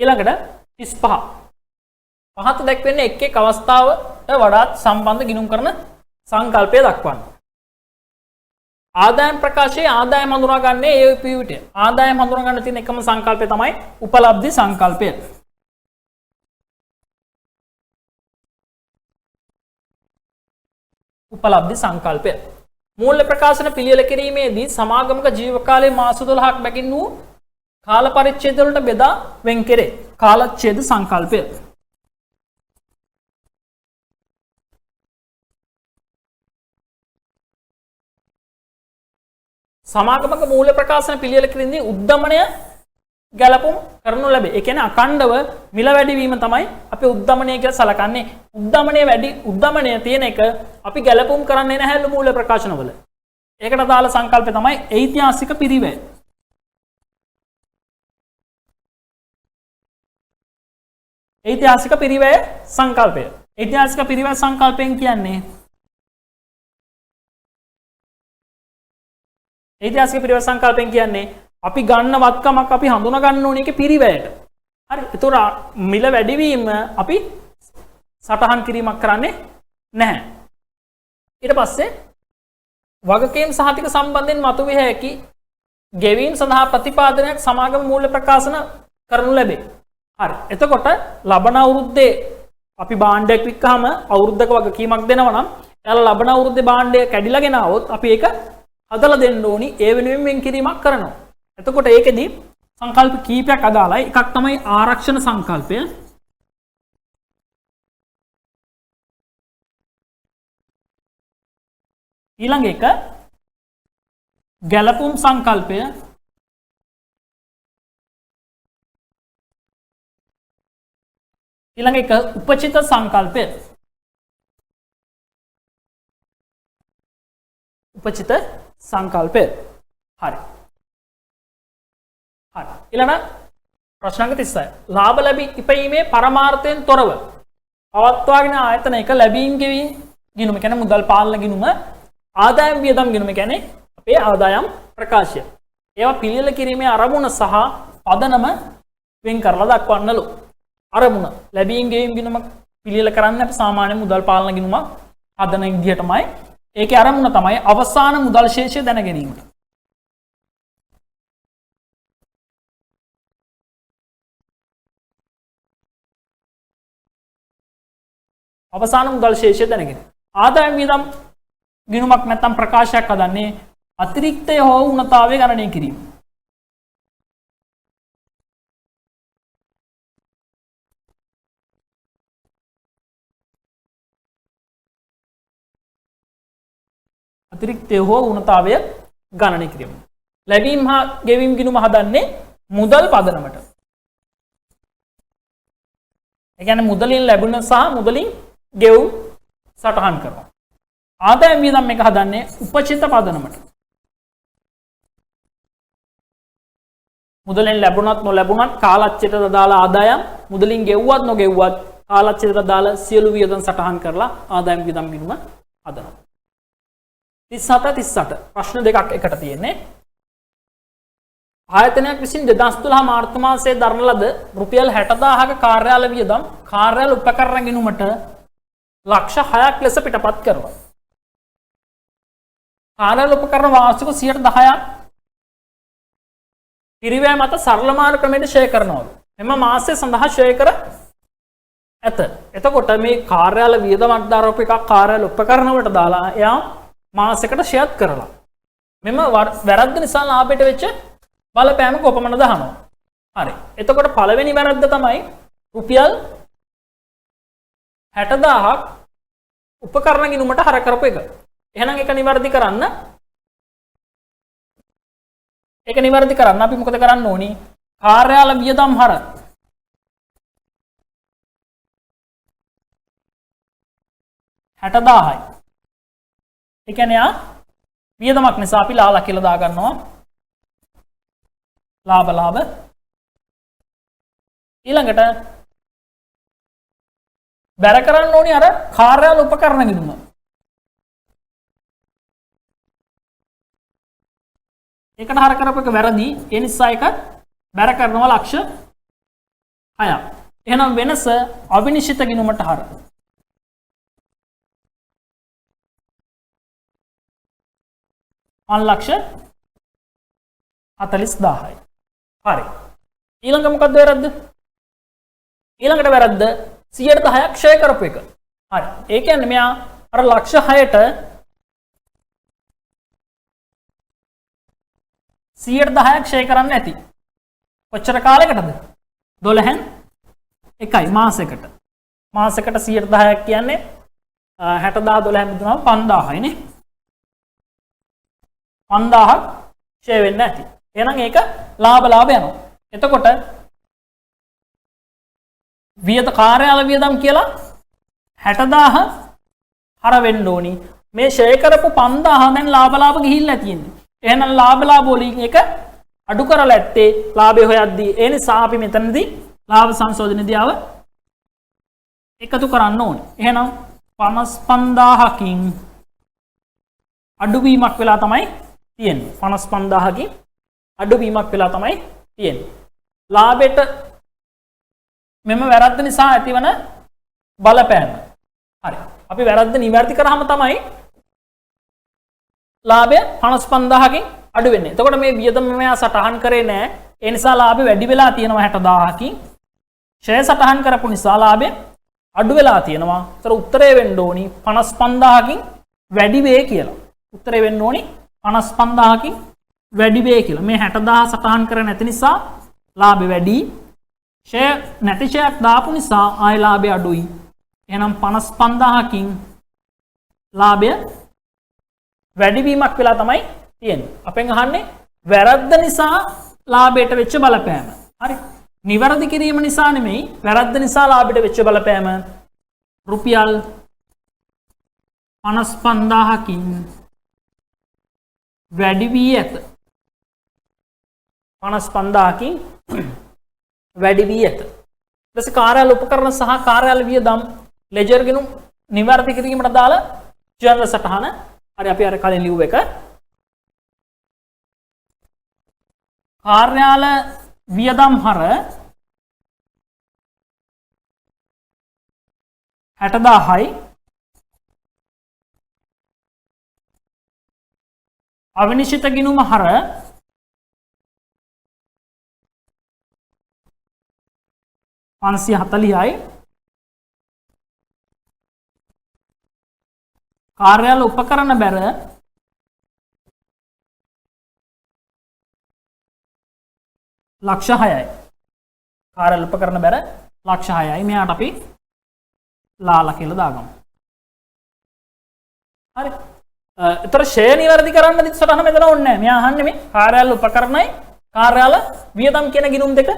ඊළඟට 35 පහත දැක්වෙන්නේ එක් එක් අවස්ථාවට වඩාත් සම්බන්ධ ගිණුම් කරන සංකල්පය දක්වන්න. ආදායම් ප්‍රකාශයේ ආදායම හඳුනාගන්නේ ඒ පියවිට. ආදායම හඳුනාගන්න තියෙන එකම සංකල්පය තමයි උපලබ්ධි සංකල්පය. උපලබ්ධි සංකල්පය. මූල්‍ය ප්‍රකාශන පිළියෙල කිරීමේදී සමාගමක ජීවකාලයේ මාස 12ක් බැගින් වූ කාල පරිච්ඡේද වලට බෙදා වෙන් කෙරේ. කාලච්ඡේද සංකල්පය. සමාගමක මූල්‍ය ප්‍රකාශන පිළියෙල කිරීමේදී උද්දමනය ගැලපුම් කරනු ලැබේ. ඒ කියන්නේ අඛණ්ඩව මිල වැඩිවීම තමයි අපි උද්දමනය කියලා සලකන්නේ. උද්දමනය තියෙන එක අපි ගැලපුම් කරන්නේ නැහැ මූල්‍ය ප්‍රකාශනවල. ඒකට අදාළ සංකල්පය තමයි ඓතිහාසික පිරිවැය. ඓතිහාසික පිරිවැය සංකල්පය. ඓතිහාසික පිරිවැය සංකල්පයෙන් කියන්නේ ඓතිහාසික පිරිවැය සංකල්පයෙන් කියන්නේ අපි ගන්න වත්කමක් අපි හඳුනා ගන්න ඕනේ ඒකේ පිරිවැයට. හරි. ඒතොර මිල වැඩිවීම අපි සටහන් කිරීමක් කරන්නේ නැහැ. ඊට පස්සේ වගකීම් සහතික සම්බන්ධයෙන් මතුවිය හැකි ගෙවීම් සඳහා ප්‍රතිපාදනයක් සමාගම මූල්‍ය ප්‍රකාශන කරනු ලැබේ. හරි. එතකොට ලබන අවුරුද්දේ අපි භාණ්ඩයක් වික්කහම අවුරුද්දක වගකීමක් දෙනවා නම් එයාලා ලබන අවුරුද්දේ භාණ්ඩය කැඩිලා ගෙන આવොත් අපි ඒක හදලා දෙන්න ඕනි. ඒ වෙනුවෙන් වෙන් කිරීමක් කරනවා. එතකොට ඒකෙදි සංකල්ප කීපයක් අදාළයි. එකක් තමයි ආරක්ෂණ සංකල්පය. ඊළඟ එක ගැලපුම් සංකල්පය. ඊළඟ එක උපචිත සංකල්පය. උපචිත සංකල්පය. හරි. හරි. ඊළඟ ප්‍රශ්නාංක 36. ලාභ ලැබී ඉපීමේ පරමාර්ථයෙන් තොරව පවත්වාගෙන ආයතනයක ලැබීම් ගෙවීම් ගිණුම කියන්නේ මුදල් පාලන ගිණුම ආදායම් වියදම් ගිණුම කියන්නේ අපේ ආදායම් ප්‍රකාශය. ඒවා පිළියෙල කිරීමේ අරමුණ සහ පදනම වෙන් කරලා දක්වන්නලු. අරමුණ ලැබීම් ගෙවීම් ගිණුම පිළියෙල කරන්න අපි සාමාන්‍ය මුදල් පාලන ගිණුමක් හදන විදිහටමයි. ඒකේ අරමුණ තමයි අවසාන මුදල් ශේෂය දැන ගැනීමට. අවසාන මුදල් ශේෂය දැනගෙන. ආදායම් වියදම් ගිණුමක් නැත්නම් ප්‍රකාශයක් හදන්නේ අතිරික්තය හෝ උණතාවය ගණනය කිරීම. අතිරික්තය හෝ උණතාවය ගණනය කිරීම. ලැබීම් හා ගෙවීම් ගිණුම හදන්නේ මුදල් පදනමට. ඒ කියන්නේ මුදලින් ලැබුණ සහ මුදලින් ගෙවුම් සටහන් කරනවා. ආදායම් වියදම් එක හදන්නේ උපචිත පදනමට. මුදලින් ලැබුණත් නොලැබුණත් කාලච්චයට දාලා ආදායම්, මුදලින් ගෙව්වත් නොගෙව්වත් කාලච්චයට දාලා සියලු වියදම් සටහන් කරලා ආදායම් වියදම් ගිණුම හදනවා. 37 38 ප්‍රශ්න දෙකක් එකට තියෙන්නේ. ආයතනයක් විසින් 2012 මාර්තු මාසයේ දරන ලද රුපියල් 60000ක කාර්යාල වියදම් කාර්යාල උපකරණ ගිණුමට ලක්ෂ 6ක් ලෙස පිටපත් කරනවා. කාර්යාල උපකරණ වාර්ෂික 10%ක් පිරිවැය මත සරල මාන ක්‍රමයට ෂෙයා කරනවලු. එම මාසය සඳහා ෂෙයා කර ඇත. එතකොට මේ කාර්යාල වියදමක් දාරපු එකක් කාර්යාල උපකරණ වලට දාලා එයා මාසයකට ෂෙයාත් කරලා. මෙම වැරද්ද නිසා ලාභයට වෙච්ච බලපෑම කොපමණද අහනවා. හරි. එතකොට පළවෙනි වැරද්ද තමයි රුපියල් 60000ක් උපකරණ ගිණුමට හර කරපු එක. එහෙනම් ඒක නිවැරදි කරන්න. ඒක නිවැරදි කරන්න අපි මොකද කරන්න ඕනි? කාර්යාල වියදම් හර $60,000යි. ඒ කියන්නේ වියදමක් නිසා අපි ලාභ කියලා දා ගන්නවා. ලාභ ඊළඟට බැර කරන්න ඕනි අර කාර්යාල උපකරණ ගිණුම. ඒකට හර කරපු එක වැරදි. ඒ නිසා ඒක බැර කරනවා ලක්ෂ 6ක්. එහෙනම් වෙනස අවිනිශ්චිත ගිණුමට හර. ලක්ෂ 40000යි. හරි. ඊළඟ මොකක්ද වැරද්ද? ඊළඟට වැරද්ද 10%ක් ෂෙයා කරපු එක. හරි. ඒ කියන්නේ මෙයා අර ලක්ෂ 6ට 10%ක් ෂෙයා කරන්න ඇති. කොච්චර කාලයකටද? 12න් 1යි මාසයකට. මාසයකට 10%ක් කියන්නේ 60000 12න් බෙදුනම 5000යි නේ. 5000ක් ෂෙයා වෙන්න ඇති. එහෙනම් ඒක ලාභ යනවා. එතකොට කාර්යාල වියදම් කියලා 60000 හර වෙන්න ඕනි. මේ ෂෙයා කරපු 5000 දැන් ලාභ ගිහිල්ලා තියෙන්නේ. එහෙනම් ලාභ වලින් එක අඩු කරලා ඇත්තේ ලාභය හොයද්දී. ඒ නිසා අපි මෙතනදී ලාභ සංශෝධනයේදී ආව එකතු කරන්න ඕනේ. එහෙනම් 55000කින් අඩුවීමක් වෙලා තමයි තියෙන්නේ. 55000කින් අඩුවීමක් වෙලා තමයි තියෙන්නේ. ලාභයට මෙම වැරද්ද නිසා ඇතිවන බලපෑම. හරි. අපි වැරද්ද නිවැරදි කරාම තමයි ලාභය 55000කින් අඩු වෙන්නේ. එතකොට මේ වියදම මෙයා සටහන් කරේ නැහැ. ඒ නිසා ලාභය වැඩි වෙලා තියෙනවා 60000කින්. ෂෙයා සටහන් කරපු නිසා ලාභය අඩු වෙලා තියෙනවා. ඒතර උත්තරේ වෙන්න ඕනි 55000කින් වැඩි වේ කියලා. උත්තරේ වෙන්න ඕනි 55000කින් වැඩි වේ කියලා. මේ 60000 සටහන් කර නැති නිසා ලාභය වැඩි. ෂෙයා නැති ෂෙයාක් දාපු නිසා ආය ලාභය අඩුයි. එහෙනම් 55000කින් ලාභය වැඩිවීමක් වෙලා තමයි තියෙන්නේ. අපෙන් අහන්නේ වැරද්ද නිසා ලාභයට වෙච්ච බලපෑම. හරි. නිවැරදි කිරීම නිසා නෙමෙයි, වැරද්ද නිසා ලාභයට වෙච්ච බලපෑම රුපියල් 55000කින් වැඩි වී ඇත. 55000කින් වැඩි වී ඇත. ඊට පස්සේ කාර්යාල උපකරණ සහ කාර්යාල වියදම් ලෙජර් ගිණුම් නිවැරදි කිරීමට දාලා ජර්නල් සටහන හරි අපි අර කලින් ලියුව එක කාර්යාල වියදම් හර 60,000යි අවිනිශ්චිත ගිණුම හර 540යි කාර්යාල උපකරණ බැර ලක්ෂ 6යි. කාර්යාල උපකරණ බැර ලක්ෂ 6යි. මෙයාට අපි ලාලා කියලා දාගමු. හරි. ඒතර ෂෙයා නිවැරදි කරන්න දිත් සටහන මෙතන ඕනේ නැහැ. මෙයා අහන්නේ මේ කාර්යාල උපකරණයි කාර්යාල වියදම් කියන ගිණුම් දෙක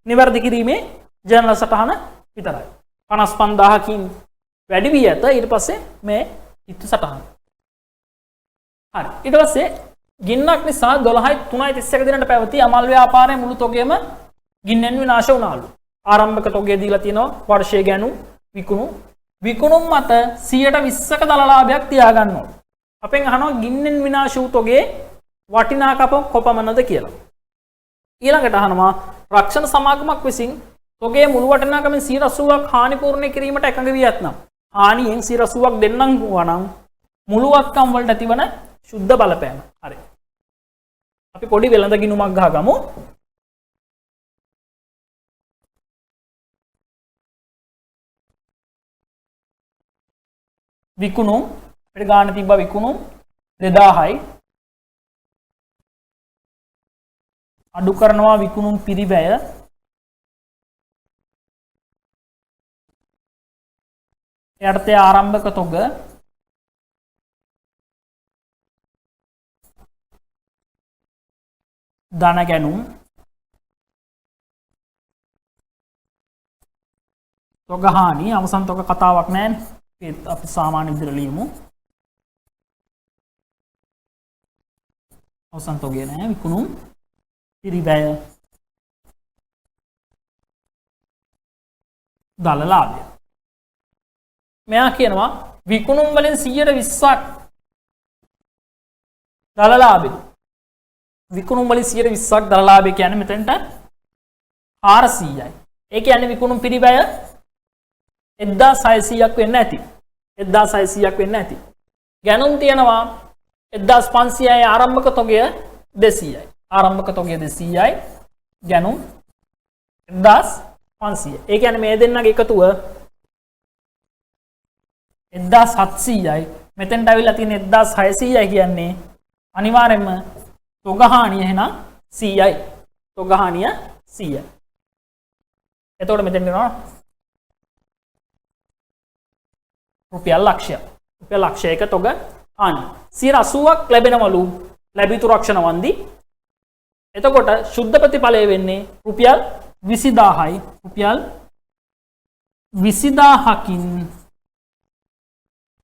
නිවැරදි කිරීමේ ජර්නල් සටහන විතරයි. 55000කින් වැඩි වී ඇත. ඊට පස්සේ මේ ඉතු සටහන. හරි. ඊට පස්සේ ගින්නක් නිසා 12.3.31 දිනට පැවති අමල් ව්‍යාපාරයේ මුළු තොගයම ගින්නෙන් විනාශ වුණාලු. ආරම්භක තොගය දීලා තියෙනවා වර්ෂයේ ගණු විකුණුම් මත 120ක දල ලාභයක් තියාගන්න ඕන. අපෙන් අහනවා ගින්නෙන් විනාශ වූ තොගයේ වටිනාකම කොපමණද කියලා. ඊළඟට අහනවා රක්ෂණ සමාගමක් විසින් තොගයේ මුළු වටිනාකමෙන් 80ක් හානි පූර්ණය කිරීමට එකඟ වී ඇතනම් හානියෙන් 80ක් දෙන්නම් වුණා නම් මුළු වත්කම් වලට ඇතිවන ශුද්ධ බලපෑම. හරි. අපි පොඩි වෙළඳ ගිණුමක් ගහගමු. විකුණුම් අපිට ගන්න තිබ්බා විකුණුම් 2000යි අඩු කරනවා විකුණුම් පිරිවැය යටතේ ආරම්භක තොග ධන ගැනුම් තොග හානි අවසන් තොග කතාවක් නැහැ. අපි සාමාන්‍ය විදිහට ලියමු. අවසන් තොගය නැහැ විකුණුම් පිරිවැය දල ලාභය. මෙයා කියනවා විකුණුම් වලින් 120ක් දල ලාභය. විකුණුම් වලින් 120ක් දල ලාභය කියන්නේ මෙතනට 400යි. ඒ කියන්නේ විකුණුම් පිරිවැය 1600ක් වෙන්න ඇති. 1600ක් වෙන්න ඇති. ගැනුම් තියෙනවා 1500යි ආරම්භක තොගය 200යි. ආරම්භක තොගය 200යි ගැනුම් 1500. ඒ කියන්නේ මේ දෙන්නගේ එකතුව 1700යි. මෙතෙන්ට අවිලා තියෙන 1600යි කියන්නේ අනිවාර්යයෙන්ම තොග හානිය එහෙනම් 100යි. තොග හානිය 100යි. එතකොට මෙතෙන් වෙනවා රුපියල් ලක්ෂයක්. රුපියල් ලක්ෂයක තොග හානි. 80ක් ලැබෙනවලු ලැබිතු රක්ෂණ වන්දි. එතකොට ශුද්ධ ප්‍රතිඵලය වෙන්නේ රුපියල් 20000යි. රුපියල් 20000කින්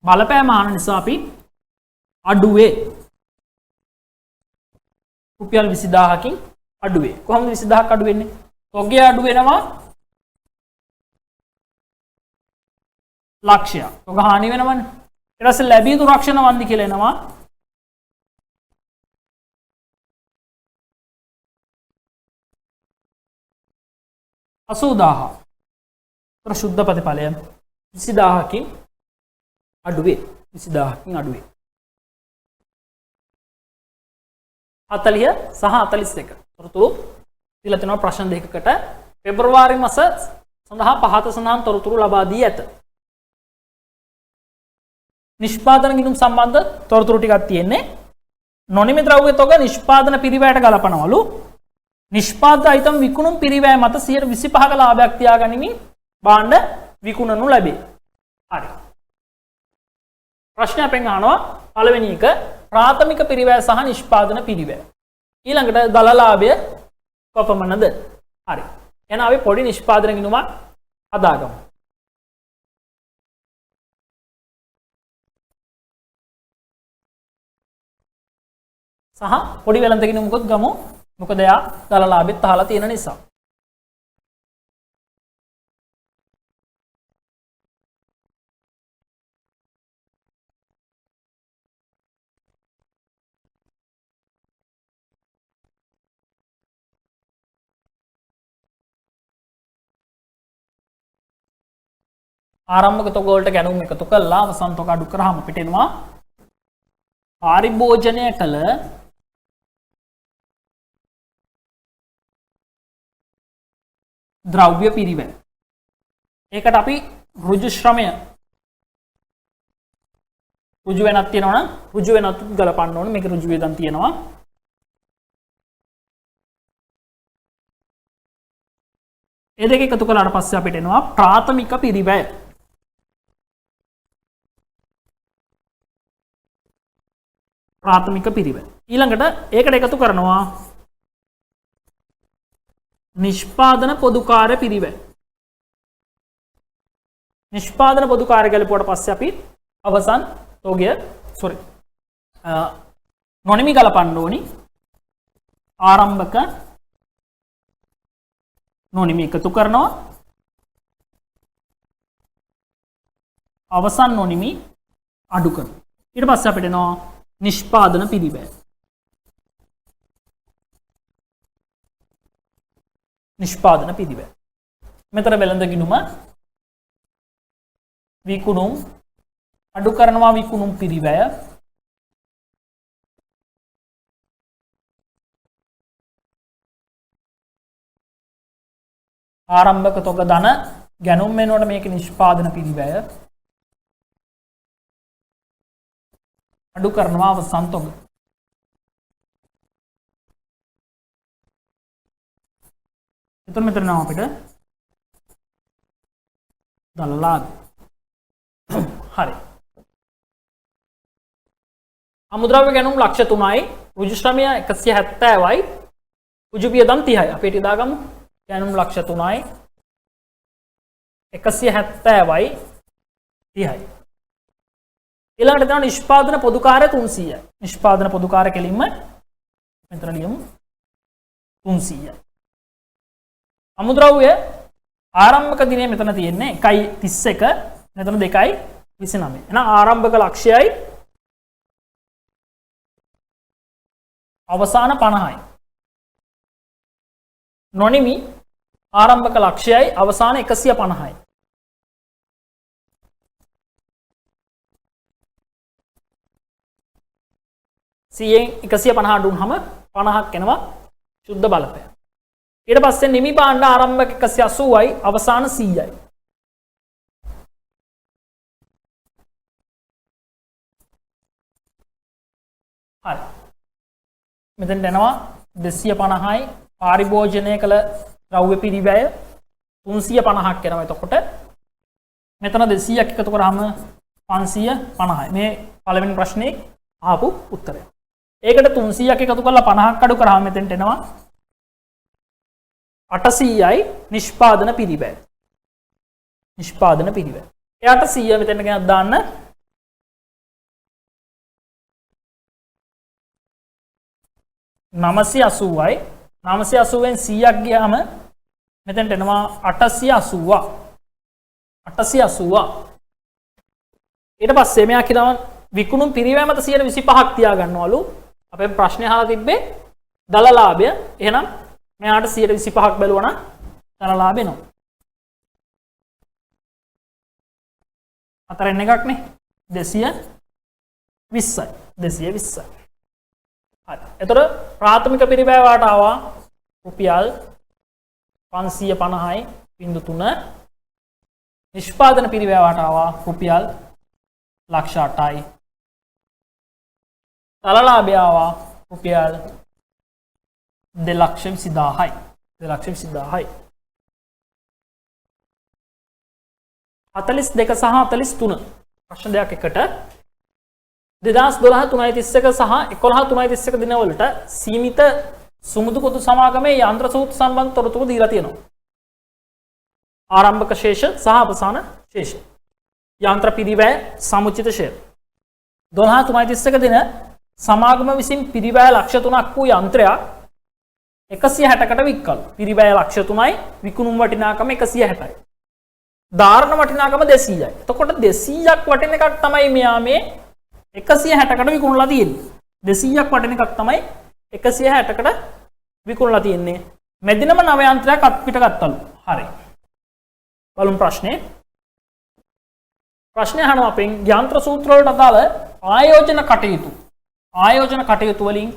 බලපෑම ආන නිසා අපි අඩුවේ රුපියල් 20000කින් අඩුවේ. කොහොමද 20000ක් අඩු වෙන්නේ? තොගය අඩු වෙනවා ලක්ෂයක්. තොග හානි වෙනවනේ. ඊට පස්සේ ලැබිය යුතු රක්ෂණ වන්දි කියලා එනවා 80000. ඒතර ශුද්ධ ප්‍රතිඵලය 20000කින් අඩුවේ. 20000කින් අඩුවේ. 40 සහ 41. තොරතුරු දීලා තියෙනවා ප්‍රශ්න දෙකකට. පෙබරවාරි මාස සඳහා පහත සඳහන් තොරතුරු ලබා දී ඇත. නිෂ්පාදන ගිණුම් සම්බන්ධ තොරතුරු ටිකක් තියෙන්නේ. නොනිමි ද්‍රව්‍ය තොග නිෂ්පාදන පිරිවැයට ගලපනවලු. නිෂ්පාදිත අයිතම් විකුණුම් පිරිවැය මත 125ක ලාභයක් තියාගනිමින් භාණ්ඩ විකුණනු ලැබේ. හරි. ප්‍රශ්නයක් අපෙන් අහනවා පළවෙනි එක ප්‍රාථමික පිරිවැය සහ නිෂ්පාදන පිරිවැය. ඊළඟට දල ලාභය කොපමණද? හරි. එහෙනම් අපි පොඩි නිෂ්පාදන ගිණුමක් හදාගමු. සහ පොඩි වෙළඳ ගිණුමකුත් ගමු. මොකද එයා දල ලාභෙත් අහලා තියෙන නිසා. ආරම්භක තොග වලට ගැනුම් එකතු කළා අවසන් තොග අඩු කරාම අපිට එනවා පාරිභෝජනය කළ ද්‍රව්‍ය පිරිවැය. ඒකට අපි ඍජු ශ්‍රමය ඍජු වෙනක් තියෙනවා නම් ඍජු වෙනත් ගලපන්න ඕනේ. මේක ඍජු වේදන් තියෙනවා. ඒ දෙක එකතු කළාට පස්සේ අපිට එනවා ප්‍රාථමික පිරිවැය. ප්‍රාථමික පිරිවැය. ඊළඟට ඒකට එකතු කරනවා නිෂ්පාදන පොදුකාර්ය පිරිවැය. නිෂ්පාදන පොදුකාර්ය ගලපුවට පස්සේ අපි අවසන් තෝගය නොනිමි ගලපන්න ඕනි. ආරම්භක නොනිමි එකතු කරනවා. අවසන් නොනිමි අඩු කරනවා. ඊට පස්සේ අපිට එනවා නිෂ්පාදන පිරිවැය. නිෂ්පාදන පිරිවැය. මෙතන වෙළඳ ගිණුම විකුණුම් අඩු කරනවා විකුණුම් පිරිවැය. ආරම්භක තොග ධන ගැනුම් වෙනකොට මේක නිෂ්පාදන පිරිවැය. අඩු කරනවා අවසන් තොග. එතකොට මෙතන නම් අපිට දලලාභ. හරි. අමුද්‍රව්‍ය ගැනුම් ලක්ෂ 3යි ඍජු ශ්‍රමය 170යි ඍජු වියදම් 30යි. අපි හිතා ගමු ගැනුම් ලක්ෂ 3යි 170යි 30යි. ඊළඟට තමයි නිෂ්පාදන පොදුකාර්ය 300යි. නිෂ්පාදන පොදුකාර්ය කෙලින්ම මෙතන ලියමු 300යි. අමුද්‍රව්‍ය ආරම්භක දිනය මෙතන තියෙන්නේ 1.31 මෙතන 2.29. එහෙනම් ආරම්භක ලක්ෂයයි අවසාන 50යි. නොනිමි ආරම්භක ලක්ෂයයි අවසාන 150යි. සියෙන් 150 අඩු වුනහම 50ක් එනවා සුද්ධ බලපෑම. ඊට පස්සේ නිමි භාණ්ඩ ආරම්භක 180යි අවසාන 100යි. හරි. මෙතෙන් යනවා 250යි පාරිභෝජනය කළ ද්‍රව්‍ය පිරිවැය 350ක් එනවා. එතකොට මෙතන 200ක් එකතු කරාම 550යි. මේ පළවෙනි ප්‍රශ්නේ ආපු උත්තරය. ඒකට 300ක් එකතු කරලා 50ක් අඩු කරාම මෙතෙන්ට එනවා 800යි නිෂ්පාදන පිරිවැය. නිෂ්පාදන පිරිවැය. ඒ 800 මෙතෙන්ට ගෙනත් දාන්න 980යි 980ෙන් 100ක් ගියාම මෙතෙන්ට එනවා 880. 880. ඊට පස්සේ මෙයා කියනවා විකුණුම් පිරිවැය මත 125ක් තියාගන්නවලු. අපේ ප්‍රශ්නේ අහලා තිබ්බේ දලලාභය. එහෙනම් මෙයාට 125ක් බැලුවා නම් දලලාභ එනවා. හතරෙන් එකක් නේ 220යි. 220යි. හරි. එතකොට ප්‍රාථමික පිරිවැය වාට ආවා රුපියල් 550.3. නිෂ්පාදන පිරිවැය වාට ආවා රුපියල් ලක්ෂ 8යි. දලලාභය ආවා රුපියල් 2,20,000යි. 2,20,000යි. 42 සහ 43 ප්‍රශ්න දෙකක් එකට 2012 3.31 සහ 11 3.31 දිනවලට සීමිත සුමුදු පොදු සමාගමේ යන්ත්‍ර සූත්‍ර සම්බන්ධ තොරතුරු දීලා තියෙනවා. ආරම්භක ශේෂ සහ අවසාන ශේෂ. යන්ත්‍ර පිරිවැය සමුචිත ෂෙයා. 12 3.31 දින සමාගම විසින් පිරිවැය ලක්ෂ 3ක් වූ යන්ත්‍රයක් 160කට වික්කලු. පිරිවැය ලක්ෂ 3යි විකුණුම් වටිනාකම 160යි. ධාරණ වටිනාකම 200යි. එතකොට 200ක් වටින එකක් තමයි මෙයා මේ 160කට විකුණලා තියෙන්නේ. 200ක් වටින එකක් තමයි 160කට විකුණලා තියෙන්නේ. මෙදිනම නව යන්ත්‍රයක් අත්පිට ගත්තලු. හරි. බලමු ප්‍රශ්නේ. ප්‍රශ්නය අහනවා අපෙන් යන්ත්‍ර සූත්‍ර වලට අදාළ ආයෝජන කටයුතු වලින්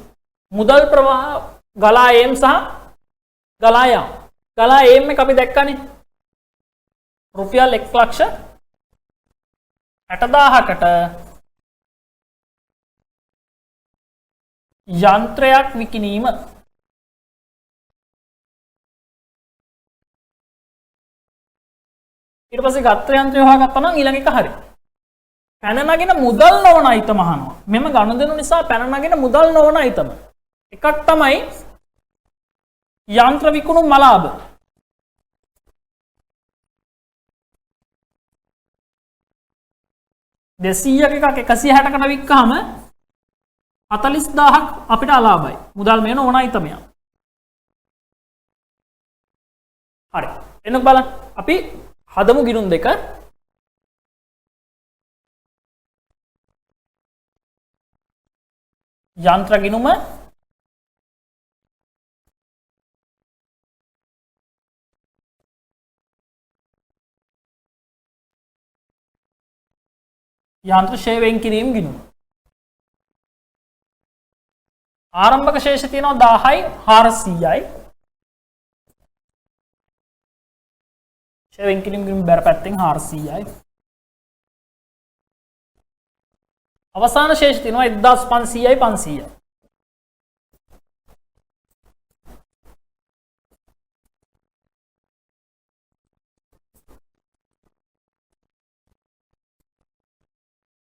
මුදල් ප්‍රවාහ ගලා ඒම් සහ ගලා යාම. ගලා ඒම් එක අපි දැක්කනේ. රුපියල් 1,60,000කට යන්ත්‍රයක් විකිණීම. ඊට පස්සේ ගත්ත යන්ත්‍රය හොයාගත්තා නම් ඊළඟ එක හරි. පැන නගින මුදල් නොවන අයිතම අහනවා. මෙම ගනුදෙනු නිසා පැන නගින මුදල් නොවන අයිතම. එකක් තමයි යන්ත්‍ර විකුණු මලාභ. දෙසීයක එකක් 160කට වික්කහම 40,000ක් අපිට අලාභයි. මුදල් මේ නොවන අයිතමයක්. හරි. එන්න බලන්න. අපි හදමු ගිණුම් දෙක. යන්ත්‍ර ගිණුම යන්ත්‍ර ෂේ වෙන් කිරීම ගිණුම. ආරම්භක ශේෂ තියෙනවා 10යි 400යි. ෂේ වෙන් කිරීම ගිණුම බැර පැත්තෙන් 400යි. අවසාන ශේෂ තියෙනවා 1500යි 500යි.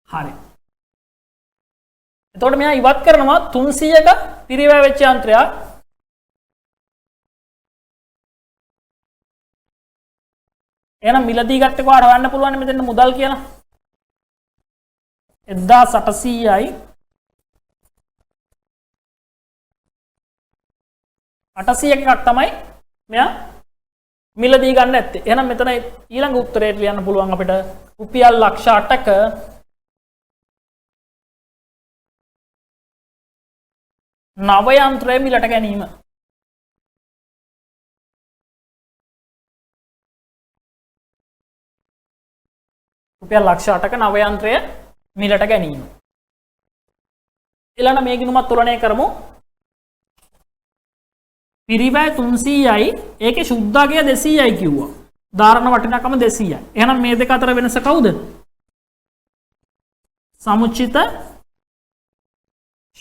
හරි. එතකොට මෙයා ඉවත් කරනවා 300ක පිරිවැය වෙච්ච යන්ත්‍රයක්. එහෙනම් මිලදී ගත්තේ කොහාට හොයන්න පුළුවන් මෙතන මුදල් කියලා. 1800යි 800ක එකක් තමයි මෙයා මිලදී ගන්න ඇත්තේ. එහෙනම් මෙතන ඊළඟ උත්තරයට ලියන්න පුළුවන් අපිට රුපියල් ලක්ෂ 8ක නව යන්ත්‍රය මිලට ගැනීම. රුපියල් ලක්ෂ 8ක නව යන්ත්‍රය මිලට ගැනීම. ඊළඟ මේ ගිණුමත් තුලනය කරමු. පිරිවැය 300යි ඒකේ සුද්ධාගය 200යි කිව්වා. ධාරණ වටිනාකම 200යි. එහෙනම් මේ දෙක අතර වෙනස කවුද? සමුච්චිත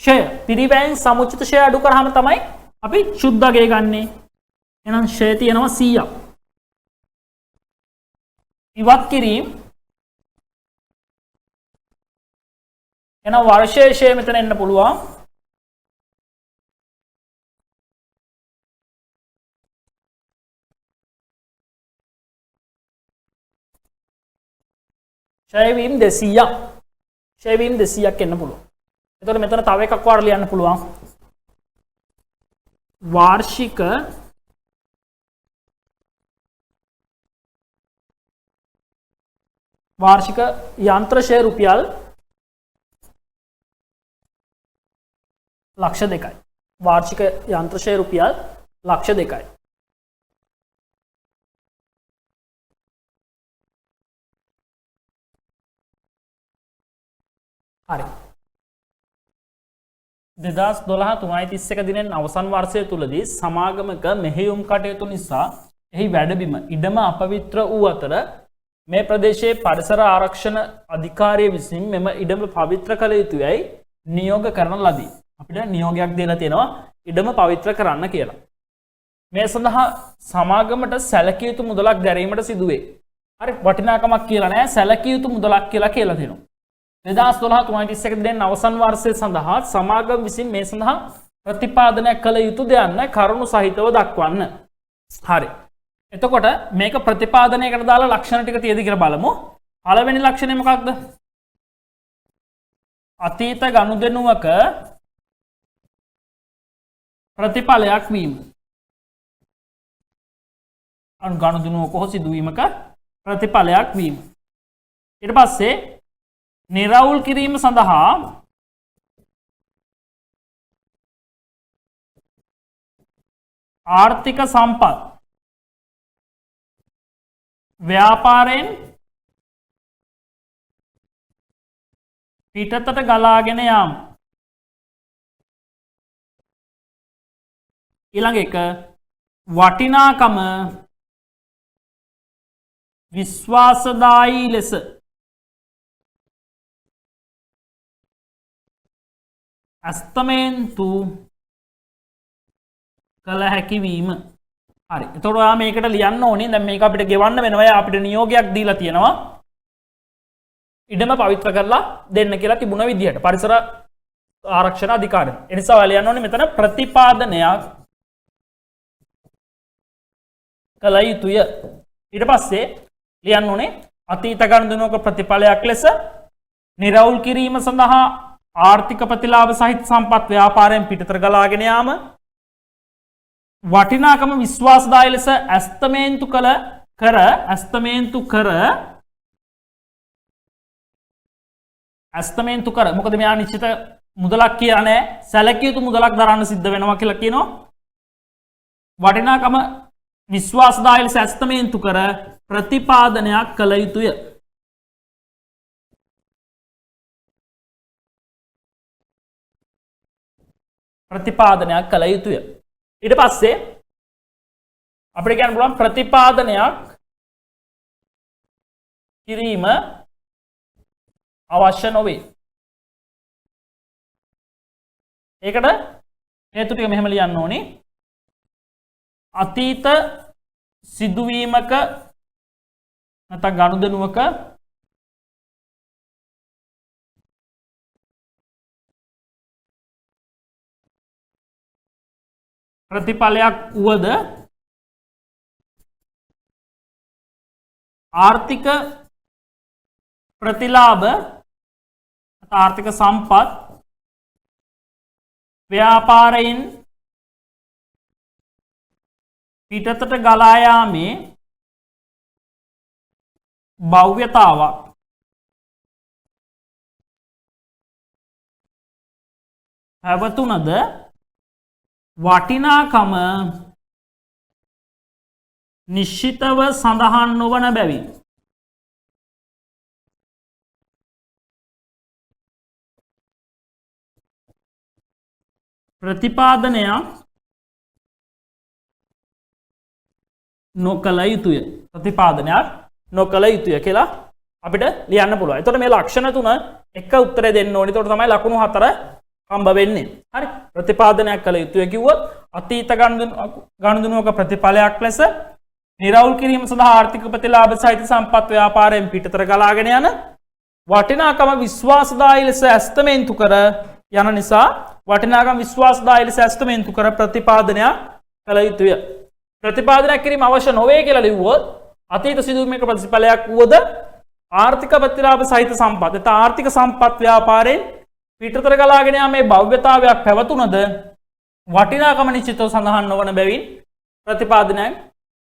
ෂය. පිරිවැයෙන් සමුච්චිත ෂය අඩු කරාම තමයි අපි සුද්ධාගය ගන්නෙ. එහෙනම් ෂය තියෙනවා 100ක්. ඉවත් කිරීම. එහෙනම් වර්ෂයේ ෂය මෙතන එන්න පුළුවන්. ෂය වීම 200ක්. ෂය වීම 200ක් එන්න පුළුවන්. එතකොට මෙතන තව එකක් වාර ලියන්න පුළුවන්. වාර්ෂික යන්ත්‍ර ෂය රුපියල් ලක්ෂ 2යි. වාර්ෂික යන්ත්‍ර ෂය රුපියල් ලක්ෂ 2යි. හරි. 2012 දිනෙන් අවසන් වර්ෂය තුලදී සමාගමක මෙහෙයුම් කටයුතු නිසා එහි වැඩබිම ඉඩම අපවිත්‍ර වූ අතර මේ ප්‍රදේශයේ පරිසර ආරක්ෂණ අධිකාරිය විසින් මෙම ඉඩම පවිත්‍ර කළ යුතුයයි නියෝග කරන ලදී. අපිට නියෝගයක් දීලා තියෙනවා ඉඩම පවිත්‍ර කරන්න කියලා. මේ සඳහා සමාගමට සැලකිය යුතු මුදලක් දැරීමට සිදුවේ. හරි, වටිනාකමක් කියලා නෑ, සැලකිය යුතු මුදලක් කියලා තියෙනවා. 2012 දිනෙන් අවසන් වර්ෂය සඳහා සමාගම විසින් මේ සඳහා ප්‍රතිපාදනයක් කළ යුතු දෙයන්න කරුණු සහිතව දක්වන්න. හරි. එතකොට මේක ප්‍රතිපාදනයකට දාලා ලක්ෂණ ටික තියෙද කියලා බලමු. පළවෙනි ලක්ෂණය මොකක්ද? අතීත ගනුදෙනුවක ප්‍රතිඵලයක් වීම. ගනුදෙනුවක හෝ සිදුවීමක ප්‍රතිඵලයක් වීම. ඊට පස්සේ නිරවුල් කිරීම සඳහා ආර්ථික සම්පත් ව්‍යාපාරයෙන් පිටතට ගලාගෙන යාම. ඊළඟ එක වටිනාකම විශ්වාසදායී ලෙස අස්තමේන්තු කළ හැකිවීම. හරි. එතකොට ඔයා මේකට ලියන්න ඕනේ. දැන් මේක අපිට ගෙවන්න වෙනවා. අපිට නියෝගයක් දීලා තියෙනවා. ඉඩම පවිත්‍ර කරලා දෙන්න කියලා තිබුණ විදිහට පරිසර ආරක්ෂණ අධිකාරිය. ඒ නිසා ඔයා ලියන්න ඕනේ මෙතන ප්‍රතිපාදනයක් කළ යුතුය. ඊට පස්සේ ලියන්න ඕනේ අතීත ගනුදෙනුවක ප්‍රතිඵලයක් ලෙස නිරවුල් කිරීම සඳහා ආර්ථික ප්‍රතිලාභ සහිත සම්පත් ව්‍යාපාරයෙන් පිටතට ගලාගෙන යාම වටිනාකම විශ්වාසදායී ලෙස ඇස්තමේන්තු කර මොකද මෙයා නිශ්චිත මුදලක් කියන්නේ සැලකිය යුතු මුදලක් දරන්න සිද්ධ වෙනවා කියලා කියනවා. වටිනාකම විශ්වාසදායී ලෙස ඇස්තමේන්තු කර ප්‍රතිපාදනයක් කළ යුතුය. ප්‍රතිපාදනයක් කළ යුතුය. ඊට පස්සේ අපිට කියන්න පුළුවන් ප්‍රතිපාදනයක් කිරීම අවශ්‍ය නොවේ. ඒකට හේතු ටික මෙහෙම ලියන්න ඕනි. අතීත සිදුවීමක නැත්නම් ගනුදෙනුවක ප්‍රතිඵලයක් වුවද ආර්ථික ප්‍රතිලාභ ආර්ථික සම්පත් ව්‍යාපාරයෙන් පිටතට ගලා යාමේ භව්‍යතාවක් පැවතුනද වටිනාකම නිශ්චිතව සඳහන් නොවන බැවින් ප්‍රතිපාදනයක් නොකළ යුතුය. ප්‍රතිපාදනයක් නොකළ යුතුය කියලා අපිට ලියන්න පුළුවන්. එතකොට මේ ලක්ෂණ තුන එක උත්තරේ දෙන්න ඕනේ. එතකොට තමයි ලකුණු 4 හම්බ වෙන්නේ. හරි. ප්‍රතිපාදනයක් කළ යුතුය කිව්වොත් අතීත ගනුදෙනුවක ප්‍රතිඵලයක් ලෙස නිරවුල් කිරීම සඳහා ආර්ථික ප්‍රතිලාභ සහිත සම්පත් ව්‍යාපාරයෙන් පිටතට ගලාගෙන යන වටිනාකම විශ්වාසදායී ලෙස ඇස්තමේන්තු කර යන නිසා වටිනාකම විශ්වාසදායී ලෙස ඇස්තමේන්තු කර ප්‍රතිපාදනයක් කළ යුතුය. ප්‍රතිපාදනයක් කිරීම අවශ්‍ය නොවේ කියලා ලිව්වොත් අතීත සිදුවීමක ප්‍රතිඵලයක් වුවද ආර්ථික ප්‍රතිලාභ සහිත සම්පත් එත ආර්ථික සම්පත් ව්‍යාපාරයෙන් පිටතට ගලාගෙන යාමේ භව්‍යතාවයක් පැවතුනද වටිනාකම නිශ්චිතව සඳහන් නොවන බැවින් ප්‍රතිපාදනයක්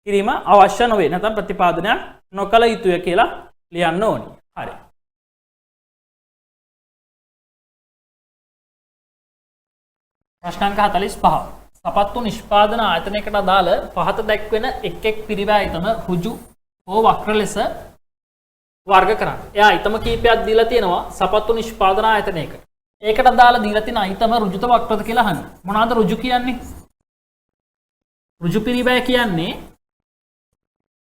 කිරීම අවශ්‍ය නොවේ. නැත්නම් ප්‍රතිපාදනයක් නොකළ යුතුය කියලා ලියන්න ඕනි. හරි. ප්‍රශ්නාංක 45. සපත්තු නිෂ්පාදන ආයතනයකට අදාළ පහත දැක්වෙන එක් එක් පිරිවැය අයිතම ඍජු හෝ වක්‍ර ලෙස වර්ග කරන්න. එයා අයිතම කීපයක් දීලා තියෙනවා සපත්තු නිෂ්පාදන ආයතනයක. ඒකට අදාළ දීලා තියෙන අයිතම ඍජුත වක්‍රද කියලා අහන්න. මොනවාද ඍජු කියන්නේ? ඍජු පිරිවැය කියන්නේ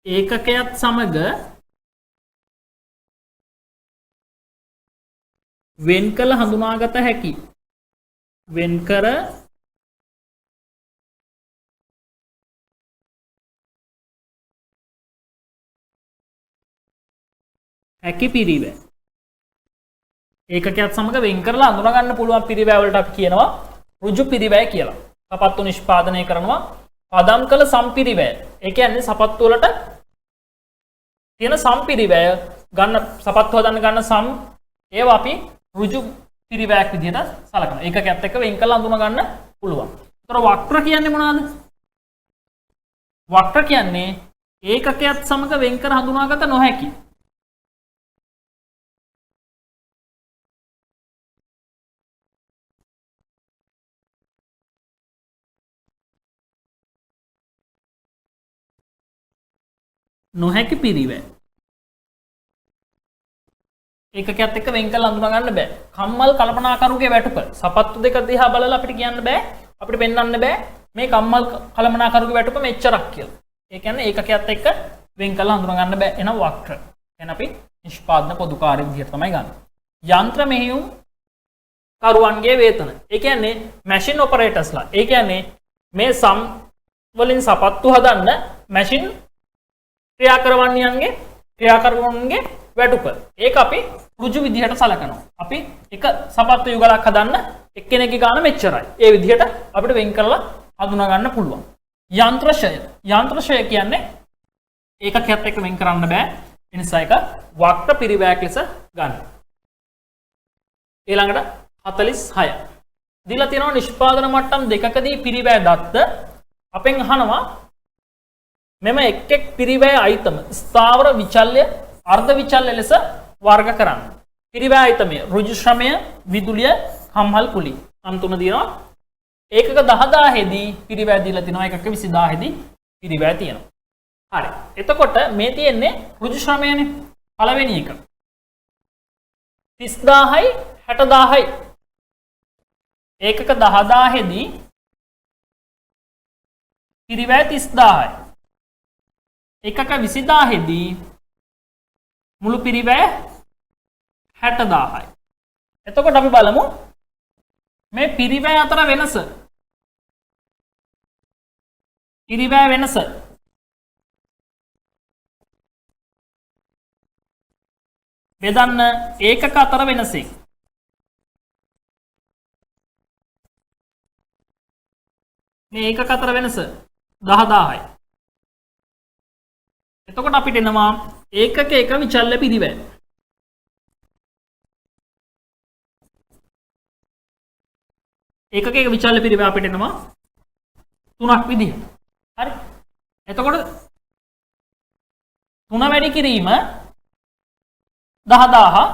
ඒකකයක් සමග වෙන් කළ හඳුනාගත හැකි වෙන්කර හැකි පිරිවැය. ඒකකයක් සමග වෙන් කරලා අඳුන ගන්න පුළුවන් පිරිවැය වලට අපි කියනවා ඍජු පිරිවැය කියලා. සපත්තු නිෂ්පාදනය කරනවා පදම් කළ සම්පිරිවැය. ඒ කියන්නේ සපත්තු වලට තියෙන සම්පිරිවැය ගන්න සපත්තු හදන්න ගන්න සම් ඒවා අපි ඍජු පිරිවැයක් විදිහට සලකනවා. ඒකකයක් එක්ක වෙන් කරලා අඳුන ගන්න පුළුවන්. ඒතර වක්‍ර කියන්නේ මොනවාද? වක්‍ර කියන්නේ ඒකකයක් සමග වෙන් කර හඳුනාගත නොහැකි. නොහැකි පිරිවැය. ඒකකයත් එක්ක වෙන් කරලා අඳුනා ගන්න බෑ. කම්මල් කළමනාකරුගේ වැටුප සපත්තු දෙක දිහා බලලා අපිට කියන්න බෑ. අපිට පෙන්වන්න බෑ මේ කම්මල් කළමනාකරුගේ වැටුප මෙච්චරක් කියලා. ඒ කියන්නේ ඒකකයත් එක්ක වෙන් කරලා හඳුනා ගන්න බෑ. එන වක්‍ර. එහෙනම් අපි නිෂ්පාදන පොදු කාර්ය විදිහට තමයි ගන්න. යන්ත්‍ර මෙහෙයුම් කරුවන්ගේ වේතන. ඒ කියන්නේ මැෂින් ඔපරේටර්ස්ලා. ඒ කියන්නේ මේ සම් වලින් සපත්තු හදන්න මැෂින් ක්‍රියාකරවන්නන්ගේ වැටුප. ඒක අපි ඍජු විදිහට සලකනවා. අපි එක සපත්තු යුගලක් හදන්න එක්කෙනෙක්ගේ ගාන මෙච්චරයි. ඒ විදිහට අපිට වෙන් කරලා හඳුනා ගන්න පුළුවන්. යන්ත්‍රශය කියන්නේ ඒකකයත් එක්ක වෙන් කරන්න බෑ. ඒ නිසා ඒක වක්‍ර පිරිවැයක් ලෙස ගන්න. ඊළඟට 46 දීලා තියෙනවා නිෂ්පාදන මට්ටම් දෙකකදී පිරිවැය දත්ත. අපෙන් අහනවා මෙම එක් පිරිවැය අයිතම ස්ථාවර විචල්්‍ය අර්ධ විචල්්‍ය ලෙස වර්ග කරන්න. පිරිවැය අයිතමේ ඍජු ශ්‍රමය, විදුලිය, කම්හල් කුලී. නම් තුන දිනවා. ඒකක 10000 දී පිරිවැය දීලා තිනවා. ඒකක 20000 දී පිරිවැය තියෙනවා. හරි. එතකොට මේ තියෙන්නේ ඍජු ශ්‍රමයනේ. පළවෙනි එක 30000යි 60000යි. ඒකක 10000 දී පිරිවැය 30000යි. ඒකක 20000 දී මුළු පිරිවැය 60000යි. එතකොට අපි බලමු මේ පිරිවැය අතර වෙනස. පිරිවැය වෙනස බෙදන්න ඒකක අතර වෙනසෙන්. මේ ඒකක අතර වෙනස 10000යි. එතකොට අපිට එනවා ඒකක එක විචල්්‍ය පිරිවැය. ඒකක එක විචල්්‍ය පිරිවැය අපිට එනවා 3ක් විදිහට. හරි. එතකොට 3 වැඩි කිරීම 10000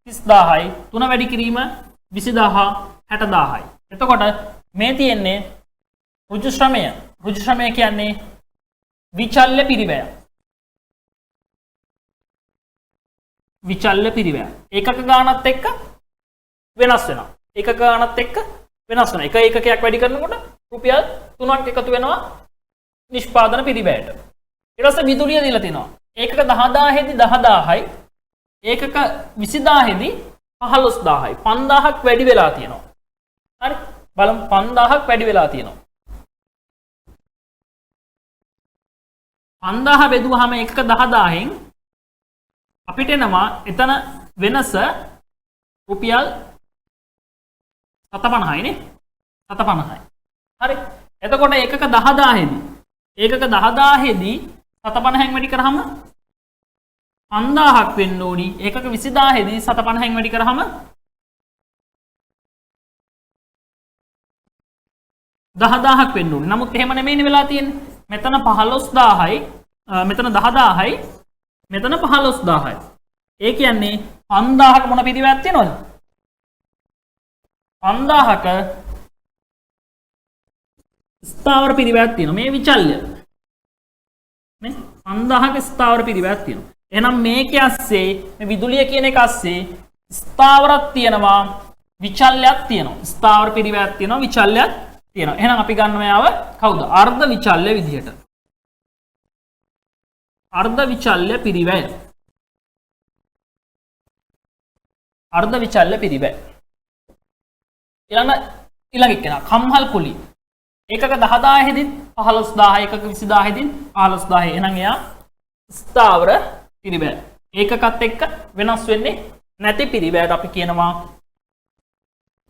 30000යි 3 වැඩි කිරීම 20000 60000යි. එතකොට මේ තියෙන්නේ ඍජු ශ්‍රමය. ඍජු ශ්‍රමය කියන්නේ විචල්්‍ය පිරිවැය. විචල්්‍ය පිරිවැය. ඒකක ගානත් එක්ක වෙනස් වෙනවා. ඒකක ගානත් එක්ක වෙනස් වෙනවා. එක ඒකකයක් වැඩි කරනකොට රුපියල් 3ක් එකතු වෙනවා නිෂ්පාදන පිරිවැයට. ඊට පස්සේ විදුලිය දීලා තිනවා. ඒකක 10000 දී 10000යි. ඒකක 20000 දී 15000යි. 5000ක් වැඩි වෙලා තියෙනවා. හරි. බලමු 5000ක් වැඩි වෙලා තියෙනවා. 5000 බෙදුවාම එකක 10000න් අපිට එනවා එතන වෙනස රුපියල් 750යි නේ. 750යි. හරි. එතකොට ඒකක 10000 දී ඒකක 10000 දී 750න් වැඩි කරාම 5000ක් වෙන්න ඕනි. ඒකක 20000 දී 750න් වැඩි කරාම 10000ක් වෙන්න ඕනි. නමුත් එහෙම නෙමෙයිනේ වෙලා තියෙන්නේ. මෙතන 15000යි මෙතන 10000යි මෙතන 15000යි. ඒ කියන්නේ 5000ක මොන පිරිවැයක් තියෙනවද? 5000ක ස්ථාවර පිරිවැයක් තියෙනවා. මේ විචල්්‍ය නේ 5000ක ස්ථාවර පිරිවැයක් තියෙනවා. එහෙනම් මේකේ ඇස්සේ මේ විදුලිය කියන එක ඇස්සේ ස්ථාවරක් තියෙනවා විචල්්‍යයක් තියෙනවා. ස්ථාවර පිරිවැයක් තියෙනවා විචල්්‍යයක් තියෙනවා. එහෙනම් අපි ගන්නවා යාව කවුද? අර්ධ විචල්්‍ය විදිහට. අර්ධ විචල්්‍ය පිරිවැය. අර්ධ විචල්්‍ය පිරිවැය. ඊළඟ එක්කෙනා කම්හල් කුලී. ඒකක 10000 දී 15000 ඒකක 20000 දී 15000. එහෙනම් එයා ස්ථාවර පිරිවැය. ඒකකත් එක්ක වෙනස් වෙන්නේ නැති පිරිවැයට අපි කියනවා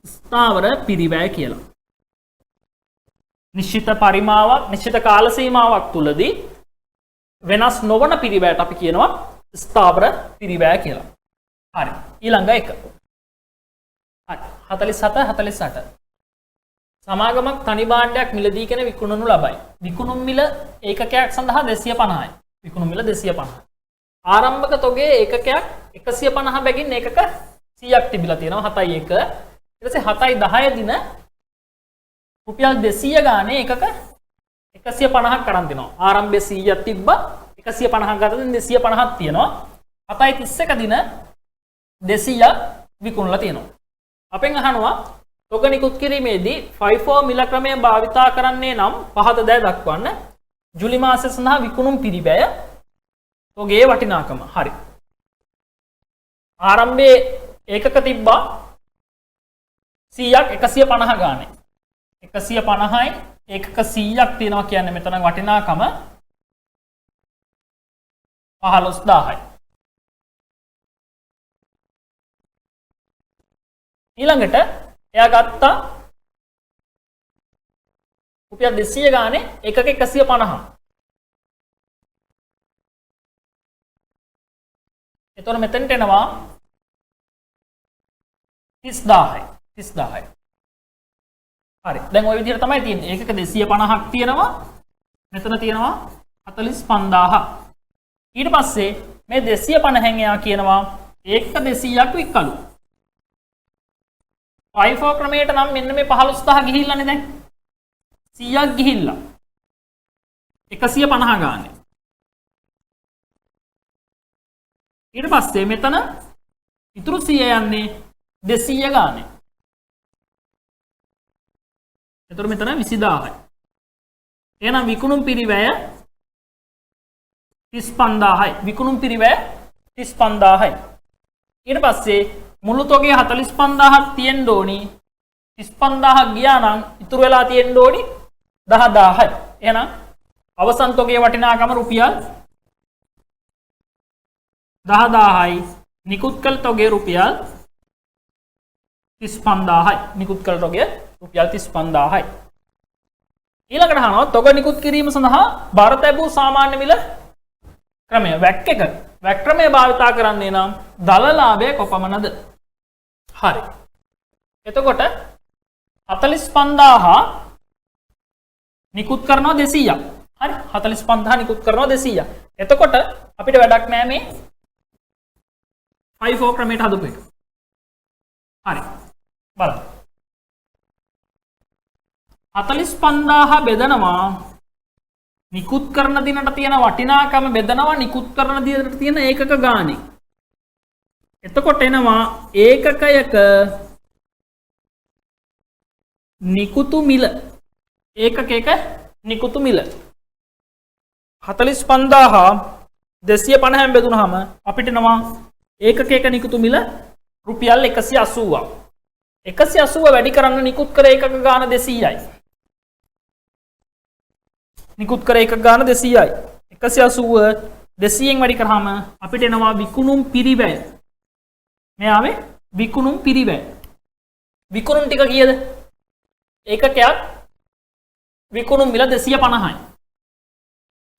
ස්ථාවර පිරිවැය කියලා. නිශ්චිත පරිමාවක් නිශ්චිත කාල සීමාවක් තුලදී වෙනස් නොවන පිරිවැයට අපි කියනවා ස්ථාවර පිරිවැය කියලා. හරි. ඊළඟ එක. හරි. 47 48. සමාගමක් තනි භාණ්ඩයක් මිලදී කියන විකුණනු ලබයි. විකුණුම් මිල ඒකකයක් සඳහා 250යි. විකුණුම් මිල 250යි. ආරම්භක තොගේ ඒකකයක් 150 බැගින් ඒකක 100ක් තිබිලා තියෙනවා 7යි 1. ඊට පස්සේ 7යි 10 දින රුපියල් 200 ගානේ ඒකක 150ක් අරන් දෙනවා. ආරම්භයේ 100ක් තිබ්බා 150ක් ගත්තොත් 250ක් තියෙනවා. 7යි 31 දින 200ක් විකුණලා තියෙනවා. අපෙන් අහනවා තොග නිකුත් කිරීමේදී FIFO මිල ක්‍රමය භාවිතා කරන්නේ නම් පහත දෑ දක්වන්න. ජුලි මාසය සඳහා විකුණුම් පිරිවැය තොගේ වටිනාකම. හරි. ආරම්භයේ ඒකක තිබ්බා 100ක් 150 ගානේ. 150යි ඒකක 100ක් තියෙනවා කියන්නේ මෙතන වටිනාකම 15000යි. ඊළඟට එයා ගත්තා රුපියල් 200 ගානේ එකක 150. එතකොට මෙතනට එනවා 30000යි. 30000යි. හරි. දැන් ওই විදිහට තමයි තියෙන්නේ. ඒකක 250ක් තියෙනවා. මෙතන තියෙනවා 45000. ඊට පස්සේ මේ 250න් එයා කියනවා ඒකක 200ක් වික්කලු. FIFO ක්‍රමයට නම් මෙන්න මේ 15000 ගිහිල්ලානේ දැන්. 100ක් ගිහිල්ලා. 150 ගානේ. ඊට පස්සේ මෙතන ඉතුරු 100 යන්නේ 200 ගානේ. එතකොට මෙතන 20000යි. එහෙනම් විකුණුම් පිරිවැය 35000යි. විකුණුම් පිරිවැය 35000යි. ඊට පස්සේ මුළු තොගේ 45000ක් තියෙන්න ඕනි. 35000ක් ගියා නම් ඉතුරු වෙලා තියෙන්න ඕනි 10000යි. එහෙනම් අවසන් තොගේ වටිනාකම රුපියල් 10000යි. නිකුත් කළ තොගේ රුපියල් 35000යි. නිකුත් කළ තොගේ රුපියල් 35000යි. ඊළඟට අහනවා තොග නිකුත් කිරීම සඳහා බාර තැබූ සාමාන්‍ය මිල ක්‍රමය වැක් එක. වැක් ක්‍රමය භාවිතා කරන්නේ නම් දල ලාභය කොපමණද? හරි. එතකොට 45000 නිකුත් කරනවා 200ක්. හරි. 45000 නිකුත් කරනවා 200ක්. එතකොට අපිට වැඩක් නෑ මේ FIFO ක්‍රමයට හදපු එක. හරි. බලන්න. 45000 බෙදනවා නිකුත් කරන දිනට තියෙන වටිනාකම බෙදනවා නිකුත් කරන දිනට තියෙන ඒකක ගානේ. එතකොට එනවා ඒකකයක නිකුතු මිල. ඒකකයක නිකුතු මිල 45000 250න් බෙදුනහම අපිට එනවා ඒකකයක නිකුතු මිල රුපියල් 180ක්. 180 වැඩි කරන්න නිකුත් කර ඒකක ගාන 200යි. නිකුත් කර ඒකක ගාන 200යි. 180 200න් වැඩි කරාම අපිට එනවා විකුණුම් පිරිවැය. මෙයාවේ විකුණුම් පිරිවැය. විකුණුම් ටික කීයද? ඒකකයක් විකුණුම් මිල 250යි.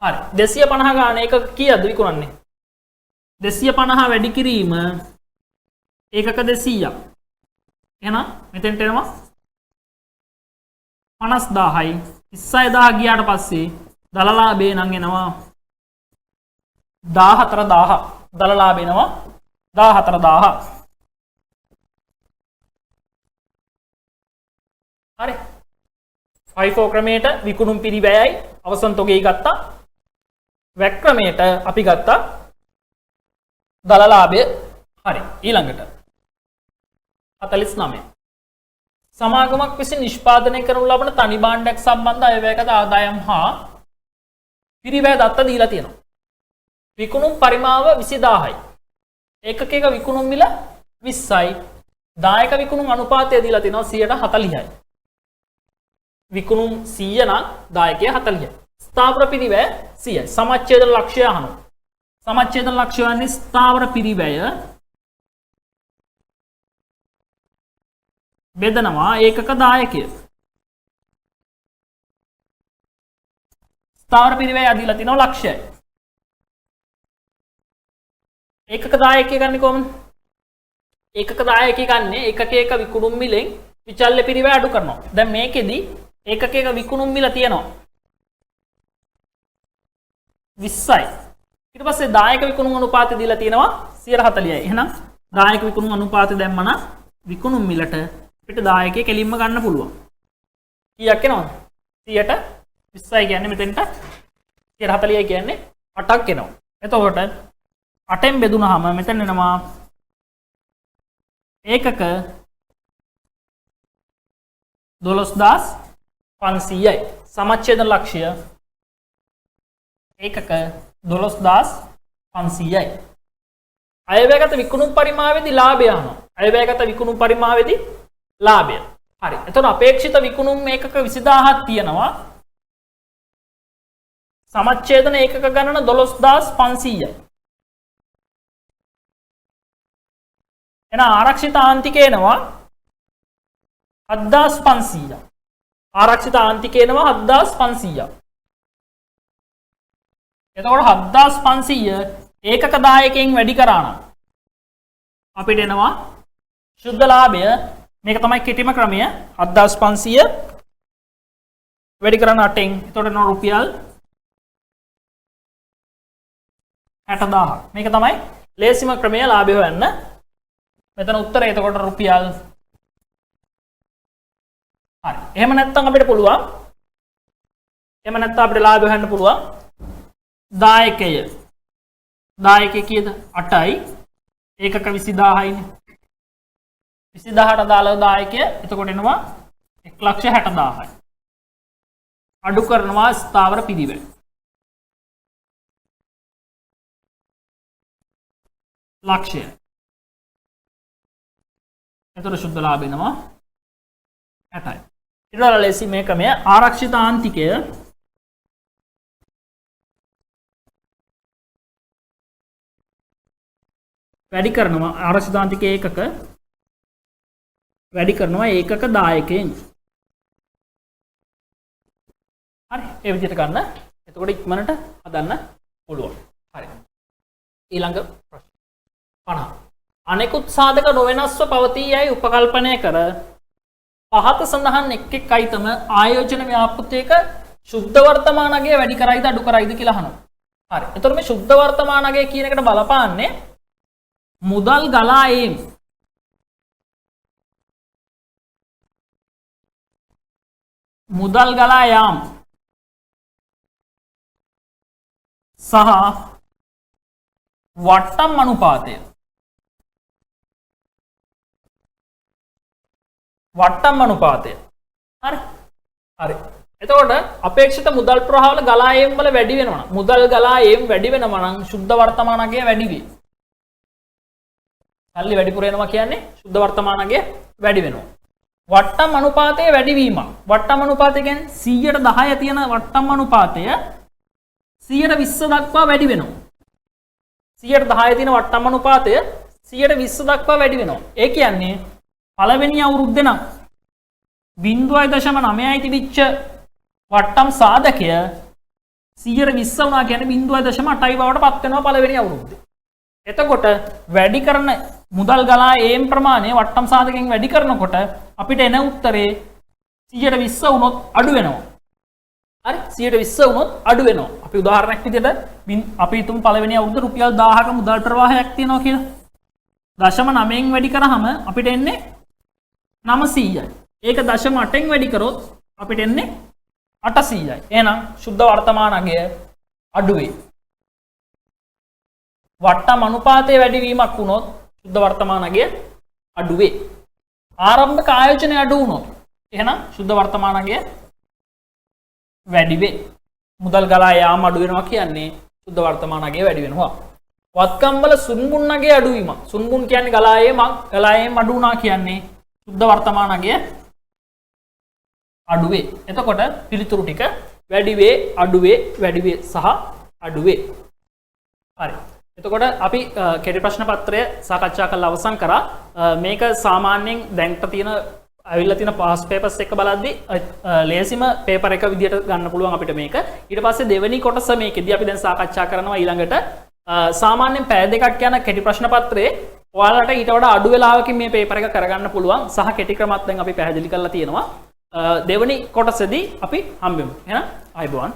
හරි. 250 ගාන ඒකක කීයද විකුණන්නේ? 250 වැඩි කිරීම ඒකක 200ක්. එහෙනම් මෙතෙන්ට එනවා 50000යි. 26000 ගියාට පස්සේ දල ලාභේ නම් එනවා 14000. දල ලාභේ එනවා 14000. හරි. FIFO ක්‍රමයට විකුණුම් පිරිවැයයි අවසන් තොගේ ගත්තා. වැක් ක්‍රමයට අපි ගත්තා දල ලාභය. හරි. ඊළඟට 49. සමාගමක් විසින් නිෂ්පාදනය කරනු ලබන තනි භාණ්ඩයක් සම්බන්ධ අයවැයගත ආදායම් හා පිරිවැය දත්ත දීලා තියෙනවා. විකුණුම් පරිමාව 20000යි. ඒකකයක විකුණුම් මිල 20යි. දායක විකුණුම් අනුපාතය දීලා තියෙනවා 140යි. විකුණුම් 100 නම් දායකය 40යි. ස්ථාවර පිරිවැය 100යි. සමච්ඡේදන ලක්ෂ්‍යය අහනවා. සමච්ඡේදන ලක්ෂ්‍ය වන්නේ ස්ථාවර පිරිවැය බෙදනවා ඒකක දායකය. ස්ථාවර පිරිවැය අදීලා තිනවා ලක්ෂයයි. ඒකක දායකය ගන්නේ කොහොමද? ඒකක දායකය ගන්නේ ඒකකයක විකුණුම් මිලෙන් විචල්්‍ය පිරිවැය අඩු කරනවා. දැන් මේකෙදි ඒකකයක විකුණුම් මිල තියෙනවා 20යි. ඊට පස්සේ දායක විකුණුම් අනුපාතය දීලා තියෙනවා 140යි. එහෙනම් දායක විකුණුම් අනුපාතය දැම්මම විකුණුම් මිලට අපිට දායකයෙ කෙලින්ම ගන්න පුළුවන්. කීයක් එනවද? 100ට 20යි කියන්නේ මෙතෙන්ට 140යි කියන්නේ 8ක් එනවා. එතකොට 8ෙන් බෙදුනහම මෙතන එනවා ඒකක 12500යි. සමච්ඡේදන ලක්ෂ්‍ය ඒකක 12500යි. අයවැයගත විකුණුම් පරිමාවේදී ලාභය අහනවා. අයවැයගත විකුණුම් පරිමාවේදී ලාභය. හරි. එතකොට අපේක්ෂිත විකුණුම් ඒකක 20000ක් තියෙනවා. සමච්ඡේදන ඒකක ගණන 12500යි. එහෙනම් ආරක්ෂිත ආන්තික එනවා 7500ක්. ආරක්ෂිත ආන්තික එනවා 7500ක්. එතකොට 7500 ඒකක 10කින් වැඩි කරා නම් අපිට එනවා ශුද්ධ ලාභය. මේක තමයි කෙටිම ක්‍රමය. 7500 වැඩි කරන 8න් එතකොට එනවා රුපියල් 60000ක්. මේක තමයි ලේසිම ක්‍රමය ලාභය හොයන්න. මෙතන උත්තරය එතකොට රුපියල්. හරි. එහෙම නැත්නම් අපිට පුළුවන්. එහෙම නැත්නම් අපිට ලාභය හොයන්න පුළුවන්. දායකය. දායකය කීයද? 8යි. ඒකක 20000යිනේ. 20000ට දාලා දායකය එතකොට එනවා 1,60,000යි. අඩු කරනවා ස්ථාවර පිරිවැය. ලක්ෂය. එතකොට ශුද්ධ ලාභය එනවා 60යි. ඊට වඩා ලේසි මේ ක්‍රමය ආරක්ෂිත ආන්තිකය වැඩි කරනවා. ආරක්ෂිත ආන්තික ඒකක වැඩි කරනවා ඒකක දායකයෙන්. හරි. ඒ විදිහට ගන්න. එතකොට ඉක්මනට හදන්න පුළුවන්. හරි. ඊළඟ ප්‍රශ්න 50. අනෙකුත් සාධක නොවෙනස්ව පවතී යයි උපකල්පනය කර පහත සඳහන් එක් එක් අයිතම ආයෝජන ව්‍යාපෘතයක ශුද්ධ වර්තමාන අගය වැඩි කරයිද අඩු කරයිද කියලා අහනවා. හරි. එතකොට මේ ශුද්ධ වර්තමාන අගය කියන එකට බලපාන්නේ මුදල් ගලා ඒම්. මුදල් ගලා යාම සහ වට්ටම් අනුපාතය. වට්ටම් අනුපාතය. හරි. හරි. එතකොට අපේක්ෂිත මුදල් ප්‍රවාහවල ගලා ඒම් වල වැඩි වෙනවා. මුදල් ගලා ඒම් වැඩි වෙනවා නම් ශුද්ධ වර්තමාන අගය වැඩි වෙයි. සල්ලි වැඩිපුර එනවා කියන්නේ ශුද්ධ වර්තමාන අගය වැඩි වෙනවා. වට්ටම් අනුපාතයේ වැඩිවීම. වට්ටම් අනුපාතය කියන්නේ 110 තියෙන වට්ටම් අනුපාතය 120 දක්වා වැඩි වෙනවා. 110 තියෙන වට්ටම් අනුපාතය 120 දක්වා වැඩි වෙනවා. ඒ කියන්නේ පළවෙනි අවුරුද්දේ නම් 0.9යි තිබිච්ච වට්ටම් සාධකය 120 වුණා කියන්නේ 0.8යි බවට පත් වෙනවා පළවෙනි අවුරුද්දේ. එතකොට වැඩි කරන මුදල් ගලා ඒම් ප්‍රමාණය වට්ටම් සාධකයෙන් වැඩි කරනකොට අපිට එන උත්තරේ 120 වුණොත් අඩු වෙනවා. හරි 120 වුණොත් අඩු වෙනවා. අපි උදාහරණයක් විදිහට අපි හිතමු පළවෙනි අවුරුද්දේ රුපියල් 1000ක මුදල් ප්‍රවාහයක් තියෙනවා කියලා. 0.9න් වැඩි කරාම අපිට එන්නේ 900යි. ඒක 0.8න් වැඩි කරොත් අපිට එන්නේ 800යි. එහෙනම් ශුද්ධ වර්තමාන අගය අඩු වෙයි. වට්ටම් අනුපාතයේ වැඩිවීමක් වුණොත් ශුද්ධ වර්තමාන අගය අඩු වේ. ආරම්භක ආයෝජනය අඩු වුණොත් එහෙනම් ශුද්ධ වර්තමාන අගය වැඩි වේ. මුදල් ගලා යාම අඩු වෙනවා කියන්නේ ශුද්ධ වර්තමාන අගය වැඩි වෙනවා. වත්කම් වල සුන්බුන් අගය අඩු වීම. සුන්බුන් කියන්නේ ගලා ඒම අඩු වුණා කියන්නේ ශුද්ධ වර්තමාන අගය අඩු වේ. එතකොට පිළිතුරු ටික වැඩි වේ, අඩු වේ, වැඩි වේ සහ අඩු වේ. හරි. එතකොට අපි කෙටි ප්‍රශ්න පත්‍රය සාකච්ඡා කරලා අවසන් කරා. මේක සාමාන්‍යයෙන් දැන්ට තියෙන අවිල්ලා තියෙන පාස් පේපර්ස් එක බලද්දී ලේසිම පේපර් එක විදියට ගන්න පුළුවන් අපිට මේක. ඊට පස්සේ දෙවෙනි කොටස මේකෙදී අපි දැන් සාකච්ඡා කරනවා ඊළඟට සාමාන්‍යයෙන් පැය දෙකක් යන කෙටි ප්‍රශ්න පත්‍රයේ ඔයාලට ඊට වඩා අඩු වෙලාවකින් මේ පේපර් එක කරගන්න පුළුවන් සහ කෙටි ක්‍රමත් දැන් අපි පැහැදිලි කරලා තියෙනවා. දෙවෙනි කොටසදී අපි හම්බෙමු. එහෙනම් ආයුබෝවන්.